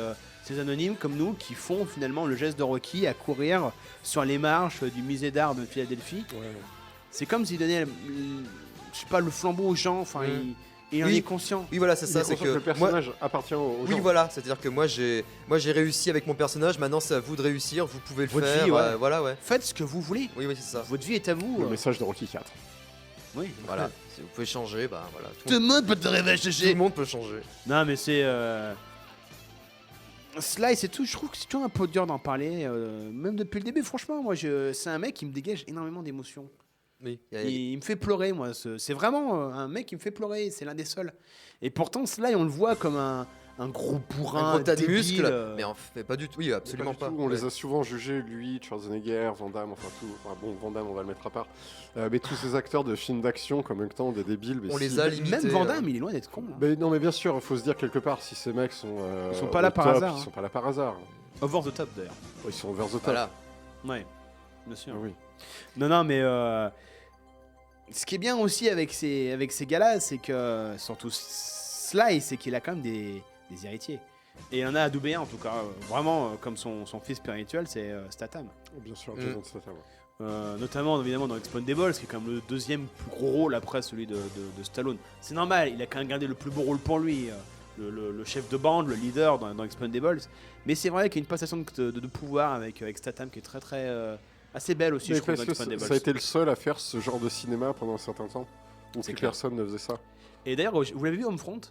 anonymes comme nous qui font finalement le geste de Rocky à courir sur les marches du musée d'art de Philadelphie. C'est comme s'il donnait je sais pas, le flambeau aux gens, enfin il en est conscient. Oui, voilà, c'est ça. C'est que le personnage appartient aux gens. Oui, voilà, c'est-à-dire que moi j'ai réussi avec mon personnage. Maintenant, c'est à vous de réussir. Vous pouvez le Votre faire. vie, ouais. Voilà, ouais. Faites ce que vous voulez. Oui, c'est ça. Votre vie est à vous. Le message de Rocky 4. Oui. Voilà. Si vous pouvez changer, bah voilà. Tout le monde peut te réveiller. Tout le monde peut changer. Non, mais c'est. Sly, c'est tout. Je trouve que c'est toujours un peu dur d'en parler, même depuis le début. Franchement, moi, c'est un mec qui me dégage énormément d'émotions. Oui. Il me fait pleurer, moi. C'est vraiment un mec qui me fait pleurer. C'est l'un des seuls. Et pourtant, Sly, on le voit comme un gros bourrin, Un gros tas de débile, muscles, mais en fait pas du tout. Oui, absolument pas. On les a souvent jugés, lui, Schwarzenegger, Van Damme, enfin tout. Enfin bon, Van Damme, on va le mettre à part. Mais tous ces acteurs de films d'action, comme même temps, des débiles. Mais On les a limités. Même Van Damme, il est loin d'être con. Mais non, mais bien sûr, il faut se dire quelque part, si ces mecs sont. Ils sont pas là au par top, hasard, Ils hein. sont pas là par hasard. Over the top, d'ailleurs. Ils sont over the top. Voilà. Ouais, bien sûr. Oui. Non, mais ce qui est bien aussi avec ces gars-là, c'est que, surtout Sly, c'est qu'il a quand même des héritiers. Et il y en a à doubler un, en tout cas. Vraiment, comme son fils spirituel, c'est Statham. Bien sûr, Jason Statham. Notamment, évidemment, dans Expendables, qui est quand même le deuxième plus gros rôle après celui de Stallone. C'est normal, il a quand même gardé le plus beau rôle pour lui. Le chef de bande, le leader dans Expendables. Mais c'est vrai qu'il y a une passation de pouvoir avec Statham qui est très très assez belle aussi, je trouve, dans Expendables. Ça a été le seul à faire ce genre de cinéma pendant un certain temps, où C'est plus clair. personne ne faisait ça. Et d'ailleurs, vous l'avez vu Homefront?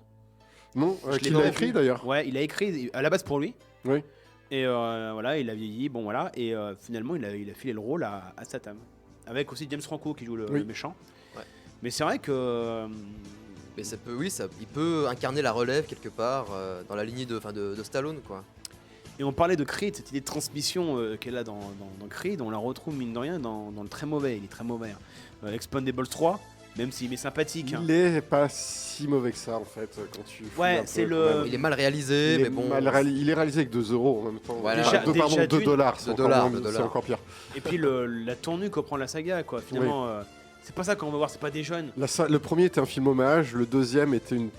Non, Je qui l'ai l'a pas écrit vu. d'ailleurs. Ouais, il a écrit à la base pour lui. Oui. Et voilà, il a vieilli, bon voilà. Et finalement, il a filé le rôle à Statham. Avec aussi James Franco qui joue le méchant. Ouais. Mais c'est vrai que. Mais ça peut, il peut incarner la relève quelque part dans la lignée de Stallone, quoi. Et on parlait de Creed, cette idée de transmission qu'elle a dans Creed, on la retrouve mine de rien dans le très mauvais, il est très mauvais. Expendables 3, Même s'il est sympathique. hein. Il est pas si mauvais que ça en fait quand tu. fouilles Ouais, un peu, c'est quand le- même. Il est mal réalisé, Il est mais bon. il est réalisé avec 2 euros en même temps. Voilà. Déjà- Pardon, déjà 2 d'une- dollars. C'est encore moins- de c'est dollars. encore pire. Et puis la tournure que prend la saga, quoi. Finalement, c'est pas ça qu'on va voir, c'est pas des jeunes. Le premier était un film hommage, le deuxième était une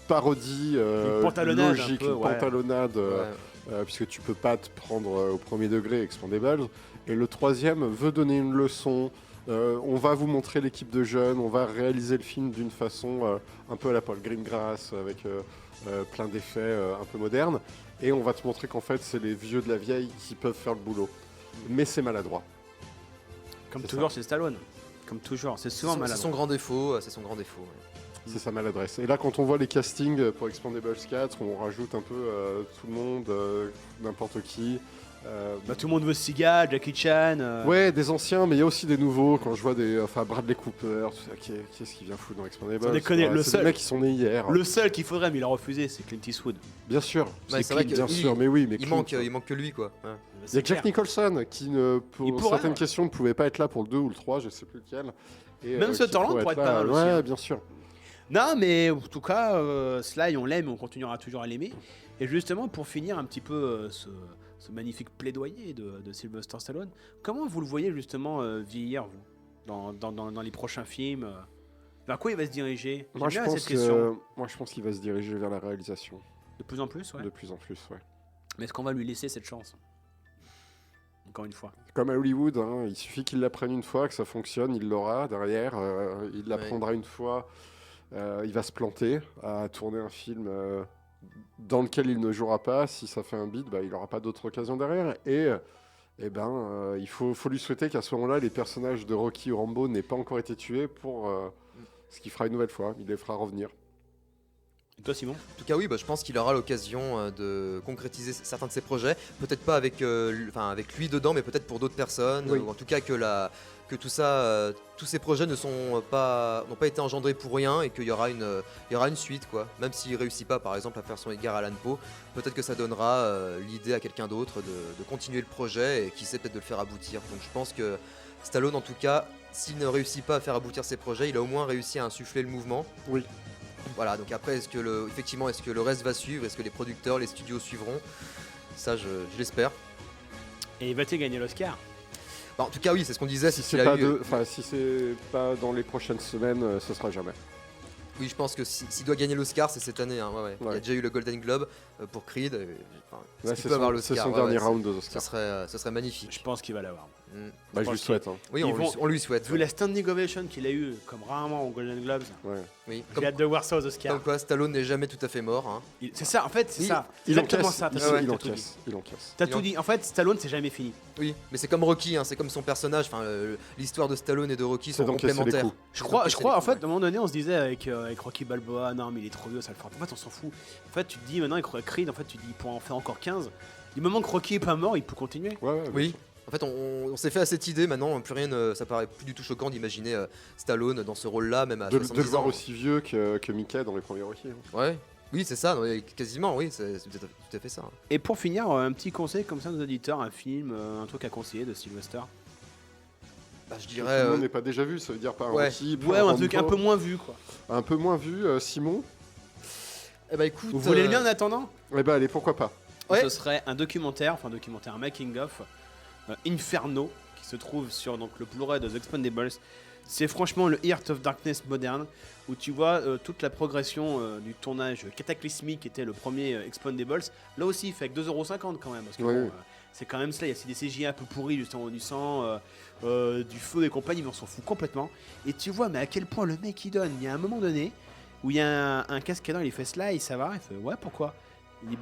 parodie Une pantalonnade, logique, un peu, une ouais. pantalonnade, Ouais. puisque tu peux pas te prendre au premier degré Expendables. Et le troisième veut donner une leçon. On va vous montrer l'équipe de jeunes, on va réaliser le film d'une façon un peu à la Paul Greengrass, avec plein d'effets un peu modernes. Et on va te montrer qu'en fait, c'est les vieux de la vieille qui peuvent faire le boulot. Mais c'est maladroit. Comme C'est toujours ça. chez Stallone. Comme toujours, c'est C'est souvent son, malade. c'est son grand défaut. C'est son grand défaut. Ouais. C'est sa maladresse. Et là, quand on voit les castings pour Expendables 4, on rajoute un peu tout le monde, n'importe qui. Bah, tout le monde veut Seagal, Jackie Chan. Ouais, des anciens, mais il y a aussi des nouveaux. Quand je vois Bradley Cooper, tout ça, qu'est-ce qu'il vient foutre dans Expendables? Sans déconner, le c'est seul- des mecs qui sont nés hier. Le seul qu'il faudrait, mais il a refusé, c'est Clint Eastwood. Bien sûr, Ouais, c'est vrai Clint, bien que sûr, mais oui, mais il Clint, manque que lui, quoi. Ouais. Il y a Jack Nicholson qui, pour Il pourrait, certaines ouais. questions, ne pouvait pas être là pour le 2 ou le 3, je sais plus lequel. Et, Même qui Sutherland pourrait être là. pas mal aussi, Ouais, hein. bien sûr. Non, mais en tout cas, Sly, on l'aime et on continuera toujours à l'aimer. Et justement, pour finir un petit peu ce magnifique plaidoyer de Sylvester Stallone, comment vous le voyez justement vieillir, vous, dans les prochains films vers quoi il va se diriger? Moi, J'aime je bien cette question. pense qu'il va se diriger vers la réalisation. De plus en plus, ouais. De plus en plus, ouais. Mais est-ce qu'on va lui laisser cette chance? Encore une fois. Comme à Hollywood, hein, il suffit qu'il l'apprenne une fois, que ça fonctionne, il l'aura derrière. Il l'apprendra une fois, il va se planter à tourner un film dans lequel il ne jouera pas. Si ça fait un bid, il n'aura pas d'autre occasion derrière. Et il faut lui souhaiter qu'à ce moment-là, les personnages de Rocky ou Rambo n'aient pas encore été tués pour ce qu'il fera une nouvelle fois. Il les fera revenir. Et toi, Simon? En tout cas, oui, je pense qu'il aura l'occasion de concrétiser certains de ses projets. Peut-être pas avec, avec lui dedans, mais peut-être pour d'autres personnes. Oui. Ou en tout cas que tout ça, tous ces projets n'ont pas été engendrés pour rien et qu'il y aura une suite, quoi. Même s'il réussit pas, par exemple, à faire son Edgar Allan Poe, peut-être que ça donnera l'idée à quelqu'un d'autre de continuer le projet et qui sait peut-être de le faire aboutir. Donc je pense que Stallone, en tout cas, s'il ne réussit pas à faire aboutir ses projets, il a au moins réussi à insuffler le mouvement. Oui. Voilà, donc après, est-ce que le reste va suivre? Est-ce que les producteurs, les studios suivront? Ça, je l'espère. Et va-t-il gagner l'Oscar? En tout cas, oui, c'est ce qu'on disait. Si qu'il c'est a pas, eu- si c'est pas dans les prochaines semaines, ce sera jamais. Oui, je pense que s'il doit gagner l'Oscar, c'est cette année. Hein, ouais. Il Ouais. a déjà eu le Golden Globe pour Creed. Là, Est-ce qu'il c'est peut avoir son l'Oscar? dernier round aux Oscars. Ce serait magnifique. Je pense qu'il va l'avoir. Je lui souhaite. Hein. Oui, Ils on lui souhaite. Vu la standing ovation qu'il a eu comme rarement aux Golden Globes, Oui. j'ai hâte de voir ça aux Oscars. Comme quoi, Stallone n'est jamais tout à fait mort. Hein. C'est ça, en fait, c'est Oui. ça. Il Exactement encaisse, ça. il T'as tout dit. encaisse, il encaisse. T'as tout dit. En fait, Stallone, c'est jamais fini. Oui, mais c'est comme Rocky, hein, c'est comme son personnage. Enfin, l'histoire de Stallone et de Rocky sont d'encaisser les complémentaires. coups. Je crois, en fait, à un moment donné, on se disait avec Rocky Balboa, non, mais il est trop vieux, ça le fera. En fait, on s'en fout. En fait, tu te dis maintenant, avec Creed, en fait, tu te dis, il pourra en faire encore 15. Du moment que Rocky est pas mort, il peut continuer. Oui. En fait, on s'est fait à cette idée maintenant. Plus rien, ça paraît plus du tout choquant d'imaginer Stallone dans ce rôle-là, même à De le 70 voir ans. aussi vieux que Mickey dans les premiers Rocky. hein. Ouais. Oui, c'est ça. Quasiment, oui, c'est tout à fait ça. Et pour finir, un petit conseil comme ça aux auditeurs, un film, un truc à conseiller de Sylvester. Bah, je Tout dirais. le monde n'est pas déjà vu, ça veut dire pas un ouais. Rocky, pas Ouais, un truc un Rambo. peu moins vu, quoi. Un peu moins vu, Simon. Eh bah écoute. Vous voulez le mien en attendant? Eh ben allez, pourquoi pas. Ouais. Ce serait un documentaire, un making-of, Inferno, qui se trouve sur donc, le Blu-ray de The Expendables. C'est franchement le Heart of Darkness moderne, où tu vois toute la progression du tournage cataclysmique qui était le premier Expendables. Là aussi, il fait avec 2,50€ quand même, parce que Ouais, bon, oui. c'est quand même cela, il y a des CGI un peu pourris, justement, du sang, du feu et compagnie, mais on s'en fout complètement. Et tu vois, mais à quel point le mec il donne. Il y a un moment donné où il y a un cascadeur, il fait cela, ça va, il fait ouais, pourquoi? Il dit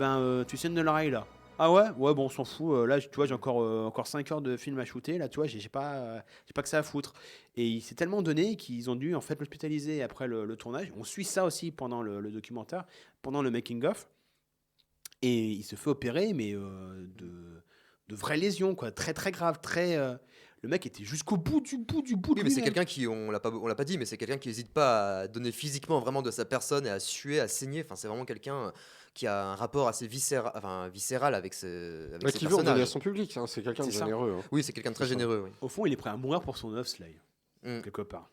tu saignes de l'oreille là. Ah ouais, bon, on s'en fout. Là, tu vois, j'ai encore 5 heures de film à shooter. Là, tu vois, j'ai pas que ça à foutre. Et il s'est tellement donné qu'ils ont dû en fait l'hospitaliser après le tournage. On suit ça aussi pendant le documentaire, pendant le making of. Et il se fait opérer, mais de vraies lésions, quoi, très très graves, très. Le mec était jusqu'au bout du bout de Oui, mais c'est lui-même. quelqu'un qui, on l'a pas dit, mais c'est quelqu'un qui n'hésite pas à donner physiquement vraiment de sa personne et à suer, à saigner. Enfin, c'est vraiment quelqu'un qui a un rapport assez viscéral avec ses Qui veut en donner à personnages. son public, hein, c'est quelqu'un de C'est ça. généreux. hein. Oui, c'est quelqu'un de très C'est ça. généreux. Oui. Au fond, il est prêt à mourir pour son œuvre, Sly, Mm. quelque part.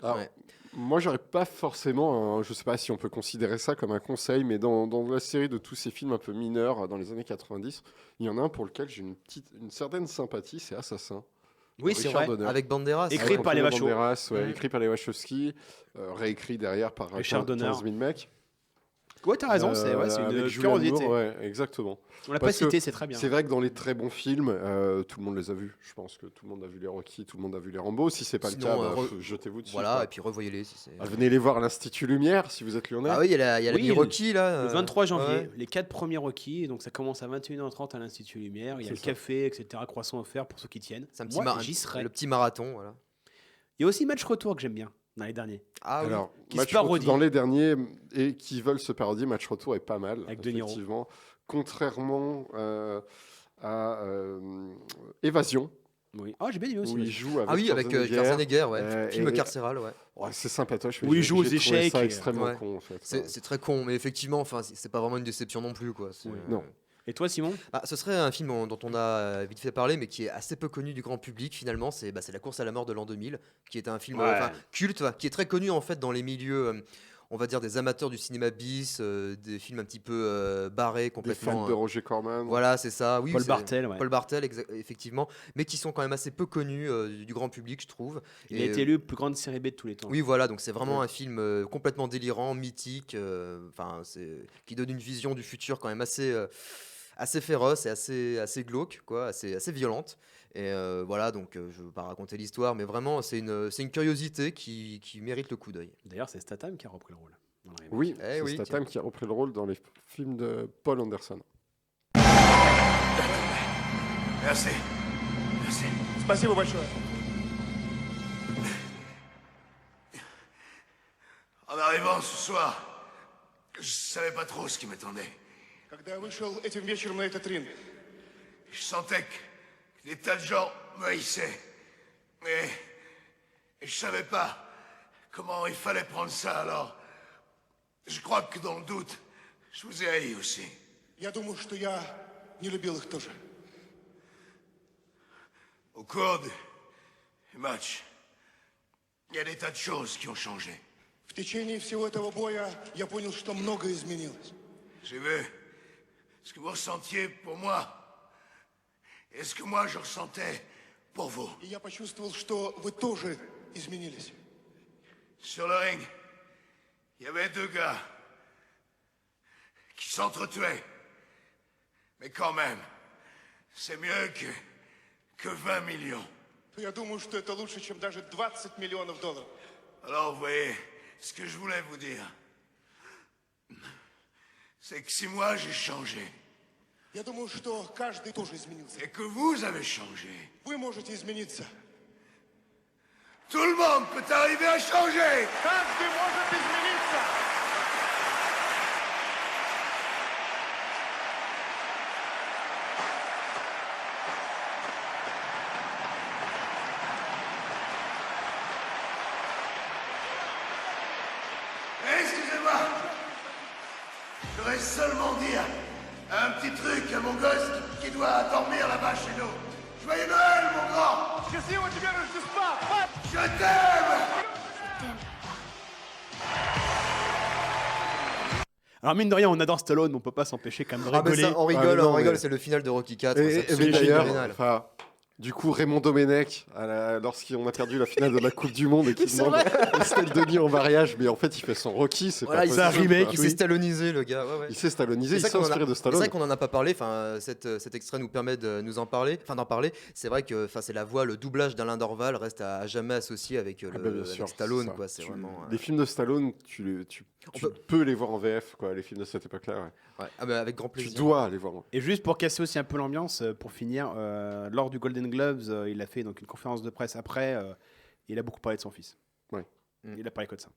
Alors, Ouais. moi, j'aurais pas forcément, je sais pas si on peut considérer ça comme un conseil, mais dans la série de tous ces films un peu mineurs dans les années 90, il y en a un pour lequel j'ai une certaine sympathie, c'est Assassin. Oui, c'est Richard vrai. Donner. Avec Banderas. Écrit par les Antonio Wachowski. Banderas, ouais, écrit par les Wachowski, réécrit derrière par Richard 15 Donner. 000 mecs. Ouais, t'as raison, c'est Avec une Julianne curiosité. Moore, ouais, exactement. On l'a pas Parce que cité, c'est très bien. C'est vrai que dans les très bons films, tout le monde les a vus. Je pense que tout le monde a vu les Rocky, tout le monde a vu les Rambo. Si c'est pas Sinon, le cas, re- jetez-vous dessus. Voilà, quoi. et puis revoyez-les. Si c'est... Venez les voir à l'Institut Lumière si vous êtes lyonnais. Ah oui, il y a la Oui, Rocky là. Le 23 janvier, ouais. les 4 premiers Rocky, donc ça commence à 21h30 à l'Institut Lumière. Il y a C'est le ça. café, etc., croissant offert pour ceux qui tiennent. C'est un petit Moi, j'y serai. le petit marathon, voilà. Il y a aussi Match Retour que j'aime bien dans les derniers. Ah oui. Alors, Qui Match se parodie. Retour, dans les derniers et qui veulent se parodier, Match Retour est pas mal. Avec De Niro. Effectivement. Contrairement à Évasion, Oui. Ah, j'ai bien aimé aussi. où il joue avec Ah oui, avec Schwarzenegger, ouais. Film et- carcéral, ouais. Ouais, c'est sympatoche. mais Où il j'ai- joue aux j'ai trouvé échecs ça et- extrêmement Ouais. con, en fait. C'est très con, mais effectivement, enfin, c'est pas vraiment une déception non plus, quoi. C'est, Oui. Non. Et toi, Simon? Ah, ce serait un film dont on a vite fait parler, mais qui est assez peu connu du grand public finalement. C'est La course à la mort de l'an 2000, qui est un film Ouais. culte, qui est très connu en fait dans les milieux, on va dire des amateurs du cinéma bis, des films un petit peu barrés Des complètement. films de Roger Corman. Voilà, c'est ça. Oui, Paul c'est- Bartel, ouais. Paul Bartel, effectivement, mais qui sont quand même assez peu connus du grand public, je trouve. Il a Et, été élu plus grande série B de tous les temps. oui, voilà, donc c'est vraiment un film complètement délirant, mythique, qui donne une vision du futur quand même assez féroce et assez glauque, quoi, assez violente. Et voilà, donc je ne veux pas raconter l'histoire, mais vraiment, c'est une curiosité qui mérite le coup d'œil. D'ailleurs, c'est Statham qui a repris le rôle. dans le remake. Oui, Eh c'est oui, Statham qui a repris le rôle dans les films de Paul Anderson. Merci. Merci. Спасибо большое. En arrivant ce soir, je savais pas trop ce qui m'attendait. Когда я вышел этим вечером на этот ринг, Je sentais que des tas de gens me haïssaient. Mais je savais pas comment il fallait prendre ça, alors je crois que dans le doute, je vous ai haï aussi. я думаю, что я не любил их тоже. Au cours du match, il y a des tas de choses qui ont changé. В течение всего этого боя я понял, что многое изменилось. J'ai vu ce que vous ressentiez pour moi et ce que moi je ressentais pour vous. И я почувствовал, что вы тоже изменились. Sur le ring, il y avait deux gars qui s'entretuaient. Mais quand même, c'est mieux que 20 millions. Я думаю, что это лучше, чем даже 20 миллионов долларов. Alors vous voyez, ce que je voulais vous dire, c'est que si moi j'ai changé Я думаю, что каждый тоже изменился. et que vous avez changé, Вы можете измениться. tout le monde peut arriver à changer. Каждый может измениться. Excusez-moi, je voudrais seulement dire un petit truc à mon gosse qui doit dormir là-bas chez nous. Joyeux Noël, mon grand! Счастливого тебе Рождества, пап! Je t'aime! Alors, mine de rien, on adore Stallone, mais on peut pas s'empêcher quand même de Ah, mais rigoler. ça, on rigole, non, on rigole, mais- c'est le final de Rocky 4. Et, c'est et absolument d'ailleurs, phénoménal. enfin, du coup, Raymond Domenech, lorsqu'on a perdu la finale de la Coupe du Monde et qu'il demande à Estelle Denis en mariage, mais en fait, il fait son Rocky, c'est Voilà, pas il s'est un possible, remake, quoi. il s'est stallonisé, le gars. Ouais, ouais. Il s'est stallonisé, il C'est s'est vrai qu'on en a- inspiré de C'est Stallone. vrai qu'on n'en a pas parlé. Enfin, cet extrait nous permet de nous en parler. Enfin, d'en parler. C'est vrai que, enfin, c'est la voix, le doublage d'Alain Dorval reste à jamais associé avec, Ah bah, bien avec sûr, Stallone, ça. quoi. C'est vraiment. Les films de Stallone, tu peux les voir en VF, quoi, les films de cette époque-là. Ouais. Ouais. Ah bah, avec grand Tu plaisir. dois les voir. Et juste pour casser aussi un peu l'ambiance, pour finir, lors du Golden Globes, il a fait donc une conférence de presse après. Il a beaucoup parlé de son fils. Ouais. Il a parlé que de ça.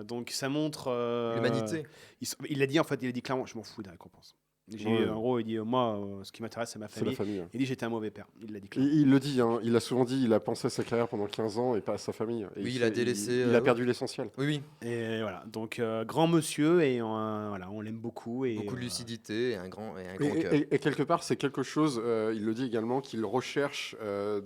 Donc ça montre L'humanité. Il a dit en fait, il a dit clairement, je m'en fous des récompenses. Ouais. En gros, il dit moi, ce qui m'intéresse, c'est ma C'est la famille. famille. Ouais. Il dit j'étais un mauvais père. Il l'a dit clairement. Il le dit, hein, il a souvent dit, il a pensé à sa carrière pendant 15 ans et pas à sa famille. Et Oui, il a délaissé, Il a ouais. perdu l'essentiel. Oui, oui. Et voilà, donc grand monsieur et voilà, on l'aime beaucoup et Beaucoup de lucidité et un grand Et, cœur. et quelque part, c'est quelque chose, il le dit également, qu'il recherche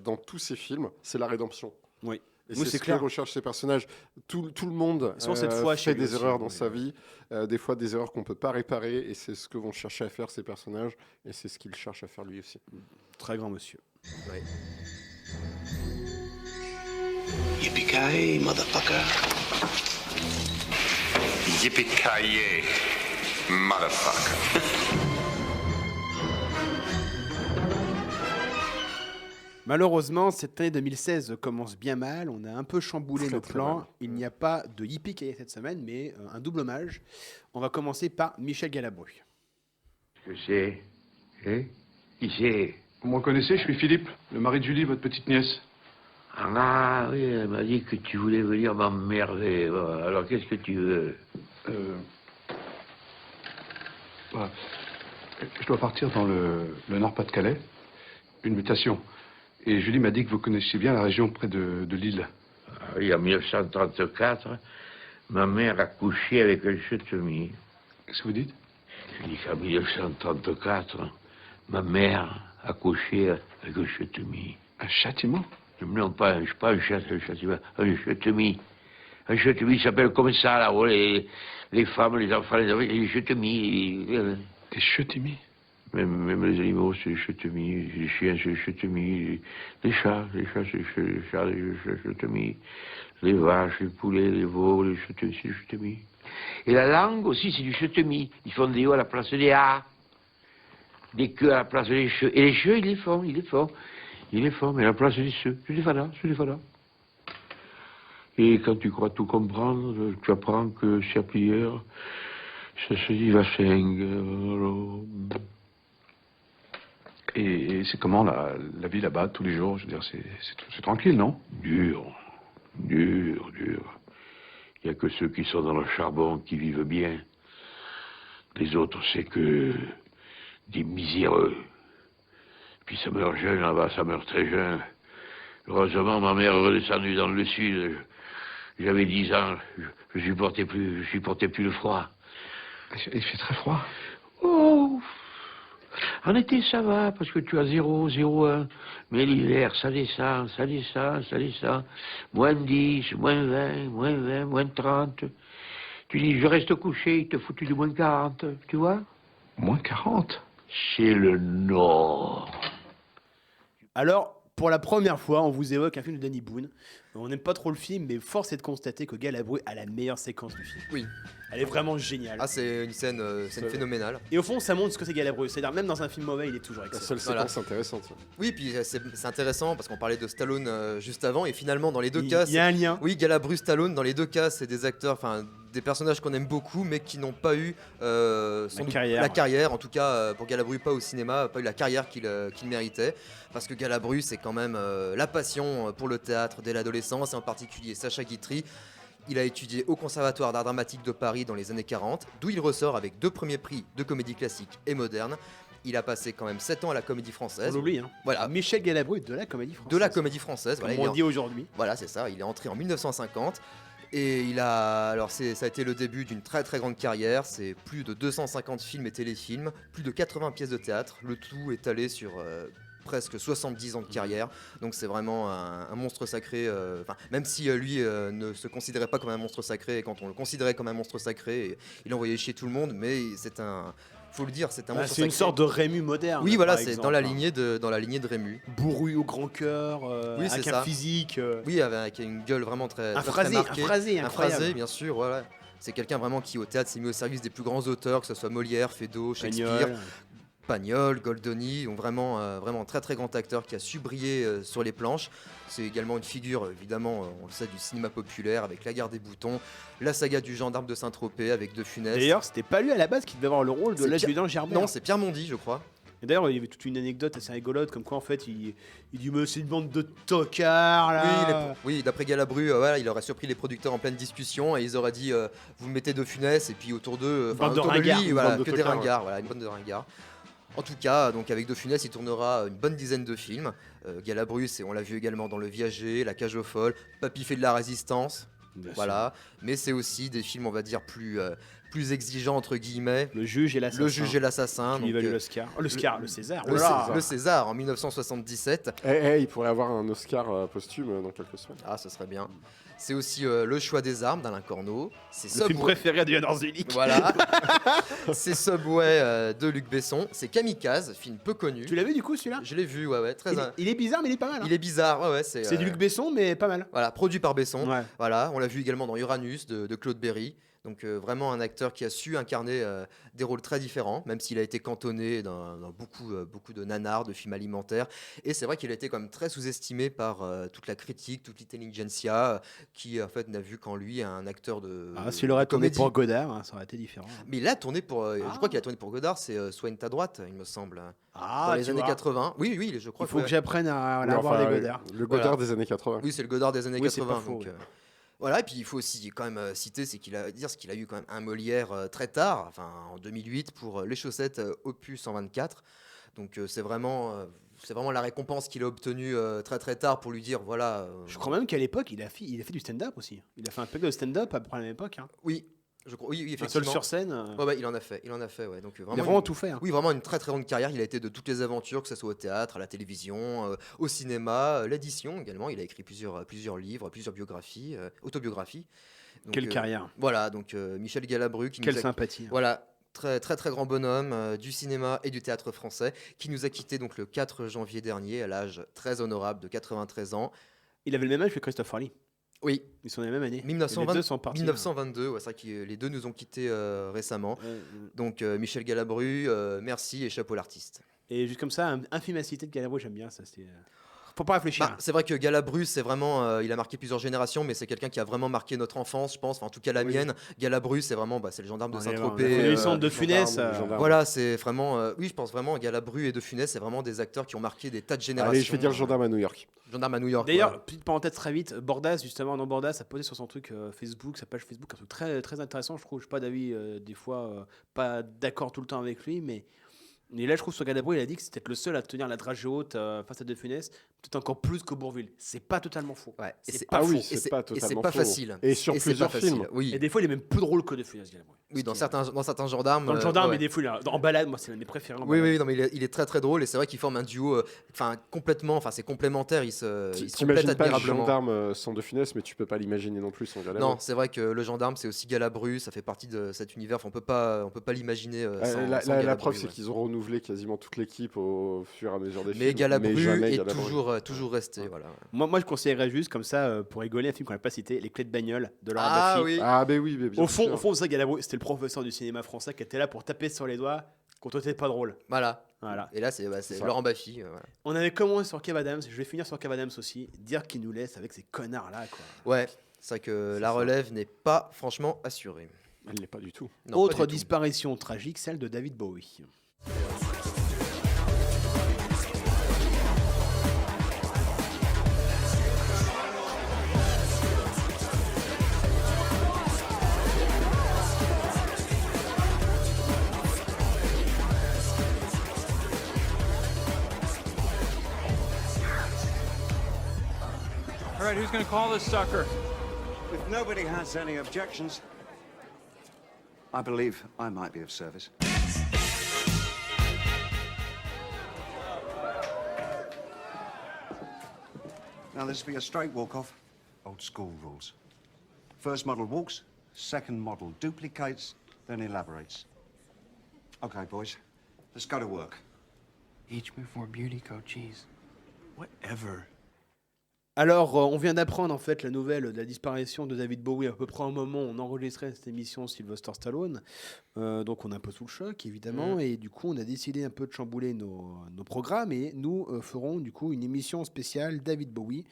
dans tous ses films, c'est la rédemption. Oui. Et Oui, c'est c'est ce clair. que recherche ces personnages. Tout le monde Sans cette foi chez fait lui des aussi, erreurs dans oui. sa vie, des fois des erreurs qu'on peut pas réparer, et c'est ce que vont chercher à faire ces personnages, et c'est ce qu'il cherche à faire lui aussi. Très grand monsieur. Ouais. Yippee-ki-yay, motherfucker. Yippee-ki-yay, motherfucker. Malheureusement, cette année 2016 commence bien mal. On a un peu chamboulé Très, nos très plans. mal. Il n'y a pas de yippee cette semaine, mais un double hommage. On va commencer par Michel Galabru. Que c'est? Hein? Qui c'est? Vous me reconnaissez, je suis Philippe, le mari de Julie, votre petite nièce. Ah oui, elle m'a dit que tu voulais venir m'emmerder. Bon, alors qu'est-ce que tu veux? Voilà. Je dois partir dans le Nord-Pas-de-Calais, une mutation. Et Julie m'a dit que vous connaissiez bien la région près de Lille. Ah oui, en 1934, ma mère a couché avec un chetemi. Qu'est-ce que vous dites? Je dis qu'en 1934, ma mère a couché avec un chetemi. Un châtiment? Non, pas un châtiment, un chetemi. Un chetemi s'appelle comme ça, là-haut, les femmes, les enfants, les chetemi. Des chetemi? Même les animaux, c'est des chetemi. Les chiens, c'est des chetemi. Les chats, c'est des chetemi. Les vaches, les poulets, les veaux, les chetemi, c'est des chetemi. Et la langue aussi, c'est du chetemi. Ils font des O à la place des A. Des queues à la place des cheux. Et les cheux, ils les font. Mais à la place des ceux, c'est des fadas. Et quand tu crois tout comprendre, tu apprends que Serpillière, ça se dit Vaseng. Et c'est comment la vie là-bas, tous les jours? Je veux dire, c'est tranquille, non? Dur. Il n'y a que ceux qui sont dans le charbon qui vivent bien. Les autres, c'est que des miséreux. Puis ça meurt jeune là-bas, ça meurt très jeune. Heureusement, ma mère est redescendue dans le sud. J'avais 10 ans, je supportais plus le froid. Il fait très froid. Oh! En été, ça va, parce que tu as 0, 0,1. Mais l'hiver, ça descend. Moins 10, moins 20, moins 30. Tu dis, je reste couché, il te foutu du moins 40, tu vois? Moins 40? C'est le Nord. Alors, pour la première fois, on vous évoque un film de Danny Boone. On n'aime pas trop le film, mais force est de constater que Galabru a la meilleure séquence du film. Oui. Elle est vraiment géniale. Ah, c'est une scène phénoménale. Et au fond, ça montre ce que c'est Galabru. C'est-à-dire, même dans un film mauvais, il est toujours excellent. La seule séquence intéressante. Ça. Oui, puis c'est intéressant parce qu'on parlait de Stallone juste avant, et finalement, dans les deux cas... Il y a un lien. Oui, Galabru, Stallone, dans les deux cas, c'est des acteurs, enfin, des personnages qu'on aime beaucoup, mais qui n'ont pas eu la carrière. En tout cas, pour Galabru, pas au cinéma, pas eu la carrière qu'il méritait. Parce que Galabru, c'est quand même la passion pour le théâtre dès l'adolescence, et en particulier Sacha Guitry. Il a étudié au Conservatoire d'art dramatique de Paris dans les années 40, d'où il ressort avec 2 premiers prix de comédie classique et moderne. Il a passé quand même 7 ans à la Comédie Française. On l'oublie, hein. Voilà. Michel Galabru de la Comédie Française. De la Comédie Française. Comme on dit aujourd'hui. Voilà, c'est ça. Il est entré en 1950. Et ça a été le début d'une très très grande carrière. C'est plus de 250 films et téléfilms, plus de 80 pièces de théâtre. Le tout étalé sur presque 70 ans de carrière. Donc c'est vraiment un monstre sacré. Même si lui ne se considérait pas comme un monstre sacré, et quand on le considérait comme un monstre sacré, il envoyait chier tout le monde. Mais faut le dire, c'est un monstre sacré. C'est une sorte de Rému moderne. Oui, voilà, c'est dans la lignée de Rému. Bourru au grand cœur, oui, avec un physique. Oui, avec une gueule vraiment très phrasé, marquée. Un phrasé, bien sûr, voilà. C'est quelqu'un vraiment qui, au théâtre, s'est mis au service des plus grands auteurs, que ce soit Molière, Feydeau, Shakespeare, Pagnol, Goldoni, donc vraiment très très grand acteur qui a su briller sur les planches. C'est également une figure, évidemment, on le sait, du cinéma populaire, avec La Gare des Boutons, la saga du gendarme de Saint-Tropez avec De Funès. D'ailleurs, c'était pas lui à la base qui devait avoir le rôle de l'adjudant Gerbert. Non, c'est Pierre Mondy, je crois. Et d'ailleurs, il y avait toute une anecdote assez rigolote, comme quoi en fait, il dit mais c'est une bande de tocards là. Oui, d'après Galabru, voilà, il aurait surpris les producteurs en pleine discussion et ils auraient dit vous mettez De Funès, et puis autour d'eux, autour de lui, voilà, que des ringards, voilà, une bande de ringards. En tout cas, donc avec De Funès, il tournera une bonne dizaine de films. Galabru, on l'a vu également dans Le Viager, La Cage aux folles, Papy fait de la résistance. Voilà, mais c'est aussi des films, on va dire, plus plus exigeant entre guillemets. Le juge et l'assassin. Qui lui valut l'Oscar. Le César. Le César en 1977. Il pourrait avoir un Oscar posthume dans quelques semaines. Ah, ce serait bien. C'est aussi Le choix des armes d'Alain Corneau. C'est le film préféré de Yann Orzulik. Voilà. C'est Subway de Luc Besson. C'est Kamikaze, film peu connu. Tu l'as vu du coup celui-là? Je l'ai vu, ouais. Il est bizarre, mais il est pas mal. Il est bizarre, ouais. C'est du Luc Besson, mais pas mal. Voilà, produit par Besson. Ouais. Voilà, on l'a vu également dans Uranus de Claude Berry. Donc vraiment un acteur qui a su incarner des rôles très différents, même s'il a été cantonné dans beaucoup de nanars, de films alimentaires. Et c'est vrai qu'il a été quand même très sous-estimé par toute la critique, toute l'intelligentsia, qui en fait n'a vu qu'en lui un acteur de s'il aurait tourné comédie. pour Godard, ça aurait été différent. Mais il a tourné pour, je crois qu'il a tourné pour Godard, c'est Soigne ta droite, il me semble. Dans les tu années vois. 80. Oui, je crois. Il faut que j'apprenne à avoir les Godard. Le Godard des années 80. Oui, c'est le Godard des années 80. C'est pas faux, donc, voilà, et puis il faut aussi quand même citer, c'est qu'il a eu quand même un Molière très tard, enfin en 2008 pour Les Chaussettes opus 124. Donc c'est vraiment la récompense qu'il a obtenue très très tard pour lui dire voilà. Je crois même qu'à l'époque il a fait du stand-up aussi. Il a fait un peu de stand-up à peu près à la même époque. Hein. Oui. Oui, effectivement. Un seul sur scène. Ouais, il en a fait, ouais. Donc il a vraiment tout fait. Hein. Oui, vraiment une très très longue carrière. Il a été de toutes les aventures, que ce soit au théâtre, à la télévision, au cinéma, l'édition également. Il a écrit plusieurs livres, plusieurs biographies, autobiographies. Donc, quelle carrière. Voilà, donc Michel Galabru quelle sympathie. Voilà. Très très très grand bonhomme du cinéma et du théâtre français qui nous a quittés donc le 4 janvier dernier à l'âge très honorable de 93 ans. Il avait le même âge que Christopher Lee. Oui. Ils sont la même année. 1920, les deux sont partis. 1922, ouais, c'est vrai que les deux nous ont quittés récemment. Donc Michel Galabru, merci et chapeau l'artiste. Et juste comme ça, un film à citer de Galabru, j'aime bien ça. Faut pas réfléchir. C'est vrai que Galabru, c'est vraiment, il a marqué plusieurs générations, mais c'est quelqu'un qui a vraiment marqué notre enfance, je pense. Enfin, en tout cas la mienne. Galabru, c'est vraiment, c'est le gendarme de Saint-Tropez. Les centres de Funès. Voilà, c'est vraiment, oui, je pense vraiment Galabru et de Funès, c'est vraiment des acteurs qui ont marqué des tas de générations. Allez, je vais dire le gendarme à New York. Gendarme à New York. D'ailleurs, petite parenthèse très vite, Bordas, justement, Bordas a posé sur son truc Facebook, sa page Facebook, un truc très, très intéressant. Je trouve, je suis pas d'avis, des fois, pas d'accord tout le temps avec lui, mais là, je trouve sur Galabru, il a dit que c'était le seul à tenir la dragée haute face à De Funès, peut-être encore plus que Bourvil. C'est pas totalement faux. Ouais, c'est pas faux. Oui, c'est pas totalement c'est pas faux. facile. Et sur plusieurs films. Oui. Et des fois, il est même plus drôle que De Funès, Galabru. Oui, dans certains gendarmes. Dans le gendarme, mais des fois, en balade, moi, c'est l'un de mes préférés. Oui, non, mais il est très très drôle et c'est vrai qu'ils forment un duo, c'est complémentaire. Ils se complètent admirablement. T'imagines pas le gendarme sans De Funès, mais tu peux pas l'imaginer non plus sans Galabru. Non, c'est vrai que le gendarme, c'est aussi Galabru, ça fait partie de cet univers. On peut pas l'imaginer sans Galabru. La preuve, c'est qu'ils ont renouvelé quasiment toute l'équipe au fur et à mesure des films. Mais Galabru est toujours resté. Voilà. Moi, je conseillerais juste, comme ça, pour rigoler, un film qu'on n'a pas cité, Les Clés de bagnole de Laurent Baffy. Oui. Ah, ben oui, bien Au fond, ça, Galabru, c'était le professeur du cinéma français qui était là pour taper sur les doigts quand on était pas drôle. Voilà. Et là, c'est Laurent Baffy. Voilà. On avait commencé sur Kev Adams, je vais finir sur Kev Adams aussi, dire qu'il nous laisse avec ces connards-là, quoi. Ouais, c'est vrai que la relève n'est pas franchement assurée. Elle n'est pas du tout. Non, Autre pas du disparition tragique, celle de David Bowie. All right, who's going to call this sucker? If nobody has any objections, I believe I might be of service. Now, this will be a straight walk-off. Old school rules. First model walks, second model duplicates, then elaborates. Okay, boys, let's go to work. Each before beauty code, cheese. Whatever. Alors, on vient d'apprendre en fait la nouvelle de la disparition de David Bowie à peu près au moment où on enregistrait cette émission Sylvester Stallone. Donc, on est un peu sous le choc, évidemment. Et du coup, on a décidé un peu de chambouler nos programmes. Et nous ferons du coup une émission spéciale David Bowie.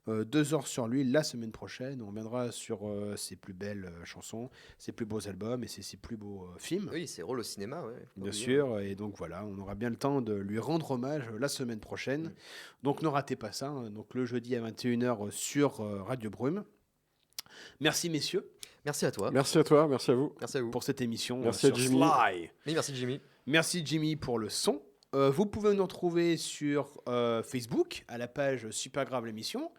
2 heures sur lui la semaine prochaine. On reviendra sur ses plus belles chansons, ses plus beaux albums et ses plus beaux films. Oui, ses rôles au cinéma, ouais. Bien sûr. Et donc, voilà, on aura bien le temps de lui rendre hommage la semaine prochaine. Donc, ne ratez pas ça. Donc, le jeudi à 21h sur Radio Brume. Merci, messieurs. Merci à toi. Merci à toi, merci à vous. Merci à vous. Pour cette émission merci sur à Jimmy. Sly. Oui, merci Jimmy. Merci Jimmy pour le son. Vous pouvez nous retrouver sur Facebook, à la page Super Grave l'émission,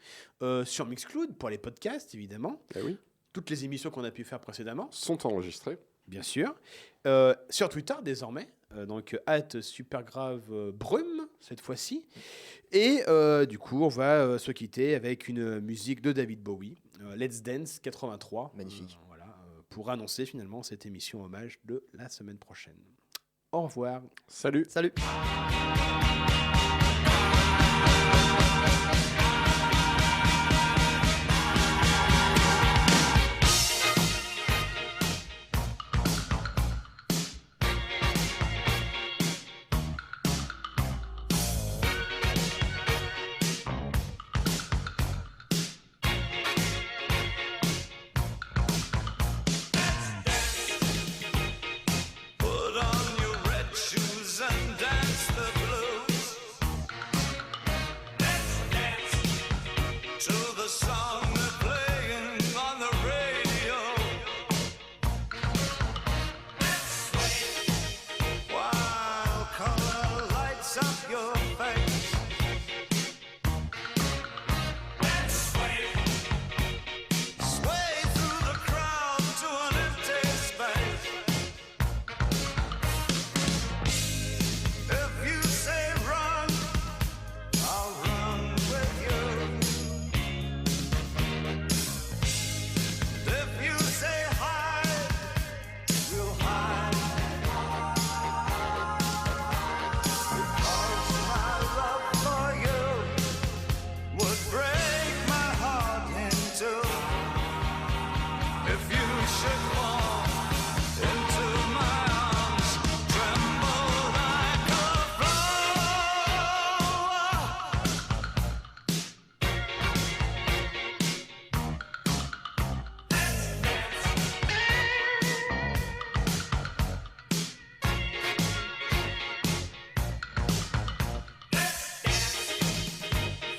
sur Mixcloud pour les podcasts, évidemment. Eh oui. Toutes les émissions qu'on a pu faire précédemment sont enregistrées. bien sûr. Sur Twitter désormais, donc @supergrave_brume cette fois-ci. Et du coup, on va se quitter avec une musique de David Bowie, Let's Dance 83. Magnifique. Pour annoncer finalement cette émission hommage de la semaine prochaine. Au revoir. Salut. Salut. Put on your red shoes and dance the blues. Let's dance to the song they're playing on the radio. Let's sway while color lights up your face. Let's sway through the crowd to an empty space. If you say run, I'll run with you. If you say hide, we'll hide. Because my love for you would break my heart in two. If you should fall into my arms, tremble like a flower.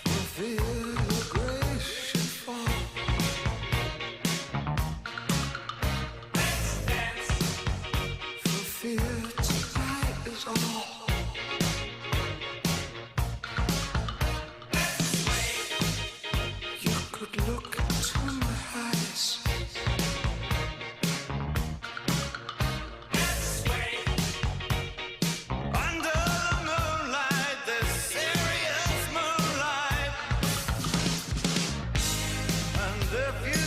For fear your grace should fall. For fear tonight is all. You could look into my eyes. Under the moonlight, this serious moonlight. And if you